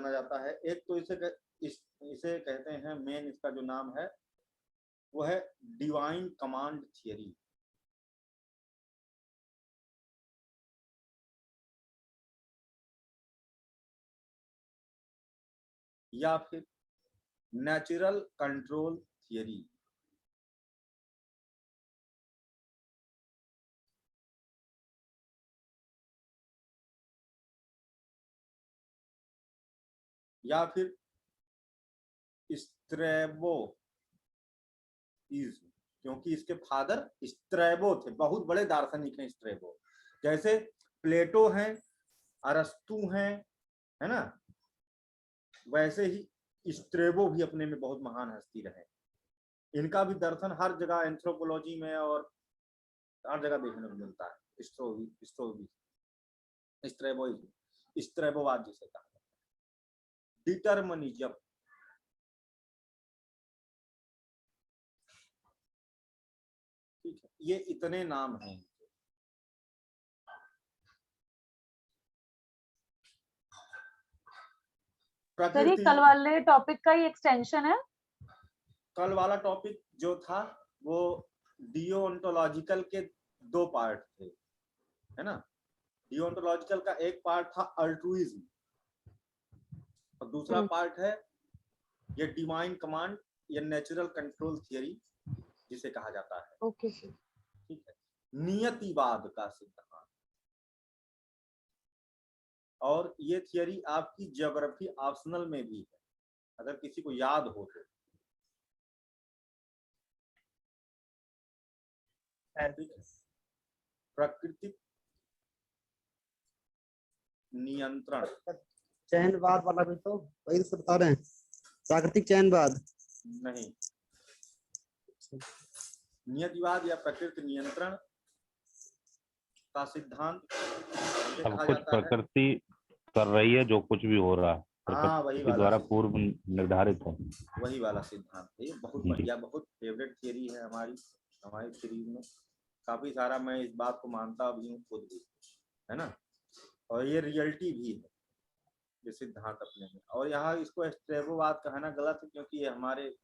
जाना जाता है। एक तो इसे कहते हैं, मेन इसका जो नाम है वो है डिवाइन कमांड थियरी। या फिर नेचुरल कंट्रोल थियरी। या फिर स्ट्रैबो, क्योंकि इसके फादर स्ट्रैबो थे, बहुत बड़े दार्शनिक हैं स्ट्रैबो। जैसे प्लेटो हैं, अरस्तु हैं, है ना, वैसे ही स्ट्रैबो भी अपने में बहुत महान हस्ती रहे। इनका भी दर्शन हर जगह एंथ्रोपोलॉजी में और हर जगह देखने को मिलता है। स्ट्रैबोवाद जिसे कहा, डिटर्मिनिज्म। ठीक है, ये इतने नाम हैं। सर ये कल वाले टॉपिक का ही एक्सटेंशन है? कल वाला टॉपिक जो था वो डियोंटोलॉजिकल के 2 पार्ट थे, है ना। डियोंटोलॉजिकल का एक पार्ट था अल्ट्रुइज्म, और दूसरा पार्ट है ये डिवाइन कमांड या नेचुरल कंट्रोल थियरी जिसे कहा जाता है। ओके, ठीक है, नियतिवाद का सिद्धांत। और ये थियरी आपकी ज्योग्राफी ऑप्शनल में भी है, अगर किसी को याद हो तो। प्राकृतिक नियंत्रण, चयनवाद वाला भी तो वही तो बता रहे हैं, प्राकृतिक चयनवाद नहीं, नियतिवाद या प्रकृति नियंत्रण का सिद्धांत सब कुछ प्रकृति कर रही है, जो कुछ भी हो रहा है प्रकृति के द्वारा पूर्व निर्धारित है। वही वाला सिद्धांत है। ये बहुत बढ़िया, बहुत फेवरेट थियरी है हमारी सीरीज में। काफी सारा मैं इस बात को मानता भी हूँ खुद भी, है ना। और ये रियलिटी भी है ये सिद्धांत अपने में। और यहाँ इसको स्ट्रैबोवाद कहना गलत है, क्योंकि ये हमारे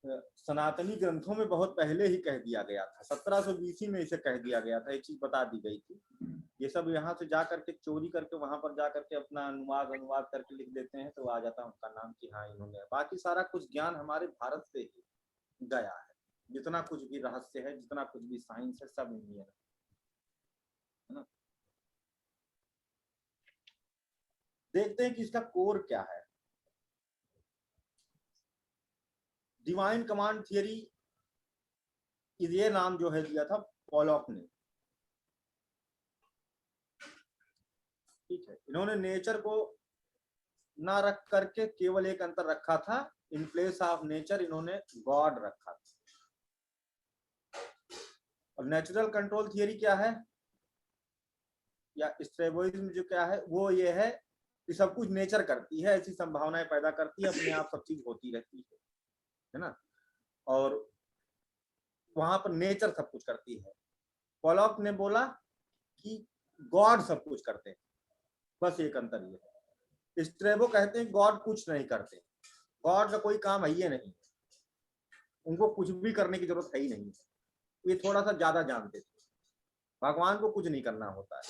सनातनी ग्रंथों में बहुत पहले ही कह दिया गया था। 1720 में इसे कह दिया गया था, एक चीज बता दी गई थी। ये सब यहाँ से जा करके चोरी करके वहां पर जा करके अपना अनुवाद करके लिख देते हैं, तो आ जाता है उनका नाम कि हाँ इन्होंने। बाकी सारा कुछ ज्ञान हमारे भारत से ही गया है। जितना कुछ भी रहस्य है, जितना कुछ भी साइंस है, सब इंडियन है ना। देखते हैं कि इसका कोर क्या है। डिवाइन कमांड थियरी, ये नाम जो है दिया था पॉलॉक ने। ठीक है, इन्होंने नेचर को ना रख करके केवल एक अंतर रखा था, इन प्लेस ऑफ नेचर इन्होंने गॉड रखा था। और नेचुरल कंट्रोल थियरी क्या है, या स्ट्रैबोइज्म जो क्या है, वो ये है कि सब कुछ नेचर करती है, ऐसी संभावनाएं पैदा करती है, अपने आप सब चीज होती रहती है ना। और वहां पर नेचर सब कुछ करती है। पॉलॉक ने बोला कि गॉड सब कुछ करते हैं, बस एक अंतर ये है। स्ट्रैबो कहते हैं गॉड कुछ नहीं करते, गॉड का कोई काम है ही नहीं, उनको कुछ भी करने की जरूरत है ही नहीं। ये थोड़ा सा ज्यादा जानते थे, भगवान को कुछ नहीं करना होता है।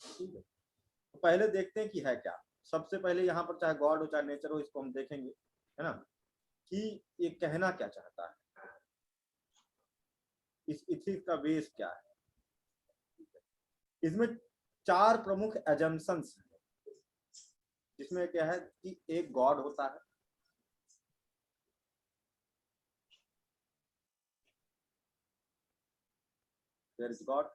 ठीक है, तो पहले देखते हैं कि है क्या। सबसे पहले यहाँ पर चाहे गॉड हो चाहे नेचर हो, इसको हम देखेंगे, है ना, कि ये कहना क्या चाहता है, इस इथिक्स का बेस क्या है। इसमें 4 प्रमुख एजम्पशंस हैं, जिसमें क्या है कि एक गॉड होता है, देयर इज गॉड।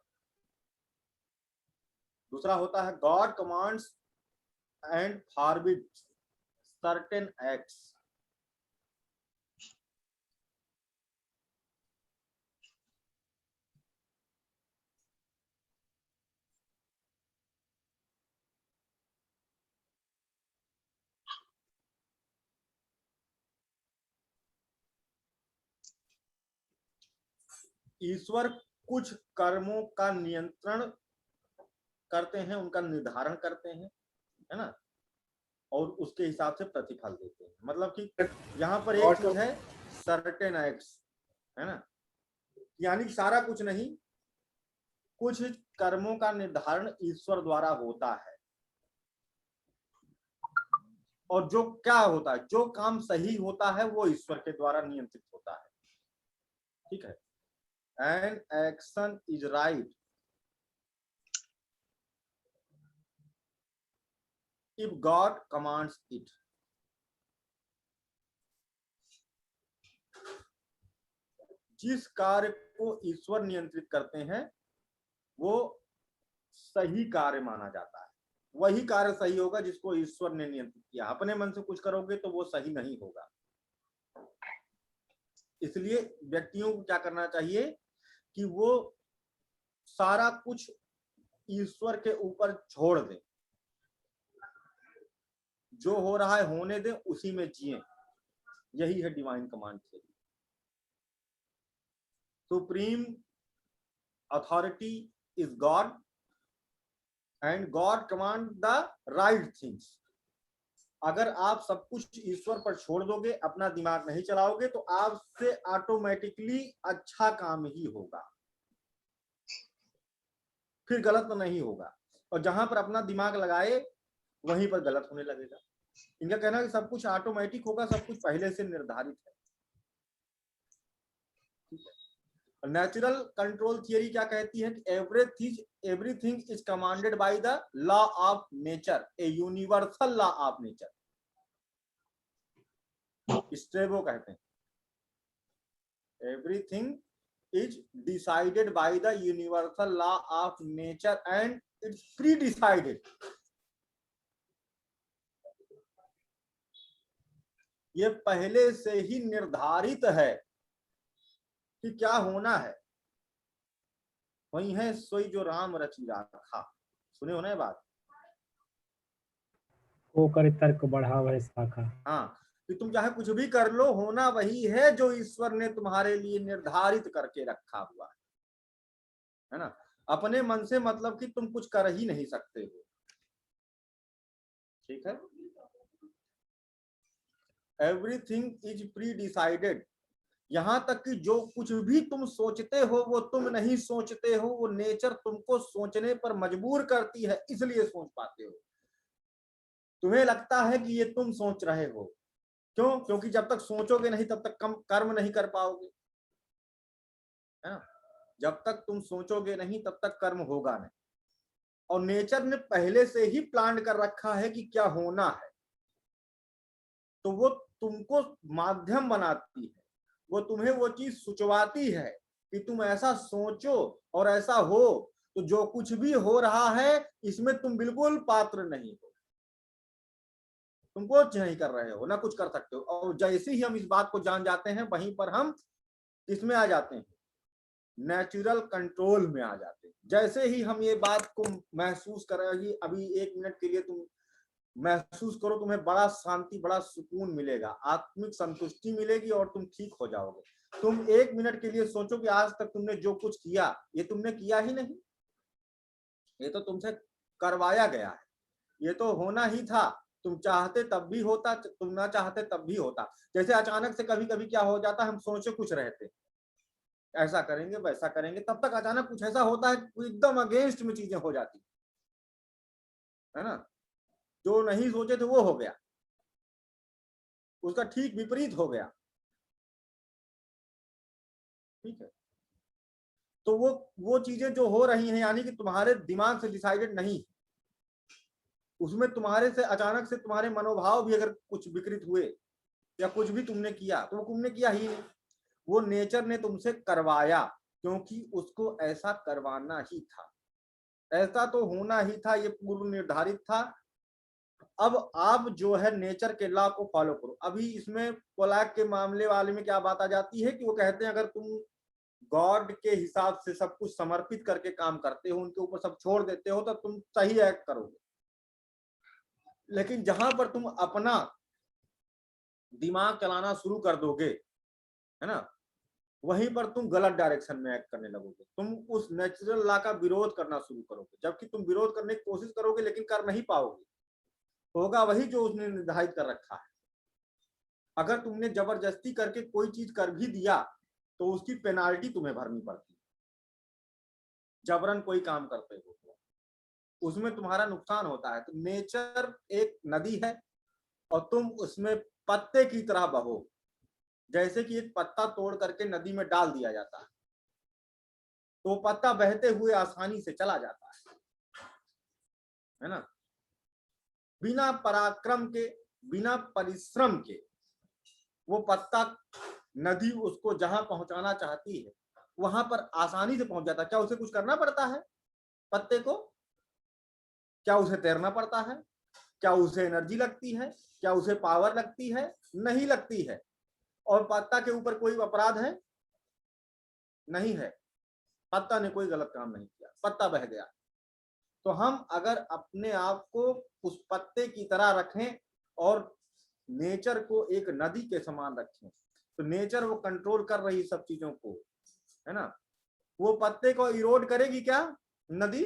दूसरा होता है God commands and forbids certain acts. ईश्वर कुछ कर्मों का नियंत्रण करते हैं, उनका निर्धारण करते हैं, है ना, और उसके हिसाब से प्रतिफल देते हैं। मतलब कि यहाँ पर एक चीज है सर्टेन एक्ट्स, है ना, यानी सारा कुछ नहीं, कुछ कर्मों का निर्धारण ईश्वर द्वारा होता है, और जो क्या होता है, जो काम सही होता है वो ईश्वर के द्वारा नियंत्रित होता है। ठीक है, an action is right if God commands it. जिस कार्य को ईश्वर नियंत्रित करते हैं वो सही कार्य माना जाता है। वही कार्य सही होगा जिसको ईश्वर ने नियंत्रित किया। अपने मन से कुछ करोगे तो वो सही नहीं होगा। इसलिए व्यक्तियों को क्या करना चाहिए कि वो सारा कुछ ईश्वर के ऊपर छोड़ दें, जो हो रहा है होने दें, उसी में जिए। यही है divine command theory. Supreme authority is God and God command the right things. अगर आप सब कुछ ईश्वर पर छोड़ दोगे, अपना दिमाग नहीं चलाओगे, तो आपसे ऑटोमेटिकली अच्छा काम ही होगा, फिर गलत तो नहीं होगा। और जहां पर अपना दिमाग लगाए वहीं पर गलत होने लगेगा। इनका कहना है कि सब कुछ ऑटोमेटिक होगा, सब कुछ पहले से निर्धारित है। नेचुरल कंट्रोल थियरी क्या कहती है कि everything is commanded by the law of nature, a universal law of nature. Strabo कहते हैं everything is decided by the universal law of nature and it's pre decided. ये पहले से ही निर्धारित है कि क्या होना है। वही है सोई जो राम रचि राखा। सुने हो ना ये बात? को कर तर्क बढ़ावे शाखा। हाँ, कि तुम चाहे कुछ भी कर लो, होना वही है जो ईश्वर ने तुम्हारे लिए निर्धारित करके रखा हुआ है ना। अपने मन से मतलब कि तुम कुछ कर ही नहीं सकते हो। ठीक है, एवरीथिंग इज प्री डिसाइडेड। यहां तक कि जो कुछ भी तुम सोचते हो वो तुम नहीं सोचते हो, वो नेचर तुमको सोचने पर मजबूर करती है, इसलिए सोच पाते हो। तुम्हें लगता है कि ये तुम सोच रहे हो। क्यों? क्योंकि जब तक सोचोगे नहीं तब तक कर्म नहीं कर पाओगे, है ना। जब तक तुम सोचोगे नहीं तब तक कर्म होगा नहीं। और नेचर ने पहले से ही प्लान कर रखा है कि क्या होना है, तो वो तुमको माध्यम बनाती है, वो तुम्हें वो चीज सोचवाती है कि तुम ऐसा सोचो और ऐसा हो। तो जो कुछ भी हो रहा है इसमें तुम बिल्कुल पात्र नहीं हो, तुम कुछ नहीं कर रहे हो, ना कुछ कर सकते हो। और जैसे ही हम इस बात को जान जाते हैं वहीं पर हम इसमें आ जाते हैं, नेचुरल कंट्रोल में आ जाते हैं। जैसे ही हम ये बात को महसूस करेंगे, अभी 1 मिनट के लिए तुम महसूस करो, तुम्हें बड़ा शांति, बड़ा सुकून मिलेगा, आत्मिक संतुष्टि मिलेगी और तुम ठीक हो जाओगे। तुम 1 मिनट के लिए सोचो कि आज तक तुमने जो कुछ किया ये तुमने किया ही नहीं, ये तो तुमसे करवाया गया है, ये तो होना ही था। तुम चाहते तब भी होता, तुम ना चाहते तब भी होता। जैसे अचानक से कभी कभी क्या हो जाता है, हम सोचे कुछ रहते, ऐसा करेंगे वैसा करेंगे, तब तक अचानक कुछ ऐसा होता है एकदम अगेंस्ट में चीजें हो जाती है ना। जो नहीं सोचे थे वो हो गया, उसका ठीक विपरीत हो गया। ठीक है, तो वो चीजें जो हो रही हैं यानी कि तुम्हारे दिमाग से डिसाइडेड नहीं, उसमें तुम्हारे से अचानक से तुम्हारे मनोभाव भी अगर कुछ विकृत हुए या कुछ भी तुमने किया तो वो तुमने किया ही नहीं, वो नेचर ने तुमसे करवाया, क्योंकि उसको ऐसा करवाना ही था, ऐसा तो होना ही था, ये पूर्व निर्धारित था। अब आप जो है नेचर के लॉ को फॉलो करो। अभी इसमें पोलाक के मामले वाले में क्या बात आ जाती है कि वो कहते हैं अगर तुम गॉड के हिसाब से सब कुछ समर्पित करके काम करते हो, उनके ऊपर सब छोड़ देते हो, तो तुम सही एक्ट करोगे। लेकिन जहां पर तुम अपना दिमाग चलाना शुरू कर दोगे, है ना, वहीं पर तुम गलत डायरेक्शन में एक्ट करने लगोगे, तुम उस नेचुरल लॉ का विरोध करना शुरू करोगे, जबकि तुम विरोध करने की कोशिश करोगे लेकिन कर नहीं पाओगे, होगा वही जो उसने निर्धारित कर रखा है। अगर तुमने जबरदस्ती करके कोई चीज कर भी दिया तो उसकी पेनाल्टी तुम्हें भरनी पड़ती है। जबरन कोई काम करते हो तो उसमें तुम्हारा नुकसान होता है। तो नेचर एक नदी है और तुम उसमें पत्ते की तरह बहो, जैसे कि एक पत्ता तोड़ करके नदी में डाल दिया जाता है तो पत्ता बहते हुए आसानी से चला जाता है ना। बिना पराक्रम के, बिना परिश्रम के वो पत्ता, नदी उसको जहां पहुंचाना चाहती है वहां पर आसानी से पहुंच जाता है। क्या उसे कुछ करना पड़ता है पत्ते को? क्या उसे तैरना पड़ता है? क्या उसे एनर्जी लगती है? क्या उसे पावर लगती है? नहीं लगती है। और पत्ता के ऊपर कोई अपराध है? नहीं है। पत्ता ने कोई गलत काम नहीं किया, पत्ता बह गया। तो हम अगर अपने आप को उस पत्ते की तरह रखें और नेचर को एक नदी के समान रखें तो नेचर वो कंट्रोल कर रही सब चीजों को, है ना। वो पत्ते को इरोड करेगी क्या नदी?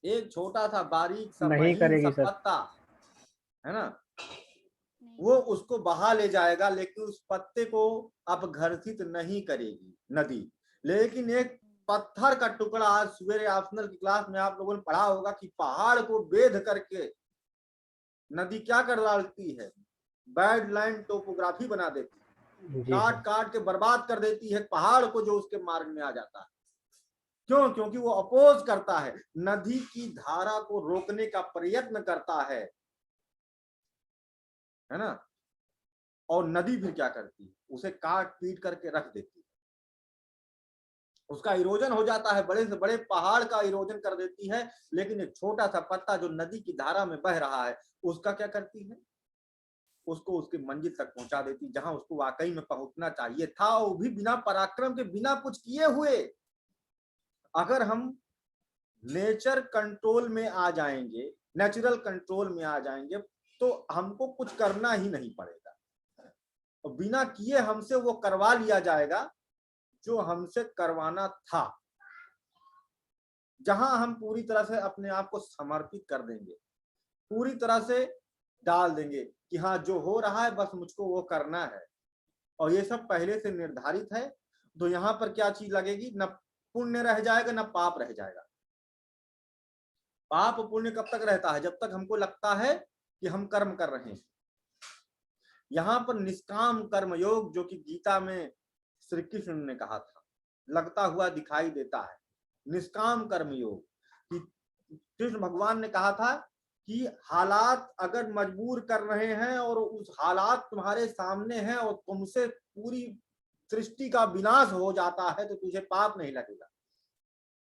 एक छोटा सा बारीक सा नहीं महीन करेगी सा सर। पत्ता, है ना, वो उसको बहा ले जाएगा लेकिन उस पत्ते को अब घर्षित नहीं करेगी नदी। लेकिन एक पत्थर का टुकड़ा, आज सवेरे ऑप्शनल की क्लास में आप लोगों ने पढ़ा होगा कि पहाड़ को बेध करके नदी क्या कर डालती है, बैड लैंड टोपोग्राफी बना देती है, जी काट सर। काट के बर्बाद कर देती है पहाड़ को जो उसके मार्ग में आ जाता है। क्यों? क्योंकि वो अपोज करता है, नदी की धारा को रोकने का प्रयत्न करता है ना। और नदी फिर क्या करती है? उसे काट पीट करके रख देती है, उसका इरोजन हो जाता है, बड़े से बड़े पहाड़ का इरोजन कर देती है। लेकिन एक छोटा सा पत्ता जो नदी की धारा में बह रहा है उसका क्या करती है? उसको उसके मंजिल तक पहुंचा देती, जहां उसको वाकई में पहुंचना चाहिए था, वो भी बिना पराक्रम के, बिना कुछ किए हुए। अगर हम नेचर कंट्रोल में आ जाएंगे, नेचुरल कंट्रोल में आ जाएंगे तो हमको कुछ करना ही नहीं पड़ेगा, और बिना किए हमसे वो करवा लिया जाएगा जो हमसे करवाना था। जहां हम पूरी तरह से अपने आप को समर्पित कर देंगे, पूरी तरह से डाल देंगे कि हाँ जो हो रहा है बस मुझको वो करना है, और ये सब पहले से निर्धारित है, तो यहाँ पर क्या चीज लगेगी? न पुण्य रह जाएगा न पाप रह जाएगा। पाप पुण्य कब तक रहता है? जब तक हमको लगता है कि हम कर्म कर रहे हैं। यहाँ पर निष्काम कर्म योग, जो कि गीता में श्री कृष्ण ने कहा था, लगता हुआ दिखाई देता है निष्काम कर्म योग। कि कृष्ण भगवान ने कहा था कि हालात अगर मजबूर कर रहे हैं और उस हालात तुम्हारे सामने हैं और तुमसे पूरी सृष्टि का विनाश हो जाता है तो तुझे पाप नहीं लगेगा,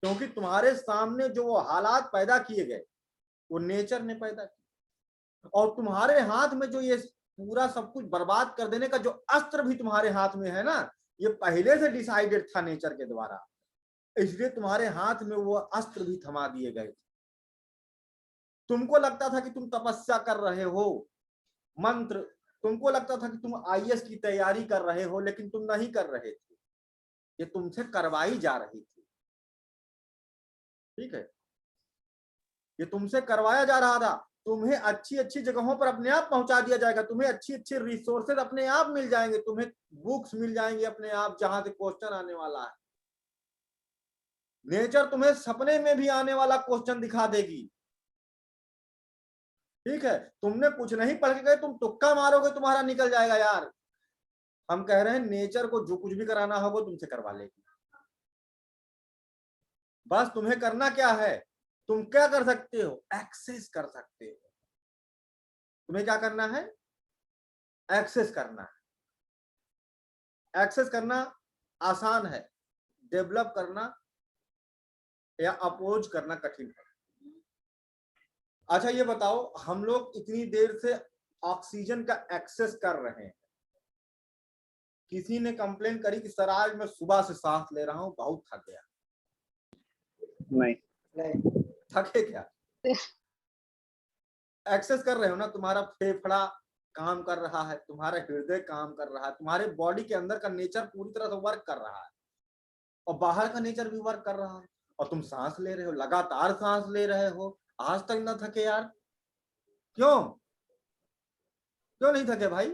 क्योंकि तुम्हारे सामने जो वो हालात पैदा किए गए वो नेचर ने पैदा किए, और तुम्हारे हाथ में जो ये पूरा सब कुछ बर्बाद कर देने का जो अस्त्र भी तुम्हारे हाथ में है ना, ये पहले से डिसाइडेड था नेचर के द्वारा, इसलिए तुम्हारे हाथ में वो अस्त्र भी थमा दिए गए थे। तुमको लगता था कि तुम तपस्या कर रहे हो, मंत्र, तुमको लगता था कि तुम आईएएस की तैयारी कर रहे हो, लेकिन तुम नहीं कर रहे थे, ये तुमसे करवाई जा रही थी। ठीक है, ये तुमसे करवाया जा रहा था। तुम्हें अच्छी अच्छी जगहों पर अपने आप पहुंचा दिया जाएगा, तुम्हें अच्छी अच्छी रिसोर्सेज अपने आप मिल जाएंगे, तुम्हें बुक्स मिल जाएंगे अपने आप जहां से क्वेश्चन आने वाला है। नेचर तुम्हें सपने में भी आने वाला क्वेश्चन दिखा देगी। ठीक है, तुमने कुछ नहीं पढ़ के गए, तुम तुक्का मारोगे तुम्हारा निकल जाएगा यार। हम कह रहे हैं नेचर को जो कुछ भी कराना होगा तुमसे करवा लेगी। बस तुम्हें करना क्या है? तुम क्या कर सकते हो? एक्सेस कर सकते हो। तुम्हें क्या करना है? एक्सेस करना है। एक्सेस करना आसान है, डेवलप करना या अपोज करना कठिन है। अच्छा ये बताओ, हम लोग इतनी देर से ऑक्सीजन का एक्सेस कर रहे हैं, किसी ने कंप्लेन करी कि सर आज मैं सुबह से सांस ले रहा हूं, बहुत थक गया? नहीं। थके क्या? एक्सेस कर रहे हो ना, तुम्हारा फेफड़ा काम कर रहा है, तुम्हारा हृदय काम कर रहा है, तुम्हारे बॉडी के अंदर का नेचर पूरी तरह से वर्क कर रहा है और बाहर का नेचर भी वर्क कर रहा है, और तुम सांस ले रहे हो, लगातार सांस ले रहे हो, आज तक ना थके यार। क्यों क्यों नहीं थके भाई?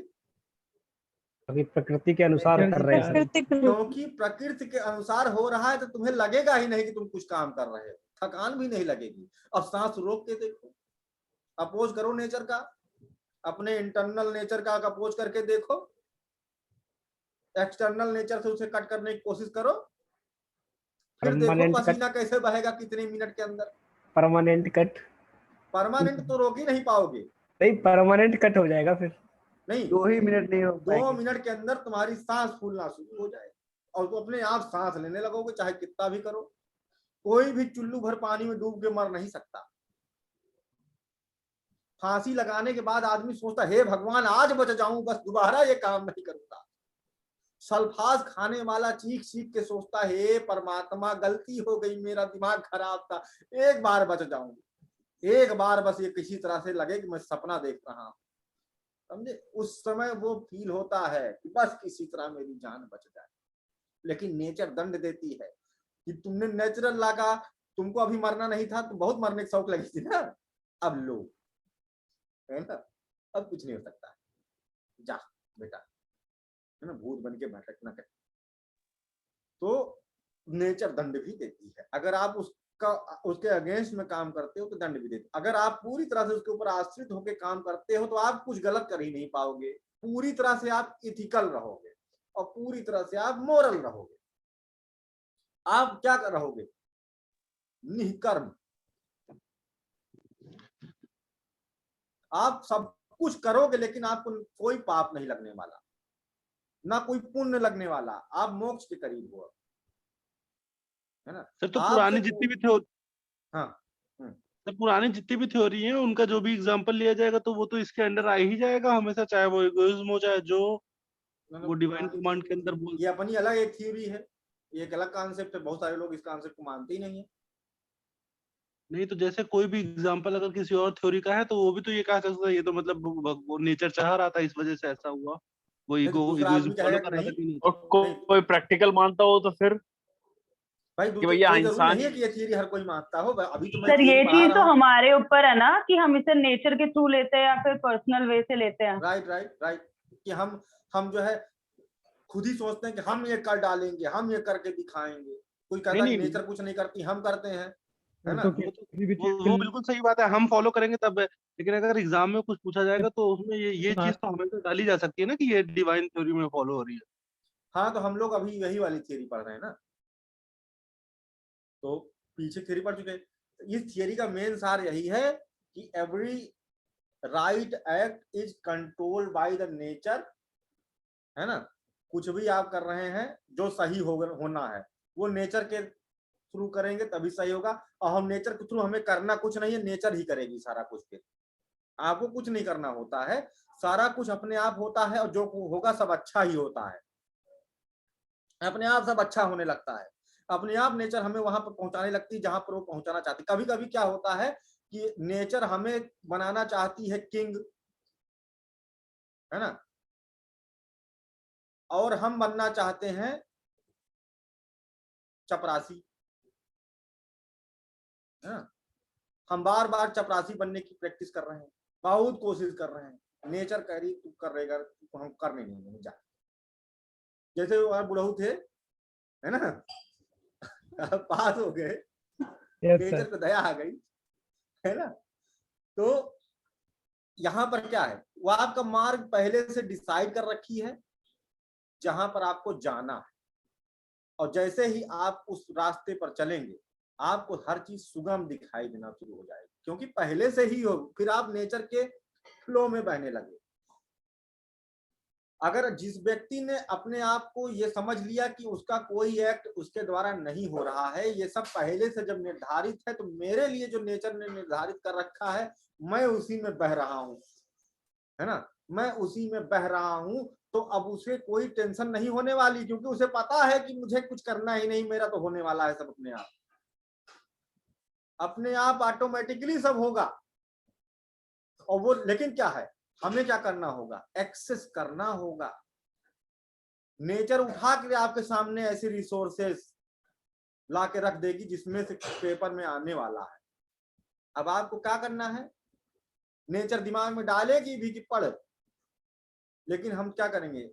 अभी प्रकृति के अनुसार कर रहे हैं। क्योंकि प्रकृति के अनुसार हो रहा है, तो तुम्हें लगेगा ही नहीं कि तुम कुछ काम कर रहे हो, थकान भी नहीं लगेगी। अब सांस रोक के देखो, अपोज करो नेचर का, अपने इंटरनल नेचर का अपोज करके देखो, एक्सटर्नल नेचर से उसे कट करने की कोशिश करो, फिर देखो पसीना कैसे बहेगा कितने मिनट के अंदर। परमानेंट कट, परमानेंट तो रोक ही नहीं पाओगे। नहीं परमानेंट कट हो जाएगा फिर। नहीं, 2 ही मिनट नहीं हो 2 मिनट के अंदर तुम्हारी सांस फूलना शुरू हो जाएगी और तो अपने आप सांस लेने लगोगे, चाहे कितना भी करो। कोई भी चुल्लू भर पानी में डूब के मर नहीं सकता। फांसी लगाने के बाद आदमी सोचता हे भगवान आज बच जाऊं, बस दोबारा ये काम नहीं करूंगा। सल्फास खाने वाला चीख चीख के सोचता हे परमात्मा गलती हो गई, मेरा दिमाग खराब था, एक बार बच जाऊं, एक बार बस ये किसी तरह से लगे कि मैं सपना देख रहा हूं, समझे? उस समय वो फील होता है कि बस किसी तरह मेरी जान बच जाए। लेकिन नेचर दंड देती है कि तुमने नेचुरल लगा, तुमको अभी मरना नहीं था, तुम बहुत मरने की शौक लगी थी ना, अब लो, है ना, अब कुछ नहीं हो सकता, जा बेटा, है ना, भूत बन के भटकना कर। तो नेचर दंड भी देती है। अगर आप उसके अगेंस्ट में काम करते हो तो दंड भी देती है। अगर आप पूरी तरह से उसके ऊपर आश्रित होकर काम करते हो तो आप कुछ गलत कर ही नहीं पाओगे। पूरी तरह से आप इथिकल रहोगे और पूरी तरह से आप मोरल रहोगे। आप क्या कर रहोगे? निष्कर्म। आप सब कुछ करोगे लेकिन आपको कोई पाप नहीं लगने वाला, ना कोई पुण्य लगने वाला, आप मोक्ष के करीब हो, है ना। सर तो पुरानी जितनी भी थ्योरी, हाँ सर पुरानी जितनी भी थ्योरी है उनका जो भी एग्जांपल लिया जाएगा तो वो तो इसके अंडर आ ही जाएगा हमेशा, चाहे वो इगोइज्म हो चाहे जो वो डिवाइन कमांड के अंदर बोल। ये अपनी अलग एक थ्योरी है, ये एक अलग कॉन्सेप्ट है। बहुत सारे लोग इस कॉन्सेप्ट को मानते ही नहीं है। नहीं तो जैसे कोई भी एग्जांपल अगर किसी और थ्योरी का है तो वो भी तो ये कह सकता है ये तो मतलब वो नेचर चाह रहा था इस वजह से ऐसा हुआ, वो इगोइज्म फॉलो कर रहा था। और कोई प्रैक्टिकल मानता हो तो फिर भाई कि भैया इंसान नहीं है कि ये थ्योरी हर कोई मानता हो। अभी तो सर ये चीज तो हमारे ऊपर है ना कि हम इसे नेचर के थ्रू लेते हैं या फिर पर्सनल वे से लेते हैं। राइट कि हम जो है खुद ही सोचते हैं कि हम ये कर डालेंगे, हम ये करके दिखाएंगे। कोई कहता है नेचर कुछ नहीं करती, हम करते हैं, है ना। वो बिल्कुल सही बात है, हम फॉलो करेंगे तब। लेकिन अगर एग्जाम में कुछ पूछा जाएगा तो उसमें ये चीज तो हमें तो डाली जा सकती है ना कि ये डिवाइन थ्योरी में फॉलो हो रही है। हाँ तो हम लोग अभी यही वाली थ्योरी पढ़ रहे हैं ना, तो पीछे थ्योरी पढ़ चुके हैं। इस थ्योरी का मेन सार यही है कि every right act is controlled by the nature, है ना। कुछ भी आप कर रहे हैं जो सही होना है वो नेचर के थ्रू करेंगे तभी सही होगा। और हम नेचर के थ्रू, हमें करना कुछ नहीं है, नेचर ही करेगी सारा कुछ। फिर आपको कुछ नहीं करना होता है, सारा कुछ अपने आप होता है और जो होगा सब अच्छा ही होता है, अपने आप सब अच्छा होने लगता है। अपने आप नेचर हमें वहां पर पहुंचाने लगती है जहां पर वो पहुंचाना चाहती। कभी कभी क्या होता है कि नेचर हमें बनाना चाहती है किंग, है ना, और हम बनना चाहते हैं चपरासी, है ना। हम बार बार चपरासी बनने की प्रैक्टिस कर रहे हैं, बहुत कोशिश कर रहे हैं। नेचर कह रही तू करेगा, तो हम करने नहीं देंगे, जा। जैसे वो बुढ़ऊ थे, है ना, पास हो गए, नेचर पे दया आ गई, है ना। तो यहाँ पर क्या है, वो आपका मार्ग पहले से डिसाइड कर रखी है जहां पर आपको जाना है, और जैसे ही आप उस रास्ते पर चलेंगे आपको हर चीज सुगम दिखाई देना शुरू हो जाएगी, क्योंकि पहले से ही हो। फिर आप नेचर के फ्लो में बहने लगे। अगर जिस व्यक्ति ने अपने आप को ये समझ लिया कि उसका कोई एक्ट उसके द्वारा नहीं हो रहा है, ये सब पहले से जब निर्धारित है, तो मेरे लिए जो नेचर ने निर्धारित कर रखा है मैं उसी में बह रहा हूं, है ना, मैं उसी में बह रहा हूं, तो अब उसे कोई टेंशन नहीं होने वाली, क्योंकि उसे पता है कि मुझे कुछ करना ही नहीं, मेरा तो होने वाला है सब अपने आप ऑटोमेटिकली सब होगा। और वो लेकिन क्या है, हमें क्या करना होगा, एक्सेस करना होगा। नेचर उठा के आपके सामने ऐसी रिसोर्सेस ला के रख देगी जिसमें से पेपर में आने वाला है। अब आपको क्या करना है, नेचर दिमाग में डालेगी भी कि पढ़, लेकिन हम क्या करेंगे,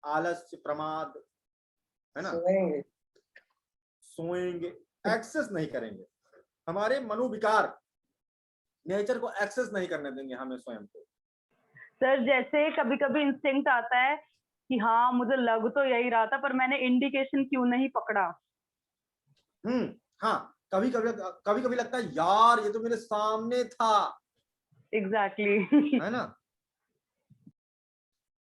आलस्य, प्रमाद, है ना, सोएंगे, एक्सेस नहीं करेंगे। हमारे मनोविकार नेचर को एक्सेस नहीं करने देंगे हमें स्वयं को। सर जैसे कभी कभी इंस्टिंक्ट आता है कि हाँ मुझे लग तो यही रहा था पर मैंने इंडिकेशन क्यों नहीं पकड़ा। हाँ, कभी कभी लगता है यार ये तो मेरे सामने था। एग्जैक्टली है ना,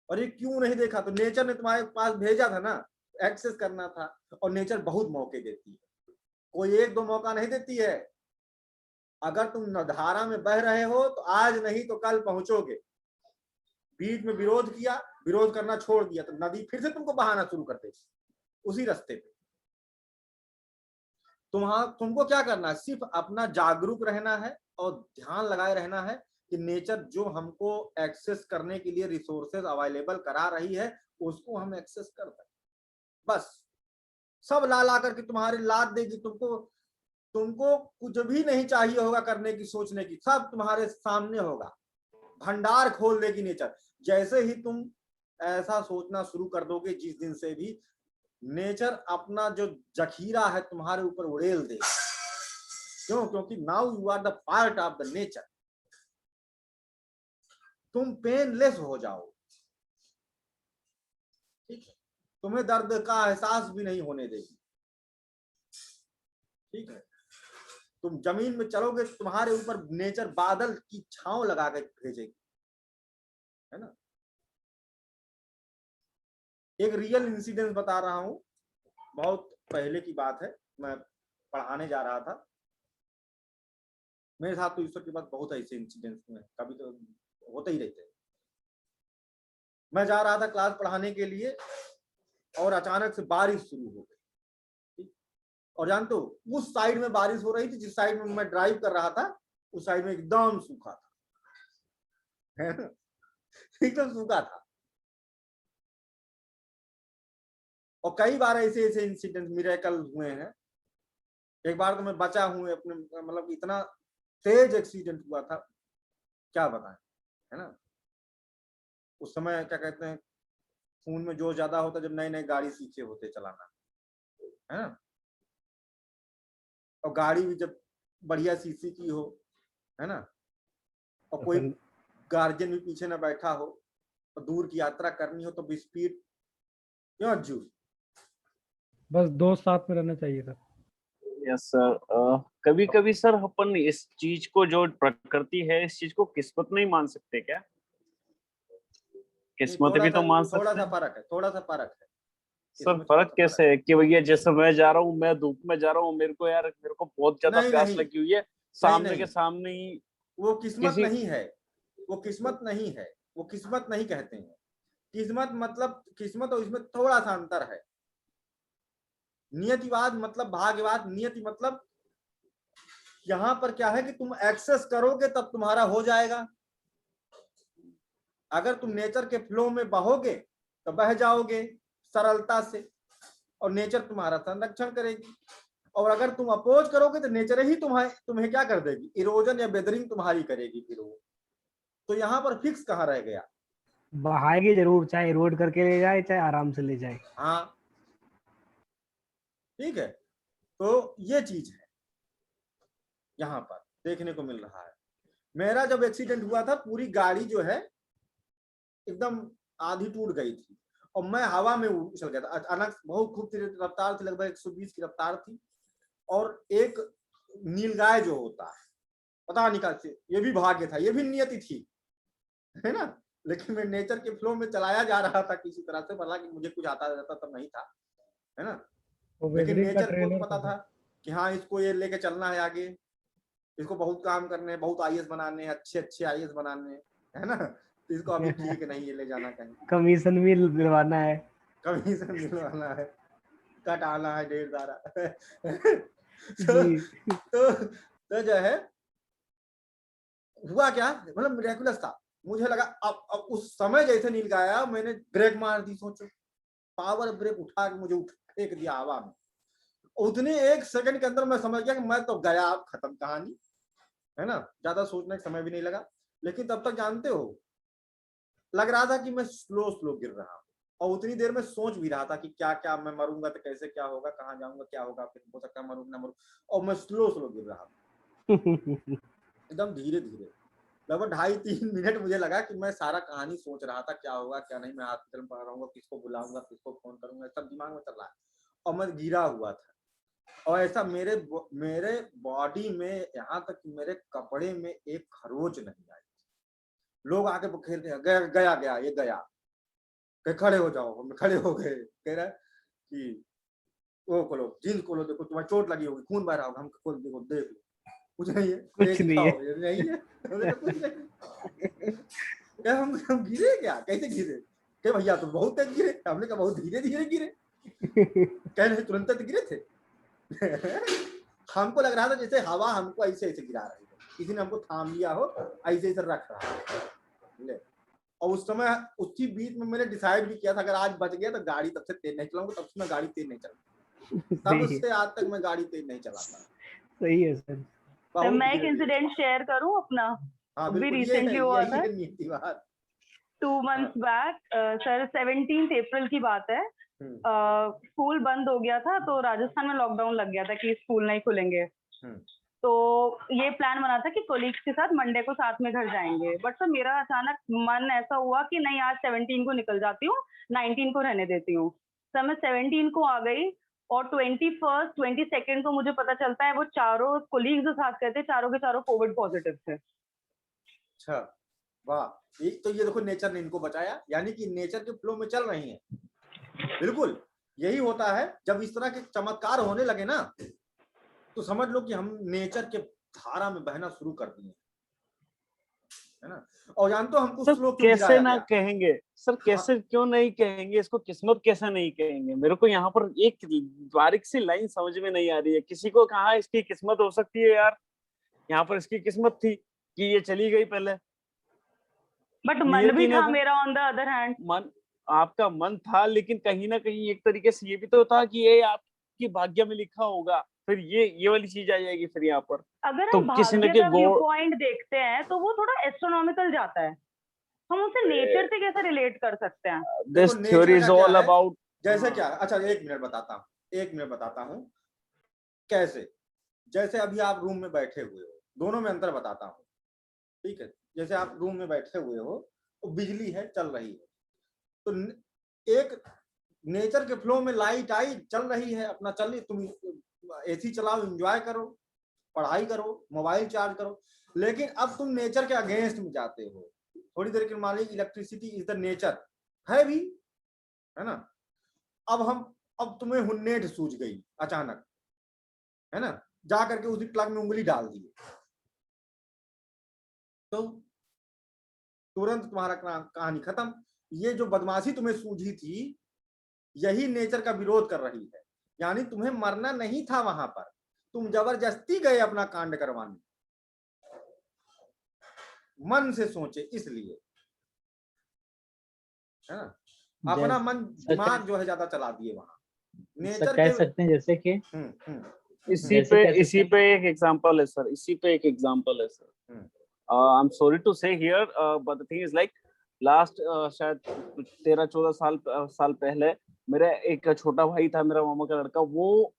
और ये क्यों नहीं देखा, तो नेचर ने तुम्हारे पास भेजा था ना, एक्सेस करना था। और नेचर बहुत मौके देती है, कोई एक दो मौका नहीं देती है। अगर तुम धारा में बह रहे हो तो आज नहीं तो कल पहुंचोगे। बीच में विरोध किया, विरोध करना छोड़ दिया तो नदी फिर से तुमको बहाना शुरू कर देगी उसी रास्ते पे। तुमको क्या करना है, सिर्फ अपना जागरूक रहना है और ध्यान लगाए रहना है कि नेचर जो हमको एक्सेस करने के लिए रिसोर्सेज अवेलेबल करा रही है उसको हम एक्सेस कर दें। बस सब ला करके तुम्हारे लाद देगी। तुमको कुछ भी नहीं चाहिए होगा करने की, सोचने की, सब तुम्हारे सामने होगा। भंडार खोल देगी नेचर। जैसे ही तुम ऐसा सोचना शुरू कर दोगे, जिस दिन से भी नेचर अपना जो जखीरा है तुम्हारे ऊपर उड़ेल देगा। क्यों? क्योंकि now you are the part of the nature. तुम पेनलेस हो जाओ, ठीक है, तुम्हें दर्द का एहसास भी नहीं होने देगी, ठीक है। तुम जमीन में चलोगे, तुम्हारे ऊपर नेचर बादल की छांव लगा के भेजेगी, है ना। एक रियल इंसिडेंस बता रहा हूं, बहुत पहले की बात है। मैं पढ़ाने जा रहा था, मेरे साथ तो ईश्वर के बाद बहुत ऐसे इंसिडेंट्स हुए, कभी तो होते ही रहते हैं। मैं जा रहा था क्लास पढ़ाने के लिए और अचानक से बारिश शुरू हो गई। और जानते हो, उस साइड में बारिश हो रही थी जिस साइड में मैं ड्राइव कर रहा था, उस साइड में एकदम सूखा था, है ना, एकदम सूखा था। और कई बार ऐसे ऐसे इंसिडेंट मिरेकल हुए हैं। एक बार तो मैं बचा हूं अपने, मतलब इतना तेज एक्सीडेंट हुआ था, क्या बताएं, है ना। उस समय क्या कहते हैं, खून में जोश ज्यादा होता जब नए नए गाड़ी सीखे होते चलाना, है ना। और गाड़ी भी जब बढ़िया सीसी की हो, है ना, और कोई गार्जियन भी पीछे ना बैठा हो और दूर की यात्रा करनी हो तो स्पीड क्यों अर्जुन, बस दोस्त साथ में रहना चाहिए सर। Yes sir. कभी कभी सर अपन इस चीज को, जो प्रकृति है, इस चीज को किस्मत नहीं मान सकते क्या? किस्मत भी तो मान सकते हैं। थोड़ा सा फर्क है, थोड़ा सा फर्क है सर। फर्क कैसे है कि भैया जैसे मैं जा रहा हूँ, मैं धूप में जा रहा हूँ, मेरे को बहुत ज्यादा प्यास लगी हुई है, सामने के सामने ही, वो किस्मत नहीं है, वो किस्मत नहीं है, वो किस्मत नहीं कहते हैं। किस्मत मतलब, किस्मत और इसमें थोड़ा सा अंतर है। नियतिवाद मतलब भाग्यवाद। नियति मतलब यहां पर क्या है कि तुम एक्सेस करोगे तब तुम्हारा हो जाएगा। अगर तुम नेचर के फ्लो में बहोगे तो बह जाओगे सरलता से, और नेचर तुम्हारा संरक्षण करेगी। और अगर तुम अपोज करोगे तो नेचर ही तुम्हें क्या कर देगी, इरोजन या बेदरिंग तुम्हारी करेगी फिर वो। तो यहाँ पर फिक्स कहाँ रह गया, बहाएगी जरूर, चाहे रोड करके ले जाए चाहे आराम से ले जाए। हाँ ठीक है। तो ये चीज है यहाँ पर देखने को मिल रहा है। मेरा जब एक्सीडेंट हुआ था, पूरी गाड़ी जो है एकदम आधी टूट गई थी और मैं हवा में उछल गया था। अचानक बहुत खूब रफ्तार थी, लगभग 120 की रफ्तार थी। और एक नीलगाय जो होता है, पता नहीं कैसे, ये भी भाग्य था, ये भी नियति थी, है ना। लेकिन मैं नेचर के फ्लो में चलाया जा रहा था किसी तरह से, भला कि मुझे कुछ आता जाता तब नहीं था, है ना। लेकिन नेचर को तो पता था कि हाँ इसको ये लेके चलना है आगे, इसको बहुत काम करने हैं, बहुत आईएएस बनाने हैं, अच्छे अच्छे आईएएस बनाने हैं, है ना। तो इसको अभी ठीक नहीं ये ले जाना कहीं, कमीशन भी दिलवाना है, कमीशन दिलवाना है, कटाना है ढेर सारा। तो जो है हुआ क्या, मतलब मिरेकुलस था। मुझे लगा अब उस समय जैसे नील गाया, मैंने ब्रेक मार दी, सोचो पावर ब्रेक उठा के मुझे फेंक दिया हवा में। उतने 1 सेकंड के अंदर मैं समझ गया कि मैं तो गया, अब खत्म कहानी, है ना। ज्यादा सोचने का समय भी नहीं लगा, लेकिन तब तक जानते हो लग रहा था कि मैं स्लो गिर रहा हूँ, और उतनी देर में सोच भी रहा था कि क्या क्या मैं मरूंगा तो कैसे क्या होगा, कहाँ जाऊंगा क्या होगा, फिर हो सकता है मरूं ना मरूं, और मैं स्लो गिर रहा था एकदम धीरे धीरे। लगभग 2.5-3 मिनट मुझे लगा कि मैं सारा कहानी सोच रहा था क्या होगा क्या नहीं, मैं हॉस्पिटल में पड़ा रहूंगा, किसको बुलाऊंगा, किसको फोन करूंगा, सब दिमाग में चल रहा है। और मैं गिरा हुआ था, और ऐसा मेरे बॉडी में, यहाँ तक कि मेरे कपड़े में एक खरोच नहीं आई। लोग आके खेल गया ये गया, खड़े हो जाओ, हम खड़े हो गए, कह रहा कि वो खोलो, जींस खोलो, देखो तुम्हें चोट लगी होगी, खून बह रहा होगा, हम खोल देखो, देख लो, कुछ नहीं है, कुछ नहीं है, नहीं है, कुछ नहीं। क्या हम गिरे क्या, कैसे गिरे, क्या भैया तुम बहुत तेज गिरे, हमने कहा बहुत धीरे धीरे गिरे, कह रहे तुरंत गिरे थे। हमको लग रहा था जैसे हवा हमको ऐसे ऐसे गिरा रही है, किसी ने हमको थाम लिया हो, ऐसे ऐसे रख रहा है। और उस समय उसी बीच में मैंने डिसाइड भी किया था अगर आज बच गया तो गाड़ी तब से तेज नहीं चलाऊंगा, तब से मैं गाड़ी तेज नहीं चलाऊंगा, तब से आज तक मैं गाड़ी तेज नहीं चलाता। सही है सर। तो मैं एक इंसिडेंट शेयर करूं अपना। हाँ अभी बिल्कुल, रिसेंटली हुआ था, यही बात 2 months बैक, सर 17 अप्रैल की बात है। स्कूल बंद हो गया था, तो राजस्थान में लॉकडाउन लग गया था कि स्कूल नहीं खुलेंगे। तो ये प्लान बना था कि कोलीग्स के साथ मंडे को साथ में घर जाएंगे, बट सर मेरा अचानक मन ऐसा हुआ कि नहीं, आज 17 को निकल जाती हूँ, 19 को रहने देती हूँ। सर मैं 17 को आ गई, और 21st 22nd को मुझे पता चलता है वो चारों कोलीग्स जो साथ गए थे, चारों के चारों कोविड पॉजिटिव थे। अच्छा वाह, तो ये देखो नेचर ने इनको बचाया, यानी कि नेचर के फ्लो में चल रही है। बिल्कुल यही होता है, जब इस तरह के चमत्कार होने लगे ना, तो समझ लो कि हम नेचर के धारा में बहना शुरू कर दिए, है ना। और जानते हो हमको सर कैसे ना कहेंगे सर, कैसे क्यों नहीं कहेंगे इसको, किस्मत कैसे नहीं कहेंगे। मेरे को यहाँ पर एक बारीक सी लाइन समझ में नहीं आ रही है। किसी को कहा इसकी किस्मत हो सकती है यार, यहाँ पर इसकी किस्मत थी कि ये चली गई पहले, बट मन भी था मेरा ऑन द अदर हैंड। मन, आपका मन था, लेकिन कहीं ना कहीं एक तरीके से ये भी तो था कि ये आपकी भाग्य में लिखा होगा, फिर ये वाली चीज आ जाएगी फिर यहाँ पर। अगर तो हम भाग्य का व्यू पॉइंट देखते हैं तो वो थोड़ा एस्ट्रोनॉमिकल जाता है, हम उसे नेचर से कैसे रिलेट कर सकते हैं। This theory is all about, जैसे क्या, अच्छा 1 मिनट बताता हूँ कैसे। जैसे अभी आप रूम में बैठे हुए हो, दोनों में अंतर बताता हूँ, ठीक है। जैसे आप रूम में बैठे हुए हो, तो बिजली है चल रही है, तो एक नेचर के फ्लो में लाइट आई, चल रही है, अपना चल रही, तुम एसी चलाओ, एंजॉय करो, पढ़ाई करो, मोबाइल चार्ज करो। लेकिन अब तुम नेचर के अगेंस्ट में जाते हो, थोड़ी देर के मान लीजिए इलेक्ट्रिसिटी इज द नेचर है भी, है ना। अब तुम्हें हुन्नेट सूझ गई अचानक, है ना, जा करके उसी प्लग में उंगली डाल दी, तो तुरंत तुम्हारा कहानी खत्म। ये जो बदमाशी तुम्हें सूझी थी, यही नेचर का विरोध कर रही है, यानी तुम्हें मरना नहीं था वहां पर, तुम जबरदस्ती गए अपना कांड करवाने, मन से सोचे इसलिए, है ना। अपना मन दिमाग जो है ज्यादा चला दिए वहां, नेचर कह सकते हैं जैसे कि इसी पे एक एग्जांपल है sir, I am sorry to say here, but the thing is like last शायद 13-14 साल पहले मेरा एक छोटा भाई था, मेरा मामा का लड़का, वो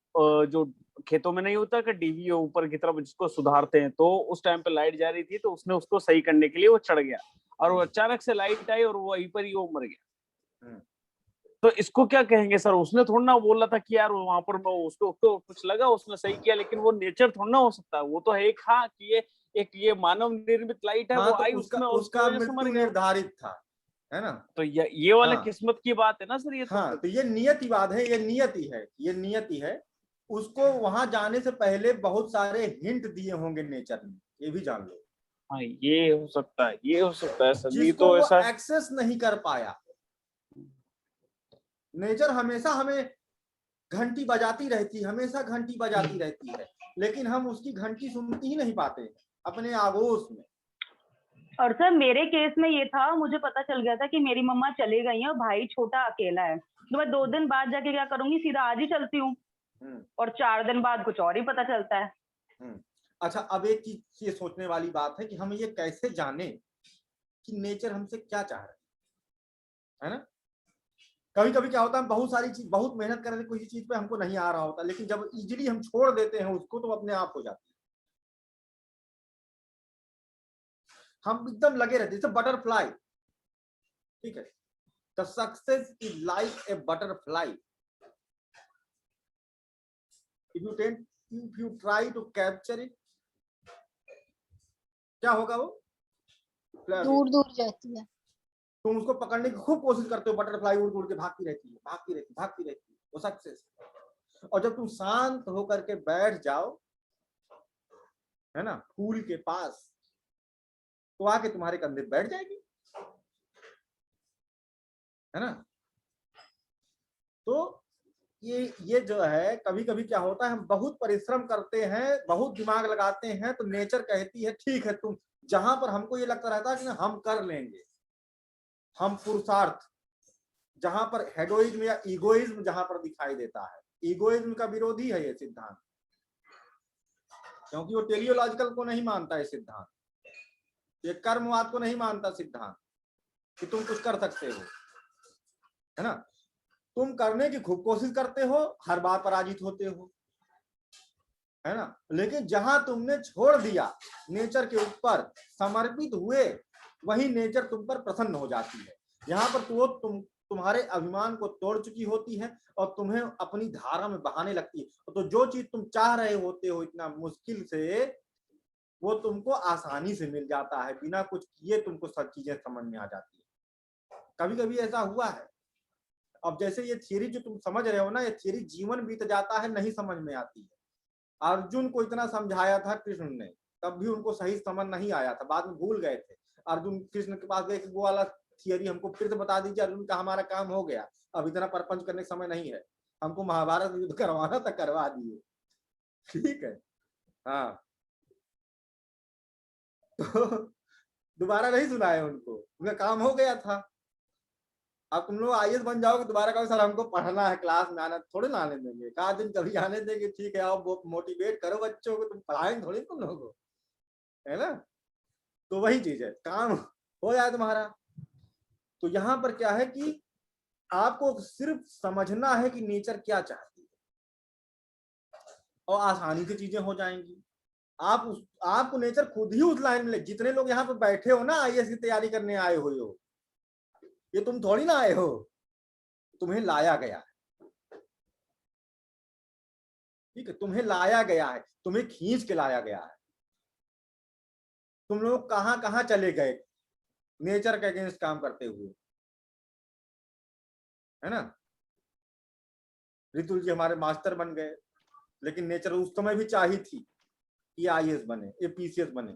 जो खेतों में नहीं होता कि डीवी ऊपर की तरफ जिसको सुधारते हैं, तो उस टाइम पे लाइट जा रही थी, तो उसने उसको सही करने के लिए वो चढ़ गया, और वो अचानक से लाइट आई और वो वहीं पर ही वो मर गया। तो इसको क्या कहेंगे सर, उसने थोड़ा ना बोला था कि यार वहां पर उसको कुछ लगा, उसने सही किया, लेकिन वो नेचर थोड़ा ना हो सकता है, वो तो है एक, हाँ कि ये मानव निर्मित लाइट है, हाँ, वो तो आई उसका मृत्यु निर्धारित था, है ना। तो ये वाला किस्मत की बात है ना सर, ये हाँ, तो ये नियति बात है, ये नियति है। उसको वहां जाने से पहले बहुत सारे हिंट दिए होंगे नेचर ने, ये भी जान लो। हाँ ये हो सकता है सर, जिसको तो ऐसा एक्सेस नहीं कर पाया। नेचर हमेशा हमें घंटी बजाती रहती है, लेकिन हम उसकी घंटी सुनती ही नहीं पाते अपने आगोश में। और सर मेरे केस में ये था, मुझे पता चल गया था कि मेरी मम्मा चली गई है और भाई छोटा अकेला है, तो मैं 2 दिन बाद जाके क्या करूंगी, सीधा आज ही चलती हूँ और 4 दिन बाद कुछ और ही पता चलता है। अच्छा, अब एक चीज ये सोचने वाली बात है कि हम ये कैसे जाने कि नेचर हमसे क्या चाह रहा है ना। कभी कभी क्या होता है, हम बहुत सारी चीज, बहुत मेहनत कर रहे थे किसी चीज पे, हमको नहीं आ रहा होता, लेकिन जब इजीली हम छोड़ देते हैं उसको, तो अपने आप हो जाती है। हम एकदम लगे रहते हैं, जैसे बटरफ्लाई, ठीक है। The success is like a butterfly, if you try to capture it, क्या होगा, वो दूर दूर जाती है। तुम उसको पकड़ने की खूब कोशिश करते हो, बटरफ्लाई उड़ उड़ के भागती रहती है, भागती रहती भागती रहती है, वो सक्सेस। और जब तुम शांत होकर के बैठ जाओ, है ना, फूल के पास, तो आके तुम्हारे कंधे बैठ जाएगी, है ना। तो ये जो है, कभी कभी क्या होता है, हम बहुत परिश्रम करते हैं, बहुत दिमाग लगाते हैं, तो नेचर कहती है ठीक है, तुम जहां पर हमको ये लगता रहता है कि हम कर लेंगे, हम पुरुषार्थ, जहां पर हेडोइज्म या ईगोइज्म जहां पर दिखाई देता है, ईगोइज्म का विरोधी है ये सिद्धांत, क्योंकि वो टेलियोलॉजिकल को नहीं मानता है सिद्धांत, ये कर्मवाद को नहीं मानता सिद्धांत कि तुम कुछ कर सकते हो, है ना। तुम करने की खूब कोशिश करते हो, हर बार पराजित होते हो, है ना। लेकिन जहां तुमने छोड़ दिया, नेचर के ऊपर समर्पित हुए, वही नेचर तुम पर प्रसन्न हो जाती है। यहाँ पर तुम्हारे अभिमान को तोड़ चुकी होती है और तुम्हें अपनी धारा में बहाने लगती है। तो जो चीज तुम चाह रहे होते हो इतना मुश्किल से, वो तुमको आसानी से मिल जाता है, बिना कुछ किए तुमको सब चीजें समझ में आ जाती है। कभी कभी ऐसा हुआ है। अब जैसे ये थियरी जो तुम समझ रहे हो ना, ये थियरी जीवन बीत जाता है, नहीं समझ में आती है। अर्जुन को इतना समझाया था कृष्ण ने, तब भी उनको सही समझ नहीं आया था, बाद में भूल गए थे। अर्जुन कृष्ण के पास गए कि वो वाला थियरी हमको फिर से बता दीजिए। अर्जुन का हमारा काम हो गया, अब इतना परपंच करने का समय नहीं है, हमको महाभारत युद्ध करवाना था, करवा दिए, ठीक है। हाँ, तो दोबारा नहीं सुनाए उनको, उनका काम हो गया था। अब तुम लोग आईएएस बन जाओगे, दोबारा कहो सर हमको पढ़ना है, क्लास में आना, थोड़े ना आने देंगे, कहा दिन कभी आने देंगे, ठीक है आओ मोटिवेट करो बच्चों को, तुम पढ़ाएंगे थोड़ी तुम लोगों को, है ना। तो वही चीज है, काम हो जाए तुम्हारा। तो यहाँ पर क्या है कि आपको सिर्फ समझना है कि नेचर क्या चाहती है, और आसानी से चीजें हो जाएंगी। आपको नेचर खुद ही उस लाइन में ले। जितने लोग यहाँ पे बैठे हो ना, आईएएस की तैयारी करने आए हुए हो, ये तुम थोड़ी ना आए हो, तुम्हें लाया गया है, ठीक है, तुम्हें लाया गया है, तुम्हें खींच के लाया गया है। तुम लोग कहां कहां चले गए नेचर के अगेंस्ट काम करते हुए, है ना। रितुल जी हमारे मास्टर बन गए, लेकिन नेचर उस समय भी चाहिए थी कि आईएएस बने, ये पीसीएस बने,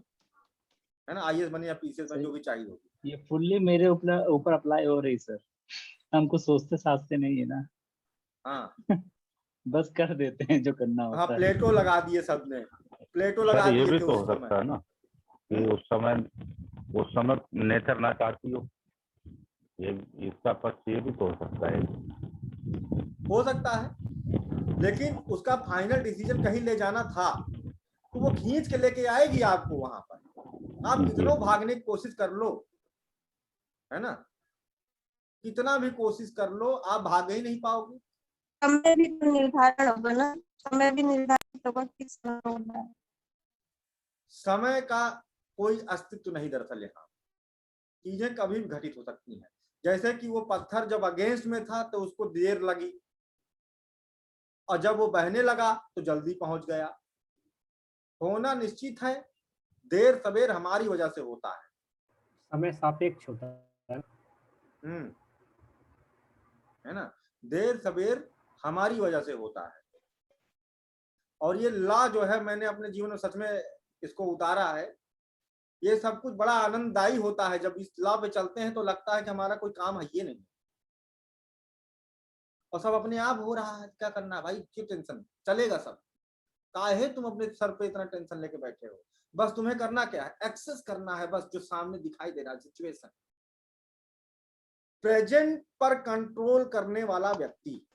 है ना, आईएएस बने या पीसीएस बने, जो भी चाहिए होगी। ये फुल्ली मेरे ऊपर अप्लाई हो रही सर, हमको सोचते साचते नहीं है ना। हाँ बस कर देते हैं जो करना होता है। हाँ, प्लेटो लगा दिए सबने, प्लेटो लगा दिए। ये भी तो हो सकता है ना कि उस समय नेचर ना चाहती हो, ये इसका पक्ष ये भी तो हो सकता है, लेकिन उसका फाइनल डिसीजन कहीं ले जाना था, तो वो खींच के लेके आएगी आपको वहां पर। आप कितना भागने की कोशिश कर लो, है ना, कितना भी कोशिश कर लो, आप भाग ही नहीं पाओगे। समय भी तो निर्धारण होगा ना, समय भी निर्धारित होगा किस समय होना है। समय का कोई अस्तित्व नहीं दरअसल, यहाँ चीजें कभी भी घटित हो सकती हैं। जैसे कि वो पत्थर जब अगेंस्ट में था तो उसको देर लगी, और जब वो बहने लगा तो जल्दी पहुंच गया। होना निश्चित है, देर सवेर हमारी वजह से होता है। समय सापेक्ष होता है। है ना, देर सवेर हमारी वजह से होता है। और ये लॉ जो है, मैंने अपने जीवन में सच में इसको उतारा है। ये सब कुछ बड़ा आनंददायी होता है, जब इस लॉ पे चलते हैं तो लगता है कि हमारा कोई काम है ये नहीं, और सब अपने आप हो रहा है। क्या करना भाई, क्यों टेंशन, चलेगा सब। काहे तुम अपने सर पे इतना टेंशन लेके बैठे हो। बस तुम्हें करना क्या है, एक्सेस करना है, बस जो सामने दिखाई दे रहा है सिचुएशन। प्रेजेंट पर कंट्रोल करने वाला व्यक्ति,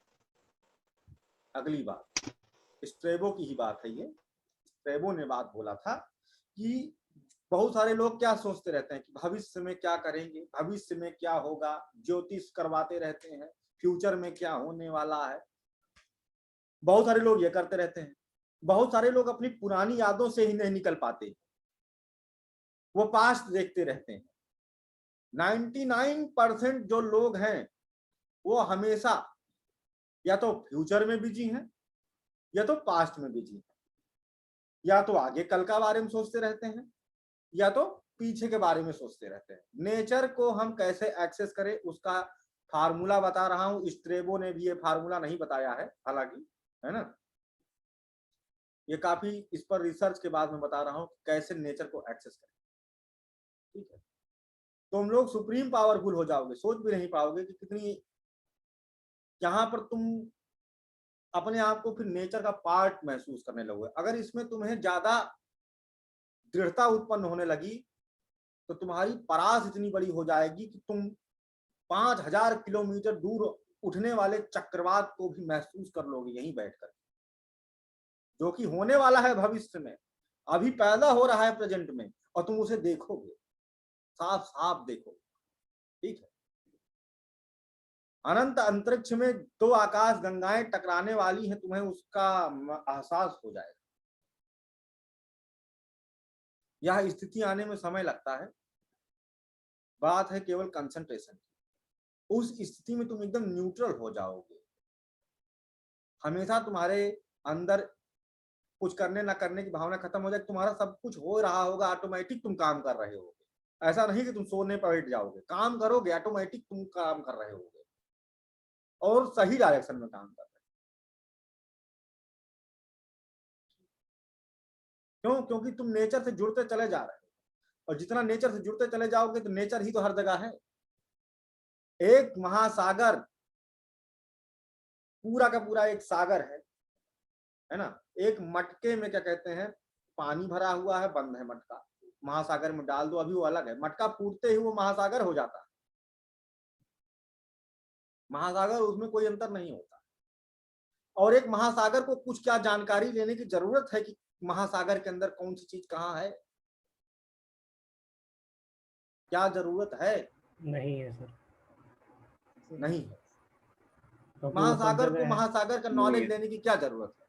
अगली बात स्ट्रेबो की ही बात है, ये स्ट्रेबो ने बात बोला था कि बहुत सारे लोग क्या सोचते रहते हैं कि भविष्य में क्या करेंगे, भविष्य में क्या होगा, ज्योतिष करवाते रहते हैं, फ्यूचर में क्या होने वाला है, बहुत सारे लोग ये करते रहते हैं। बहुत सारे लोग अपनी पुरानी यादों से ही नहीं निकल पाते, वो पास्ट देखते रहते हैं। 99% जो लोग हैं वो हमेशा या तो फ्यूचर में बिजी हैं या तो पास्ट में बिजी हैं, या तो आगे कल का बारे में सोचते रहते हैं या तो पीछे के बारे में सोचते रहते हैं। नेचर को हम कैसे एक्सेस करें उसका फार्मूला बता रहा हूं। स्ट्रेबो ने भी ये फार्मूला नहीं बताया है हालांकि, है ना, ये काफी इस पर रिसर्च के बाद मैं बता रहा हूं कैसे नेचर को एक्सेस करें। ठीक है, तुम लोग सुप्रीम पावरफुल हो जाओगे, सोच भी नहीं पाओगे कि कितनी, यहां पर तुम अपने आप को फिर नेचर का पार्ट महसूस करने लगोगे। अगर इसमें तुम्हें ज्यादा दृढ़ता उत्पन्न होने लगी तो तुम्हारी परास इतनी बड़ी हो जाएगी कि तुम 5000 किलोमीटर दूर उठने वाले चक्रवात को भी महसूस कर लोगे यहीं बैठकर, जो कि होने वाला है भविष्य में, अभी पैदा हो रहा है प्रेजेंट में, और तुम उसे देखोगे, साफ साफ देखोगे। ठीक है, अनंत अंतरिक्ष में 2 आकाश गंगाएं टकराने वाली हैं, तुम्हें उसका एहसास हो जाएगा। यह स्थिति आने में समय लगता है, बात है केवल कंसंट्रेशन की। उस स्थिति में तुम एकदम न्यूट्रल हो जाओगे, हमेशा तुम्हारे अंदर कुछ करने ना करने की भावना खत्म हो जाएगी, तुम्हारा सब कुछ हो रहा होगा, ऑटोमेटिक तुम काम कर रहे होगे। ऐसा नहीं कि तुम सोने पर बैठ जाओगे, काम करोगे, ऑटोमेटिक तुम काम कर रहे होगे और सही डायरेक्शन में काम कर रहे हो। क्यों? क्योंकि तुम नेचर से जुड़ते चले जा रहे हो, और जितना नेचर से जुड़ते चले जाओगे तो नेचर ही तो हर जगह है। एक महासागर, पूरा का पूरा एक सागर है ना, एक मटके में क्या कहते हैं, पानी भरा हुआ है, बंद है मटका, महासागर में डाल दो, अभी वो अलग है, मटका फूटते ही वो महासागर हो जाता है। महासागर, उसमें कोई अंतर नहीं होता। और एक महासागर को कुछ क्या जानकारी लेने की जरूरत है कि महासागर के अंदर कौन सी चीज कहाँ है? क्या जरूरत है? नहीं है सर, नहीं है। क्योंकि वो सब महासागर जगह को है। महासागर का नॉलेज लेने की क्या जरूरत है?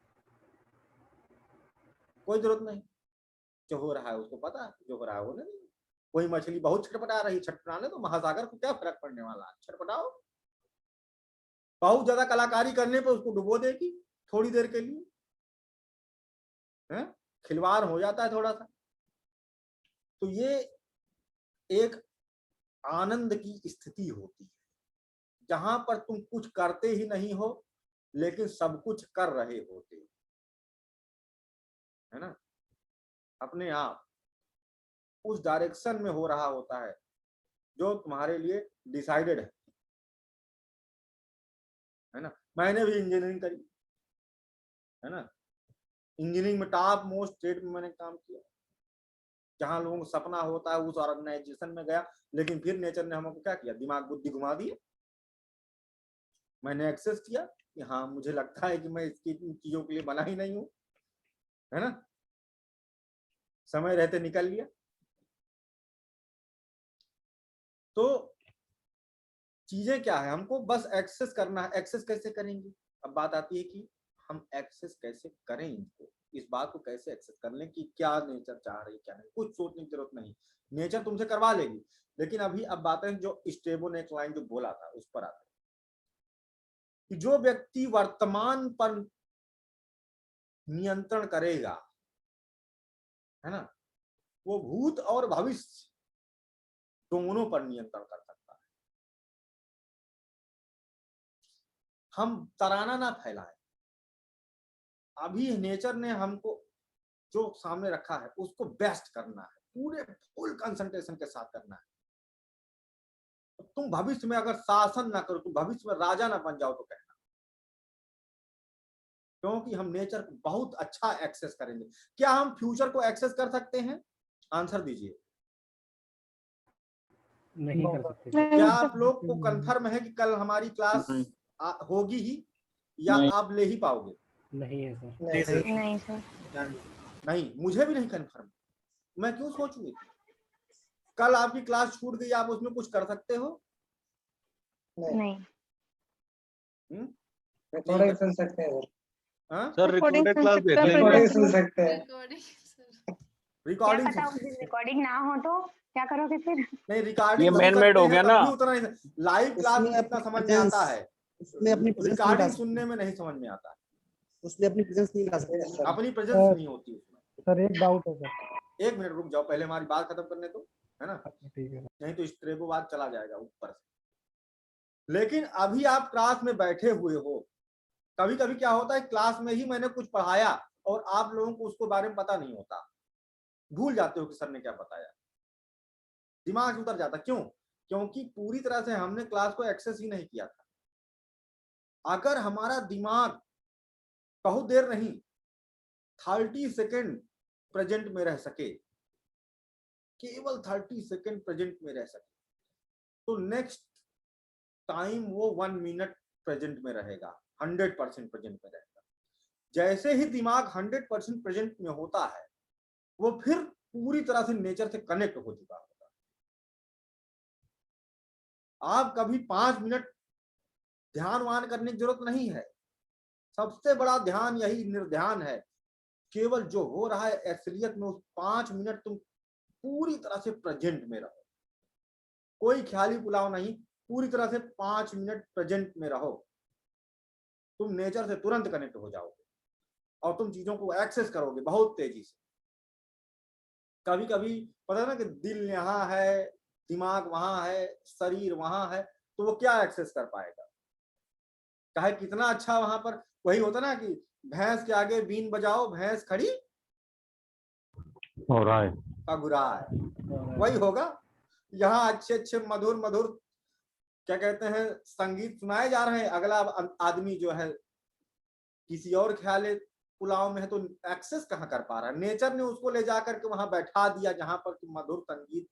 कोई जरूरत नहीं। जो हो रहा है उसको पता है, जो हो रहा है होने दो। कोई मछली बहुत छटपटा रही, छटपटाने तो, महासागर को क्या फर्क पड़ने वाला है, छटपटाओ। बहुत ज्यादा कलाकारी करने पर उसको डुबो देगी थोड़ी देर के लिए, है, खिलवाड़ हो जाता है थोड़ा सा। तो ये एक आनंद की स्थिति होती है जहां पर तुम कुछ करते ही नहीं हो लेकिन सब कुछ कर रहे होते हो, है ना, अपने आप उस डायरेक्शन में हो रहा होता है जो तुम्हारे लिए डिसाइडेड है ना। मैंने भी इंजीनियरिंग करी, है ना, इंजीनियरिंग में टॉप मोस्ट स्टेट में मैंने काम किया, जहां लोगों को सपना होता है उस ऑर्गेनाइजेशन में गया, लेकिन फिर नेचर ने हमको क्या किया, दिमाग बुद्धि घुमा दिए। मैंने एक्सेस किया कि हाँ मुझे लगता है कि मैं इसकी चीजों के लिए बना ही नहीं हूं, है ना, समय रहते निकल लिया। तो चीजें क्या है, हमको बस एक्सेस करना है। एक्सेस कैसे करेंगे? अब बात आती है कि हम एक्सेस कैसे करें इनको, इस बात को कैसे एक्सेस कर लें कि क्या नेचर चाह रही, क्या नहीं, कुछ सोचने की जरूरत नहीं, नेचर तुमसे करवा लेगी। लेकिन अभी अब बातें जो स्ट्रेबो ने एक लाइन जो बोला था उस पर आते हैं कि जो व्यक्ति वर्तमान पर नियंत्रण करेगा, है ना, वो भूत और भविष्य दोनों पर नियंत्रण कर सकता है। हम तराना ना फैलाएं। अभी नेचर ने हमको जो सामने रखा है उसको बेस्ट करना है, पूरे फुल कंसंट्रेशन के साथ करना है। तुम भविष्य में अगर शासन ना करो, तुम भविष्य में राजा ना बन जाओ तो कहना, क्योंकि हम नेचर को बहुत अच्छा एक्सेस करेंगे। क्या हम फ्यूचर को एक्सेस कर सकते हैं? आंसर दीजिए। नहीं कर सकते। क्या आप लोग को कंफर्म है कि कल हमारी क्लास होगी ही, या नहीं। आप ले ही पाओगे? नहीं है सर। नहीं सर। नहीं, मुझे भी नहीं कंफर्म। मैं क्यों सोचूं? कल आपकी क्लास छूट गई, आप उसमें कुछ कर सकते हो? नहीं। रिकॉर्डिंग सुन सकते हैं सर रिकॉर्डेड क्लास देख लेंगे। रिकॉर्डिंग सुन सकते हैं। रिकॉर्डिंग रिकॉर्डिंग ना हो तो क्या करोगे फिर? नहीं, ये रिकॉर्डिंग मैन मेड हो गया ना। उतना नहीं। लाइव क्लास में जितना समझ में आता है, उसमें अपनी प्रेजेंस नहीं ला रिकॉर्डिंग सकते। सुनने में नहीं समझ में आता। उसमें अपनी प्रेजेंस नहीं ला सकते। अपनी प्रेजेंस नहीं होती उसमें। सर एक डाउट है सर। 1 मिनट रुक जाओ, पहले हमारी बात खत्म करने दो, है ना? अच्छा ठीक है। नहीं तो स्ट्रेबो बात चला जाएगा ऊपर से। लेकिन अभी आप क्लास में बैठे हुए हो। कभी कभी क्या होता है, क्लास में ही मैंने कुछ पढ़ाया और आप लोगों को उसको बारे में पता नहीं होता, भूल जाते हो कि सर ने क्या बताया, दिमाग से उतर जाता। क्यों? क्योंकि पूरी तरह से हमने क्लास को एक्सेस ही नहीं किया था। अगर हमारा दिमाग बहुत देर नहीं, 30 सेकेंड प्रेजेंट में रह सके, केवल 30 सेकेंड प्रेजेंट में रह सके, तो नेक्स्ट टाइम वो 1 मिनट प्रेजेंट में रहेगा, 100% प्रेजेंट में रहेगा। जैसे ही दिमाग 100% प्रेजेंट में होता है, वो फिर पूरी तरह से नेचर से कनेक्ट हो चुका होगा। आप कभी 5 मिनट ध्यान वान करने की जरूरत नहीं है। सबसे बड़ा ध्यान यही निर्ध्यान है। केवल जो हो रहा है असलियत में, उस 5 मिनट तुम पूरी तरह से प्रेजेंट में रहो। कोई ख्याली पुलाव नहीं, पूरी तरह से 5 मिनट प्रेजेंट में रहो। तुम नेचर से तुरंत कनेक्ट हो जाओगे और तुम चीजों को एक्सेस करोगे बहुत तेजी से। कभी कभी पता है ना कि दिल यहाँ है, दिमाग वहां है, शरीर वहां है, तो वो क्या एक्सेस कर पाएगा? चाहे कितना अच्छा वहां पर, वही होता ना कि भैंस के आगे बीन बजाओ, भैंस खड़ी हो रहा है, अगुरा है। वही होगा। यहाँ अच्छे अच्छे मधुर मधुर क्या कहते हैं संगीत सुनाए जा रहे हैं, अगला आदमी जो है किसी और ख्याल पुलाव में है, तो एक्सेस कहाँ कर पा रहा है? नेचर ने उसको ले जाकर के वहां बैठा दिया जहां पर मधुर संगीत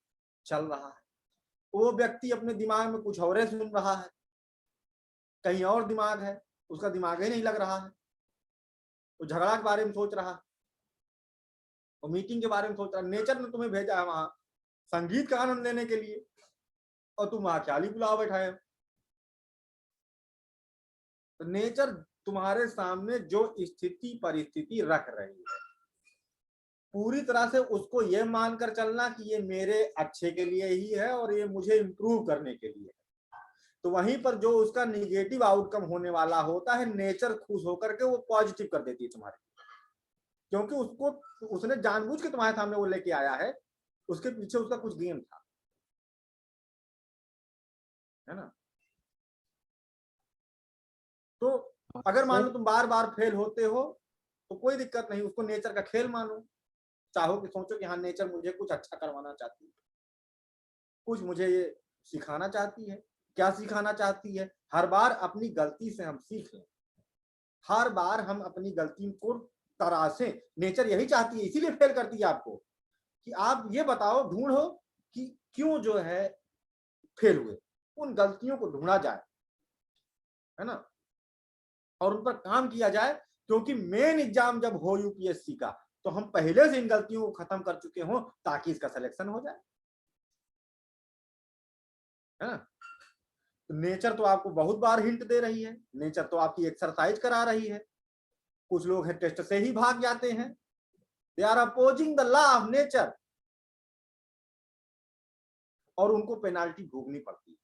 चल रहा है। वो व्यक्ति अपने दिमाग में कुछ और सुन रहा है, कहीं और दिमाग है, उसका दिमाग ही नहीं लग रहा है। वो झगड़ा के बारे में सोच रहा है, वो मीटिंग के बारे में सोच रहा है। नेचर ने तुम्हें भेजा है वहां संगीत का आनंद लेने के लिए, और तुम वहां ख्याली पुलाव बैठाए हो। तो नेचर तुम्हारे सामने जो स्थिति परिस्थिति रख रही है, पूरी तरह से उसको ये मानकर चलना कि ये मेरे अच्छे के लिए ही है और ये मुझे इम्प्रूव करने के लिए है। तो वहीं पर जो उसका निगेटिव आउटकम होने वाला होता है, नेचर खुश होकर के वो पॉजिटिव कर देती है तुम्हारे, क्योंकि उसको उसने जानबूझ के तुम्हारे सामने वो लेके आया है, उसके पीछे उसका कुछ गेम था, है ना? तो अगर मान लो तुम बार बार फेल होते हो तो कोई दिक्कत नहीं, उसको नेचर का खेल मानो। चाहो कि सोचो कि हाँ नेचर मुझे कुछ अच्छा करवाना चाहती है, कुछ मुझे ये सिखाना चाहती है। क्या सिखाना चाहती है? हर बार अपनी गलती से हम सीख लें, हर बार हम अपनी गलती को तराशें। नेचर यही चाहती है, इसीलिए फेल करती है आपको, कि आप ये बताओ, ढूंढो कि क्यों जो है फेल हुए, उन गलतियों को ढूंढा जाए, है ना, और उन पर काम किया जाए। क्योंकि मेन एग्जाम जब हो यूपीएससी का, तो हम पहले से इन गलतियों को खत्म कर चुके हों ताकि इसका सिलेक्शन हो जाए, है ना? तो नेचर तो आपको बहुत बार हिंट दे रही है, नेचर तो आपकी एक्सरसाइज करा रही है। कुछ लोग हैं टेस्ट से ही भाग जाते हैं, they are opposing the law of nature, और उनको पेनाल्टी भोगनी पड़ती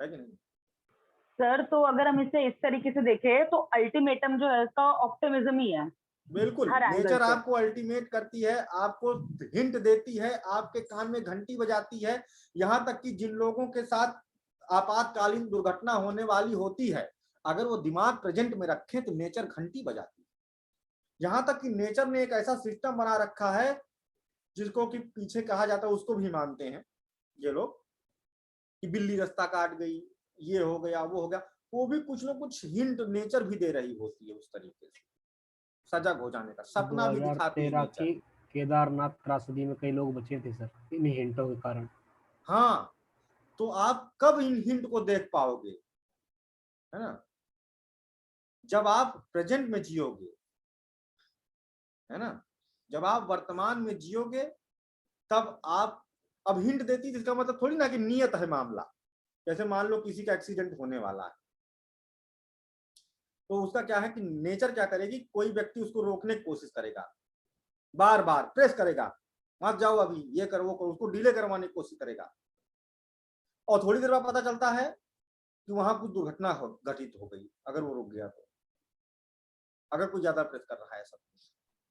है कि नहीं? सर तो अगर हम इसे इस तरीके से देखें तो अल्टीमेटम जो है उसका ऑप्टिमिज्म ही है। बिल्कुल, हर एंगल नेचर से। आपको अल्टीमेट करती है, आपको हिंट देती है, आपके कान में घंटी बजाती है। यहाँ तक कि जिन लोगों के साथ आपातकालीन दुर्घटना होने वाली होती है, अगर वो दिमाग प्रेजेंट में रखें तो नेचर घंटी बजाती है। यहाँ तक कि नेचर ने एक ऐसा सिस्टम बना रखा है जिसको कि पीछे कहा जाता है, उसको भी मानते हैं ये लोग, कि बिल्ली रास्ता काट गई, ये हो गया, वो हो गया। वो भी कुछ ना कुछ हिंट नेचर भी दे रही होती है उस तरीके से सजग हो जाने का, सपना भी दिखाती है 2013 नेचर। की केदारनाथ त्रासदी में कई लोग बचे थे सर इन हिंटों के कारण। हाँ, तो आप कब इन हिंट को देख पाओगे, है ना, जब आप प्रेजेंट में जियोगे, है ना, जब आप वर्तमान में जियोगे तब आप, अब हिंट देती जिसका मतलब थोड़ी ना कि नियत है मामला। जैसे मान लो किसी का एक्सीडेंट होने वाला है, तो उसका क्या है कि नेचर क्या करेगी, कोई व्यक्ति उसको रोकने की कोशिश करेगा, बार बार प्रेस करेगा, मत जाओ अभी, ये करो वो करो, उसको डिले करवाने की कोशिश करेगा, और थोड़ी देर बाद पता चलता है कि वहां कुछ दुर्घटना घटित हो गई, अगर वो रुक गया तो, अगर कोई ज्यादा प्रेस कर रहा है, सब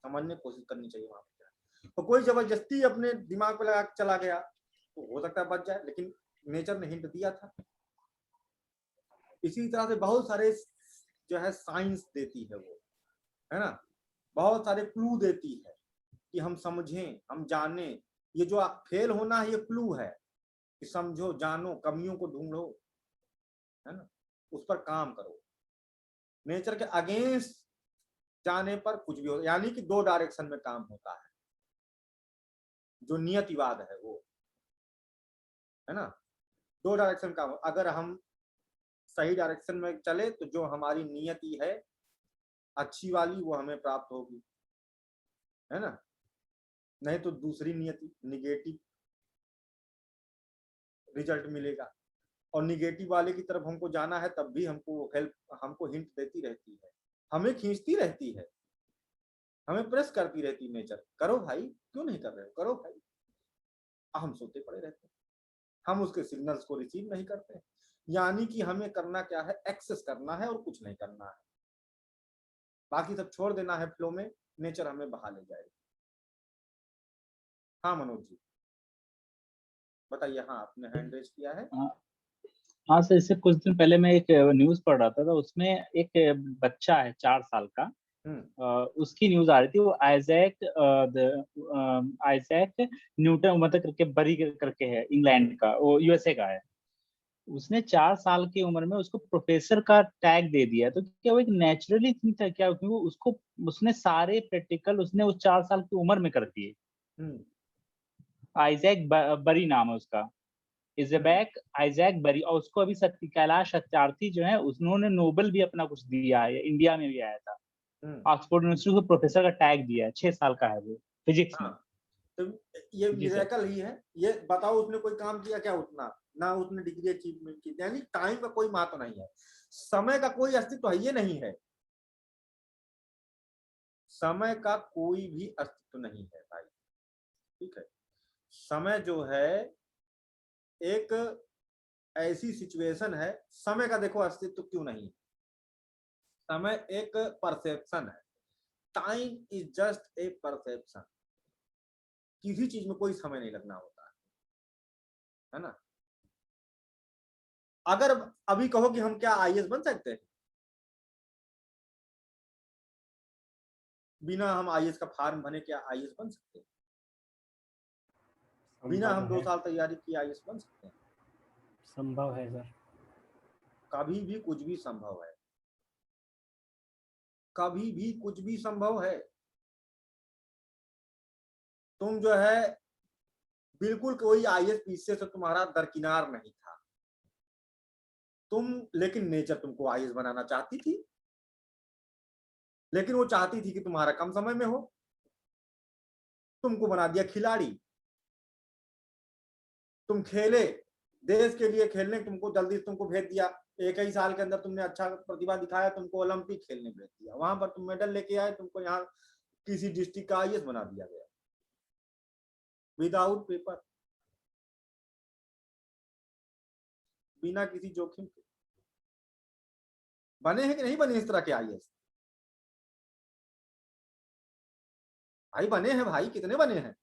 समझने की कोशिश करनी चाहिए वहां पर। तो कोई जबरदस्ती अपने दिमाग पे लगा के चला गया तो हो सकता है बच जाए, लेकिन नेचर ने हिंट दिया था। इसी तरह से बहुत सारे जो है साइंस देती है वो, है ना, बहुत सारे क्लू देती है कि हम समझें, हम जाने। ये जो फेल होना है ये क्लू है कि समझो, जानो, कमियों को ढूंढो, है ना, उस पर काम करो। नेचर के अगेंस्ट जाने पर कुछ भी हो, यानी कि 2 डायरेक्शन में काम होता है, जो नियतिवाद है वो, है ना, 2 डायरेक्शन का। अगर हम सही डायरेक्शन में चले तो जो हमारी नियति है अच्छी वाली वो हमें प्राप्त होगी, है ना, नहीं तो दूसरी नियति निगेटिव रिजल्ट मिलेगा। और निगेटिव वाले की तरफ हमको जाना है तब भी हमको हेल्प, हमको हिंट देती रहती है, हमें खींचती रहती है, हमें प्रेस करती रहती नेचर, करो भाई, क्यों नहीं कर रहे हो, करो भाई। हम सोते पड़े रहते हैं, हम उसके सिग्नल्स को रिसीव नहीं करते। यानी कि हमें करना क्या है, एक्सेस करना है और कुछ नहीं करना है, बाकी सब छोड़ देना है फ्लो में, नेचर हमें बहा ले जाएगी। हाँ मनोज जी बताइए। हाँ, आपने हैंड रेज किया है। हाँ सर, इससे कुछ दिन पहले मैं एक न्यूज पढ़ रहा था, उसमें एक बच्चा है 4 साल का, उसकी न्यूज आ रही थी। वो आइजैक न्यूटन मतलब करके बरी करके है, इंग्लैंड का, वो यूएसए का है। उसने 4 साल की उम्र में उसको प्रोफेसर का टैग दे दिया। तो क्या वो एक नेचुरली थिंग था क्या, क्योंकि उसको उसने सारे प्रैक्टिकल उसने उस 4 साल की उम्र में कर दिए। आइजैक बरी नाम है उसका, आइजैक बरी। और उसको अभी कैलाश सत्यार्थी जो है, उन्होंने नोबेल भी अपना कुछ दिया है, इंडिया में भी आया था, ऑक्सफोर्ड यूनिवर्सिटी को प्रोफेसर का टैग दिया है। 6 साल का है वो, फिजिक्स में। तो ये मिरेकल ही है। ये बताओ उसने कोई काम किया क्या उतना, ना उसने डिग्री अचीवमेंट की, यानी टाइम का कोई महत्व नहीं है, समय का कोई अस्तित्व है ये नहीं है, समय का कोई भी अस्तित्व नहीं है भाई, ठीक है। समय जो है एक ऐसी सिचुएशन है, समय का देखो अस्तित्व क्यों नहीं है, समय एक परसेप्शन है, time is just a perception. किसी चीज में कोई समय नहीं लगना होता है ना। अगर अभी कहो कि हम क्या आईएएस बन सकते हैं, बिना हम आईएएस का फॉर्म भरे क्या आईएएस बन सकते हैं? बिना हम 2 साल तैयारी की आईएएस बन सकते हैं? संभव है सर, कभी भी कुछ भी संभव है, कभी भी कुछ भी संभव है। तुम जो है बिल्कुल कोई आईएएस पीछे से तुम्हारा दरकिनार नहीं था, तुम, लेकिन नेचर तुमको आईएएस बनाना चाहती थी, लेकिन वो चाहती थी कि तुम्हारा कम समय में हो, तुमको बना दिया खिलाड़ी। तुम खेले, देश के लिए खेलने, तुमको जल्दी तुमको भेज दिया, 1 ही साल के अंदर तुमने अच्छा प्रतिभा दिखाया, तुमको ओलंपिक खेलने भेज दिया, वहां पर तुम मेडल लेके आए, तुमको यहाँ किसी डिस्ट्रिक्ट का आईएएस बना दिया गया विदाउट पेपर, बिना किसी जोखिम के। बने हैं कि नहीं बने इस तरह के आईएएस? भाई बने हैं भाई, कितने बने हैं,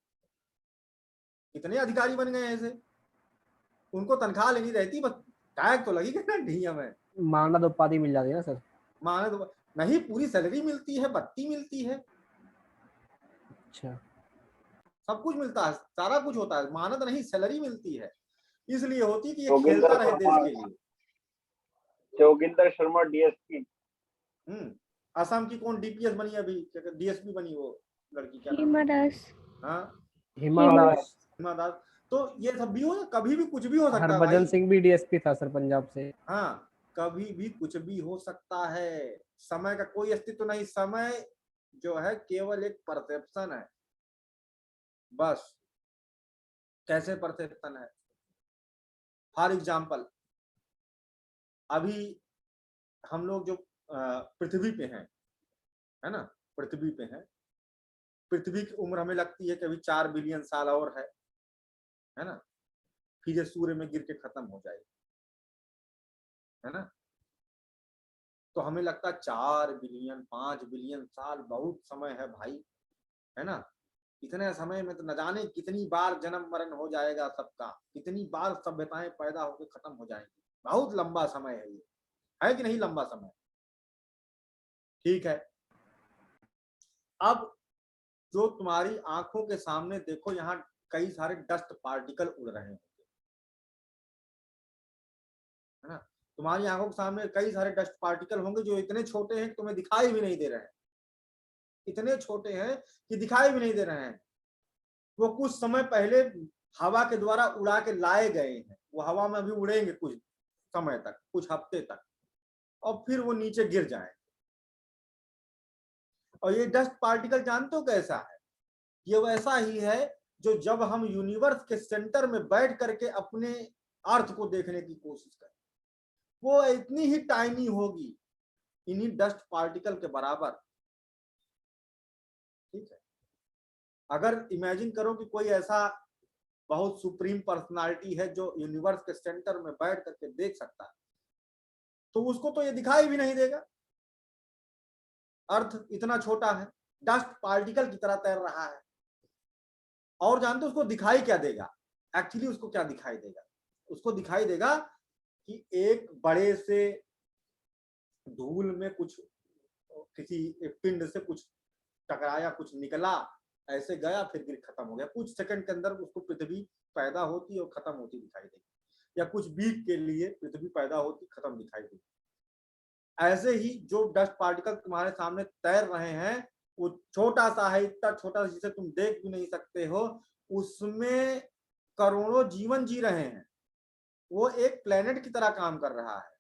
कितने अधिकारी बन गए ऐसे, उनको तनख्वाह लेनी रहती, बस टैग तो लगी ना डीएम है, मानद उपाधि मिल जाती है ना सर। मानद नहीं, पूरी सैलरी मिलती है, बत्ती मिलती है, अच्छा, सब कुछ मिलता है, सारा कुछ होता है, मानद नहीं सैलरी मिलती है, इसलिए होती कि ये खेलता रहे देश के लिए। जोगिंदर शर्मा डीएसपी। असम की कौन डीपीएस बनी अभी, डीएसपी बनी वो लड़की, क्या नाम? हिमा दास। हाँ, हिमा दास। हिमा दास। तो ये सब भी हो, कभी भी कुछ भी हो सकता है हरभजन भाई। सिंह भी डीएसपी था सर पंजाब से। हाँ, कभी भी कुछ भी हो सकता है। समय का कोई अस्तित्व नहीं, समय जो है केवल एक परसेप्शन है बस। कैसे परसेप्शन है? फॉर एग्जाम्पल, अभी हम लोग जो पृथ्वी पे हैं, है ना, पृथ्वी पे हैं, पृथ्वी की उम्र हमें लगती है कि अभी 4 बिलियन साल और है ना, फिर ये सूर्य में गिर के खत्म हो जाएगी, है ना। तो हमें लगता है 4 बिलियन 5 बिलियन साल बहुत समय है भाई, है ना। इतने समय में तो न जाने कितनी बार जन्म मरण हो जाएगा सबका, कितनी बार सभ्यताएं पैदा होकर खत्म हो जाएंगी। बहुत लंबा समय है ये, है कि नहीं लंबा समय? ठीक है, अब जो तुम्हारी आंखों के सामने देखो, यहाँ कई सारे डस्ट पार्टिकल उड़ रहे हैं, है ना। तुम्हारी आंखों के सामने कई सारे डस्ट पार्टिकल होंगे जो इतने छोटे हैं कि तुम्हें दिखाई भी नहीं दे रहे हैं, इतने छोटे हैं कि दिखाई भी नहीं दे रहे हैं। वो कुछ समय पहले हवा के द्वारा उड़ा के लाए गए हैं, वो हवा में अभी उड़ेंगे कुछ समय तक, कुछ हफ्ते तक, और फिर वो नीचे गिर जाएंगे। और ये डस्ट पार्टिकल जानते हो कैसा है? ये वैसा ही है जो जब हम यूनिवर्स के सेंटर में बैठ करके अपने अर्थ को देखने की कोशिश करें, वो इतनी ही टाइनी होगी, इन्हीं डस्ट पार्टिकल के बराबर। ठीक है, अगर इमेजिन करो कि कोई ऐसा बहुत सुप्रीम पर्सनालिटी है जो यूनिवर्स के सेंटर में बैठ करके देख सकता है, तो उसको तो ये दिखाई भी नहीं देगा। अर्थ इतना छोटा है, डस्ट पार्टिकल की तरह तैर रहा है, और जानते उसको दिखाई क्या देगा? एक्चुअली उसको क्या दिखाई देगा? उसको दिखाई देगा कि एक बड़े से धूल में कुछ, किसी पिंड से कुछ टकराया, कुछ निकला, ऐसे गया, फिर गिर खत्म हो गया। कुछ सेकंड के अंदर उसको पृथ्वी पैदा होती और खत्म होती दिखाई देगी, या कुछ बीक के लिए पृथ्वी पैदा होती खत्म दिखाई देगी। ऐसे ही जो डस्ट पार्टिकल तुम्हारे सामने तैर रहे हैं, वो छोटा सा है, इतना छोटा जिसे तुम देख भी नहीं सकते हो, उसमें करोड़ों जीवन जी रहे हैं। वो एक प्लेनेट की तरह काम कर रहा है,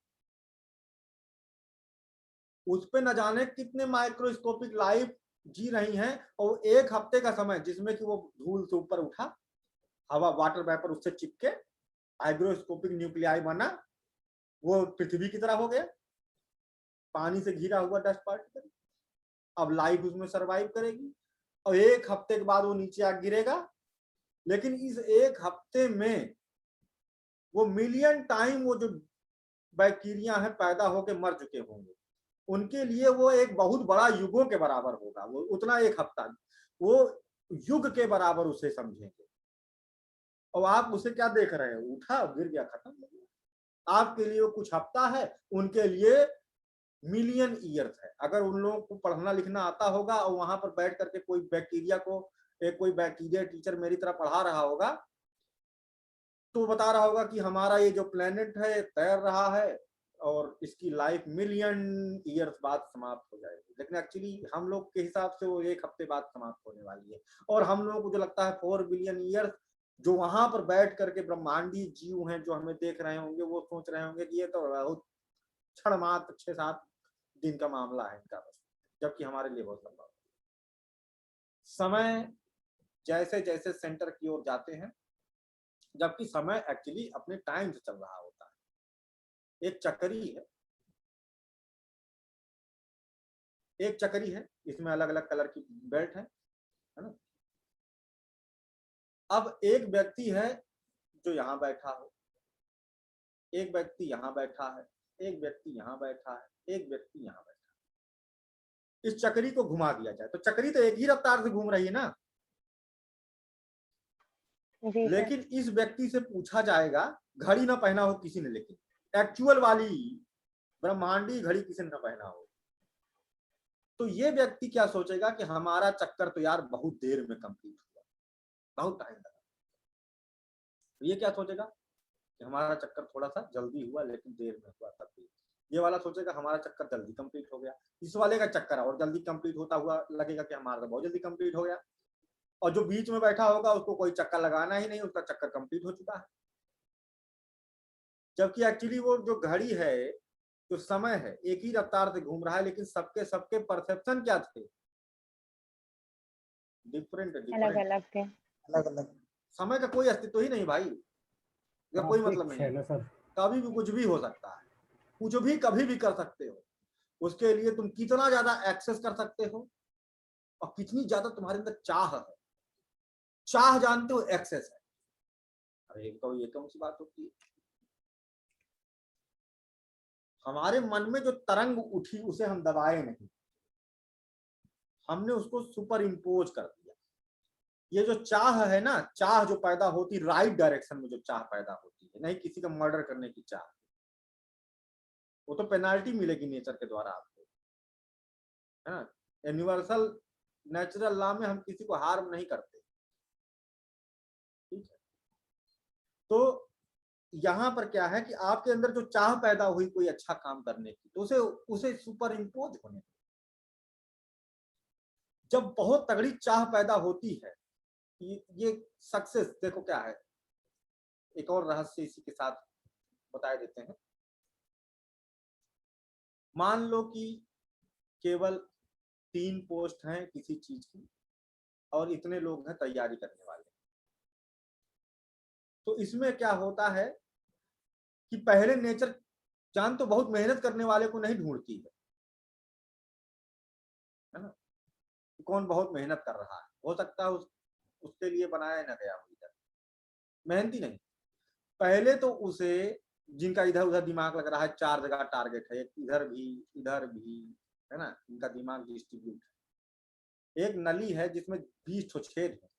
उस पे न जाने कितने माइक्रोस्कोपिक लाइफ जी रही हैं। और 1 हफ्ते का समय जिसमें कि वो धूल से ऊपर उठा, हवा वाटर वेपर उससे चिपके, हाइग्रोस्कोपिक न्यूक्लियाई बना, वो पृथ्वी की तरह हो गया, पानी से घिरा हुआ डस्ट पार्टिकल। अब लाइफ उसमें सरवाइव करेगी, और 1 हफ्ते के बाद वो नीचे आ गिरेगा। लेकिन इस 1 हफ्ते में वो मिलियन टाइम वो जो बैक्टीरिया है पैदा होकर मर चुके होंगे, उनके लिए वो एक बहुत बड़ा युगों के बराबर होगा। वो उतना 1 हफ्ता वो युग के बराबर उसे समझेंगे। और आप उसे क्या देख रहे हैं? उठा, गिर गया, खत्म हो गया। आपके लिए वो कुछ हफ्ता है, उनके लिए मिलियन ईयर्स है। अगर उन लोगों को पढ़ना लिखना आता होगा और वहां पर बैठ करके कोई बैक्टीरिया को, कोई बैक्टीरिया टीचर मेरी तरह पढ़ा रहा होगा, तो बता रहा होगा कि हमारा ये जो प्लेनेट है तैर रहा है और इसकी लाइफ मिलियन ईयर्स बाद समाप्त हो जाएगी। लेकिन एक्चुअली हम लोग के हिसाब से वो 1 हफ्ते बाद समाप्त होने वाली है। और हम लोगों को जो लगता है 4 बिलियन ईयर्स, जो वहां पर बैठ करके ब्रह्मांडीय जीव हैं जो हमें देख रहे होंगे, वो सोच रहे होंगे कि ये तो बहुत क्षण मात्र 6-7 दिन का मामला है इनका बस, जबकि हमारे लिए बहुत लंबा। समय जैसे जैसे सेंटर की ओर जाते हैं, जबकि समय एक्चुअली अपने टाइम से चल रहा होता है। एक चक्री है, एक चक्री है, इसमें अलग अलग कलर की बेल्ट है ना। अब एक व्यक्ति है जो यहाँ बैठा हो, एक व्यक्ति यहाँ बैठा है, एक व्यक्ति यहाँ बैठा है, एक व्यक्ति यहाँ बैठा है। इस चक्री को घुमा दिया जाए तो चक्री तो एक ही रफ्तार से घूम रही है ना। लेकिन इस व्यक्ति से पूछा जाएगा, घड़ी ना पहना हो किसी ने, लेकिन एक्चुअल वाली ब्रह्मांडी घड़ी किसी ने ना पहना हो, तो ये व्यक्ति क्या सोचेगा कि हमारा चक्कर तो यार बहुत देर में कंप्लीट हुआ, बहुत टाइम लगा। तो ये क्या सोचेगा कि हमारा चक्कर थोड़ा सा जल्दी हुआ लेकिन देर में हुआ तब भी। ये वाला सोचेगा हमारा चक्कर जल्दी कंप्लीट हो गया, इस वाले का चक्कर और जल्दी कंप्लीट होता हुआ लगेगा कि हमारा तो बहुत जल्दी कंप्लीट हो गया, और जो बीच में बैठा होगा उसको कोई चक्कर लगाना ही नहीं, उसका चक्कर कंप्लीट हो चुका है। जबकि एक्चुअली वो जो घड़ी है, जो समय है, एक ही रफ्तार से घूम रहा है, लेकिन सबके सबके परसेप्शन क्या थे, डिफरेंट अलग अलग थे। अलग अलग। समय का कोई अस्तित्व ही नहीं भाई, इसका कोई मतलब नहीं है ना सर। कभी भी कुछ भी हो सकता है, कुछ भी कभी भी कर सकते हो। उसके लिए तुम कितना ज्यादा एक्सेस कर सकते हो और कितनी ज्यादा तुम्हारे अंदर चाह है। चाह जानते हो, एक्सेस है। अरे तो ये कौन सी बात होती है? हमारे मन में जो तरंग उठी उसे हम दबाए नहीं, हमने उसको सुपर इम्पोज कर दिया। ये जो चाह है ना, चाह जो पैदा होती राइट डायरेक्शन में, जो चाह पैदा होती है, नहीं किसी का मर्डर करने की चाह, वो तो पेनाल्टी मिलेगी नेचर के द्वारा आपको, है ना। यूनिवर्सल नेचुरल लॉ में हम किसी को हार्म नहीं करते, ठीक है। तो यहाँ पर क्या है कि आपके अंदर जो चाह पैदा हुई कोई अच्छा काम करने की, तो उसे सुपर इम्पोज होने। जब बहुत तगड़ी चाह पैदा होती है, ये सक्सेस देखो क्या है, एक और रहस्य इसी के साथ बता देते हैं। मान लो कि केवल 3 पोस्ट हैं किसी चीज की और इतने लोग हैं तैयारी करने वाले, तो इसमें क्या होता है कि पहले नेचर जान तो बहुत मेहनत करने वाले को नहीं ढूंढती है ना, कौन बहुत मेहनत कर रहा है, हो सकता है उसके लिए बनाया ना गया हो, इधर मेहनती नहीं। पहले तो उसे, जिनका इधर उधर दिमाग लग रहा है, 4 जगह टारगेट है, इधर भी है ना, इनका दिमाग डिस्ट्रीब्यूट है। एक नली है जिसमें 20 ठो छेद है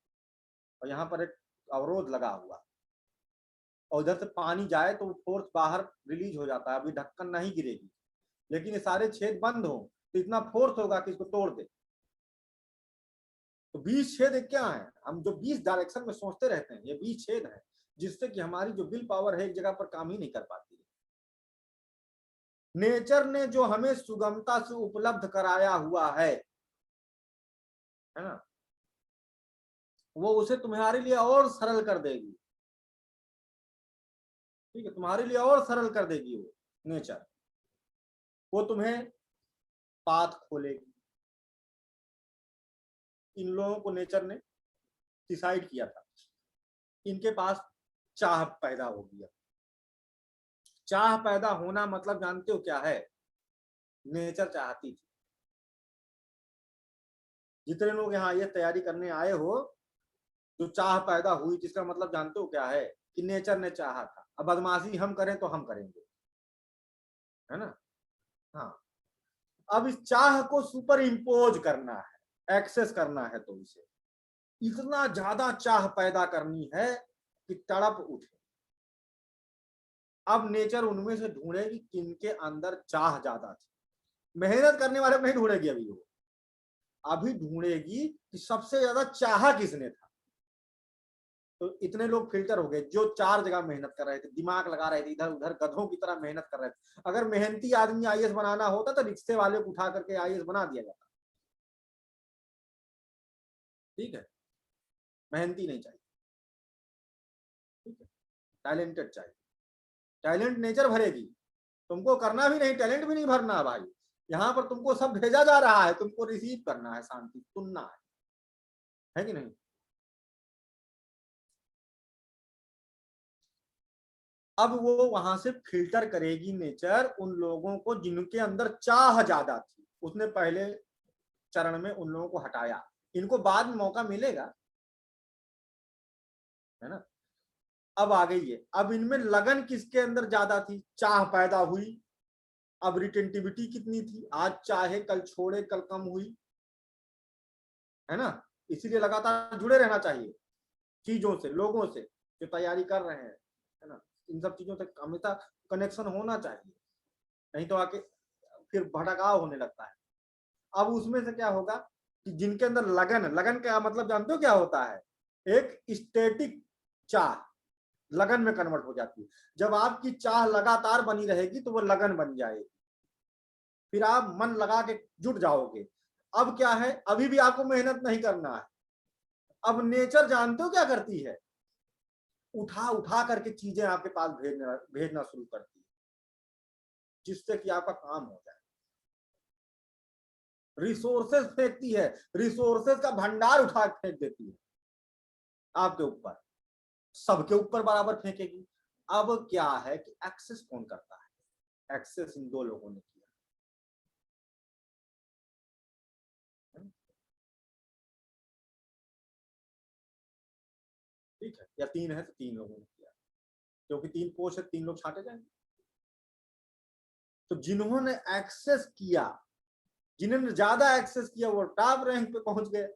और यहाँ पर एक अवरोध लगा हुआ, और उधर से पानी जाए तो फोर्स बाहर रिलीज हो जाता है, अभी ढक्कन नहीं गिरेगी, लेकिन ये सारे छेद बंद हो तो इतना फोर्स होगा कि इसको तोड़ दे। तो 20 छेद क्या है, हम जो 20 डायरेक्शन में सोचते रहते हैं, ये 20 छेद है जिससे कि हमारी जो विल पावर है एक जगह पर काम ही नहीं कर पाती है। नेचर ने जो हमें सुगमता से उपलब्ध कराया हुआ है ना, वो उसे तुम्हारे लिए और सरल कर देगी, ठीक है, तुम्हारे लिए और सरल कर देगी वो नेचर। वो तुम्हें पाथ खोलेगी। इन लोगों को नेचर ने डिसाइड किया था, इनके पास चाह पैदा हो गया। चाह पैदा होना मतलब जानते हो क्या है, नेचर चाहती थी। जितने लोग यहाँ ये तैयारी करने आए हो, जो चाह पैदा हुई, जिसका मतलब जानते हो क्या है कि नेचर ने चाहा था। अब बदमाशी हम करें तो हम करेंगे, है ना। हाँ, अब इस चाह को सुपर इम्पोज करना है, एक्सेस करना है, तो इसे इतना ज्यादा चाह पैदा करनी है कि तड़प उठे। अब नेचर उनमें से ढूंढेगी किनके अंदर चाह ज्यादा थी। मेहनत करने वाले को नहीं ढूंढेगी अभी, वो अभी ढूंढेगी कि सबसे ज्यादा चाह किसने था। तो इतने लोग फिल्टर हो गए जो 4 जगह मेहनत कर रहे थे, दिमाग लगा रहे थे, इधर उधर गधों की तरह मेहनत कर रहे थे। अगर मेहनती आदमी आईएएस बनाना होता तो रिक्शे वाले को उठा करके आईएएस बना दिया जाता, ठीक है। मेहनती नहीं चाहिए, ठीक है, टैलेंटेड चाहिए। टैलेंट नेचर भरेगी, तुमको करना भी नहीं, टैलेंट भी नहीं भरना भाई। यहाँ पर तुमको सब भेजा जा रहा है, तुमको रिसीव करना है, शांति सुनना है कि नहीं। अब वो वहां से फिल्टर करेगी नेचर उन लोगों को जिनके अंदर चाह ज्यादा थी। उसने पहले चरण में उन लोगों को हटाया, इनको बाद में मौका मिलेगा, है ना। अब आ गई है, अब इनमें लगन किसके अंदर ज्यादा थी, चाह पैदा हुई। अब रिटेंटिविटी कितनी थी, आज चाहे कल छोड़े, कल कम हुई, है ना। इसीलिए लगातार जुड़े रहना चाहिए चीजों से, लोगों से जो तैयारी कर रहे हैं, है ना। इन सब चीजों से हमेशा कनेक्शन होना चाहिए, नहीं तो आके फिर भटकाव होने लगता है। अब उसमें से क्या होगा कि जिनके अंदर लगन, लगन का मतलब जानते हो क्या होता है, एक स्टैटिक चाह लगन में कन्वर्ट हो जाती है। जब आपकी चाह लगातार बनी रहेगी तो वो लगन बन जाएगी। फिर आप मन लगा के जुट जाओगे। अब क्या है, अभी भी आपको मेहनत नहीं करना है। अब नेचर जानते हो क्या करती है, उठा उठा करके चीजें आपके पास भेजना शुरू करती है, जिससे कि आपका काम हो जाए। रिसोर्सेज फेंकती है, रिसोर्सेज का भंडार उठा फेंक देती है आपके ऊपर, सबके ऊपर बराबर फेंकेगी। अब क्या है कि एक्सेस कौन करता है, एक्सेस इन दो लोगों ने किया। ठीक है, या 3 है तो 3 लोगों ने किया, क्योंकि 3 पोस्ट है, 3 लोग छांटे जाएंगे। तो जिन्होंने एक्सेस किया, जिन्होंने ज्यादा एक्सेस किया, वो टॉप रैंक पे पहुंच गए,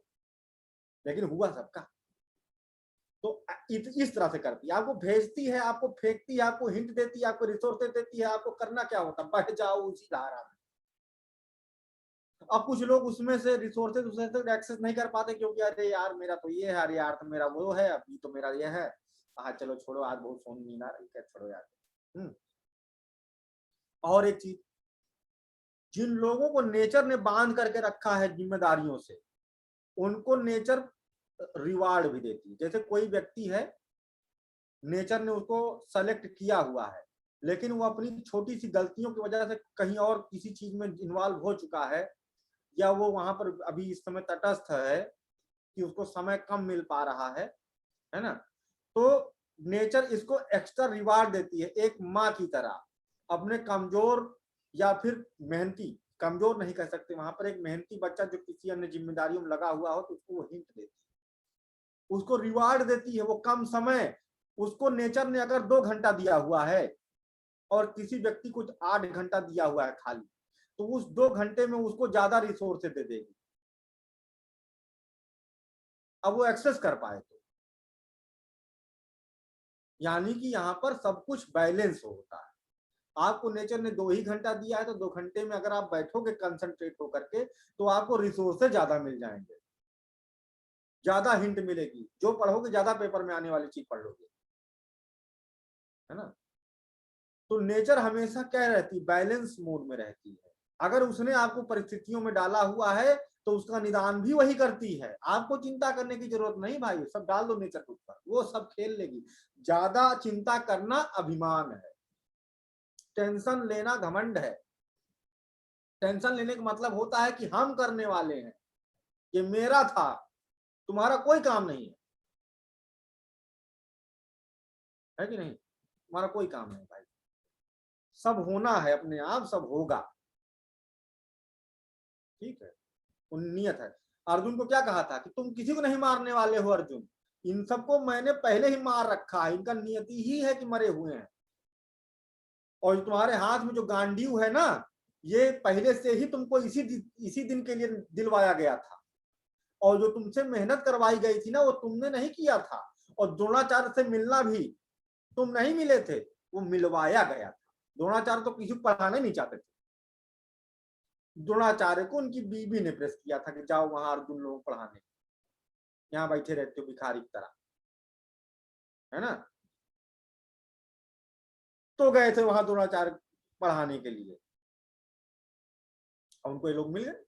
लेकिन हुआ सबका। तो इस तरह से करती है, आपको भेजती है, आपको फेंकती है, आपको हिंट देती है, आपको रिसोर्सेज देती है, आपको करना क्या होता है, बढ़ जाओ उसी धारा में। अब कुछ लोग उसमें से रिसोर्सेज उसमें से एक्सेस नहीं कर पाते, क्योंकि अरे यार मेरा तो ये है, अरे यार तो मेरा वो है, अभी तो मेरा ये है, हाँ चलो छोड़ो, आज बहुत सोन नींद आ रही है, छोड़ो यार। और एक चीज, जिन लोगों को नेचर ने बांध करके रखा है जिम्मेदारियों से, उनको नेचर रिवार्ड भी देती है। जैसे कोई व्यक्ति है, नेचर ने उसको सेलेक्ट किया हुआ है, लेकिन वो अपनी छोटी सी गलतियों की वजह से कहीं और किसी चीज में इन्वॉल्व हो चुका है, या वो वहां पर अभी इस समय तटस्थ है कि उसको समय कम मिल पा रहा है ना, तो नेचर इसको एक्स्ट्रा रिवार्ड देती है, एक माँ की तरह अपने कमजोर या फिर मेहनती, कमजोर नहीं कह सकते, वहां पर एक मेहनती बच्चा जो किसी अन्य जिम्मेदारियों में लगा हुआ हो, तो उसको वो हिंट देती है, उसको रिवार्ड देती है। वो कम समय, उसको नेचर ने अगर 2 घंटा दिया हुआ है और किसी व्यक्ति को 8 घंटा दिया हुआ है खाली, तो उस 2 घंटे में उसको ज्यादा रिसोर्सेज दे देगी, अब वो एक्सेस कर पाए तो। यानी कि यहाँ पर सब कुछ बैलेंस होता है। आपको नेचर ने 2 ही घंटा दिया है, तो 2 घंटे में अगर आप बैठोगे कंसंट्रेट होकर के, तो आपको रिसोर्सेज ज्यादा मिल जाएंगे, ज्यादा हिंट मिलेगी, जो पढ़ोगे ज्यादा पेपर में आने वाली चीज पढ़ लोगे, है ना। तो नेचर हमेशा क्या रहती है, बैलेंस मोड में रहती है। अगर उसने आपको परिस्थितियों में डाला हुआ है, तो उसका निदान भी वही करती है। आपको चिंता करने की जरूरत नहीं भाई, सब डाल दो नेचर के ऊपर, वो सब खेल लेगी। ज्यादा चिंता करना अभिमान है, टेंशन लेना घमंड है। टेंशन लेने का मतलब होता है कि हम करने वाले हैं, ये मेरा था, तुम्हारा कोई काम नहीं है कि नहीं, तुम्हारा कोई काम नहीं भाई, सब होना है अपने आप, सब होगा। ठीक है, नियत है। अर्जुन को क्या कहा था कि तुम किसी को नहीं मारने वाले हो अर्जुन, इन सबको मैंने पहले ही मार रखा है, इनका नियति ही है कि मरे हुए हैं। और तुम्हारे हाथ में जो गांडीव है ना, ये पहले से ही तुमको इसी दिन के लिए दिलवाया गया था, और जो तुमसे मेहनत करवाई गई थी ना, वो तुमने नहीं किया था। और द्रोणाचार्य से मिलना भी तुम नहीं मिले थे, वो मिलवाया गया था। द्रोणाचार्य तो किसी को पढ़ाना नहीं चाहते थे, द्रोणाचार्य को उनकी बीबी ने प्रेस किया था कि जाओ वहां अर्जुन लोगों को पढ़ाने, यहाँ बैठे रहते हो भिखारी की तरह, है ना। तो गए थे वहां द्रोणाचार्य पढ़ाने के लिए, और उनको ये लोग मिल गए।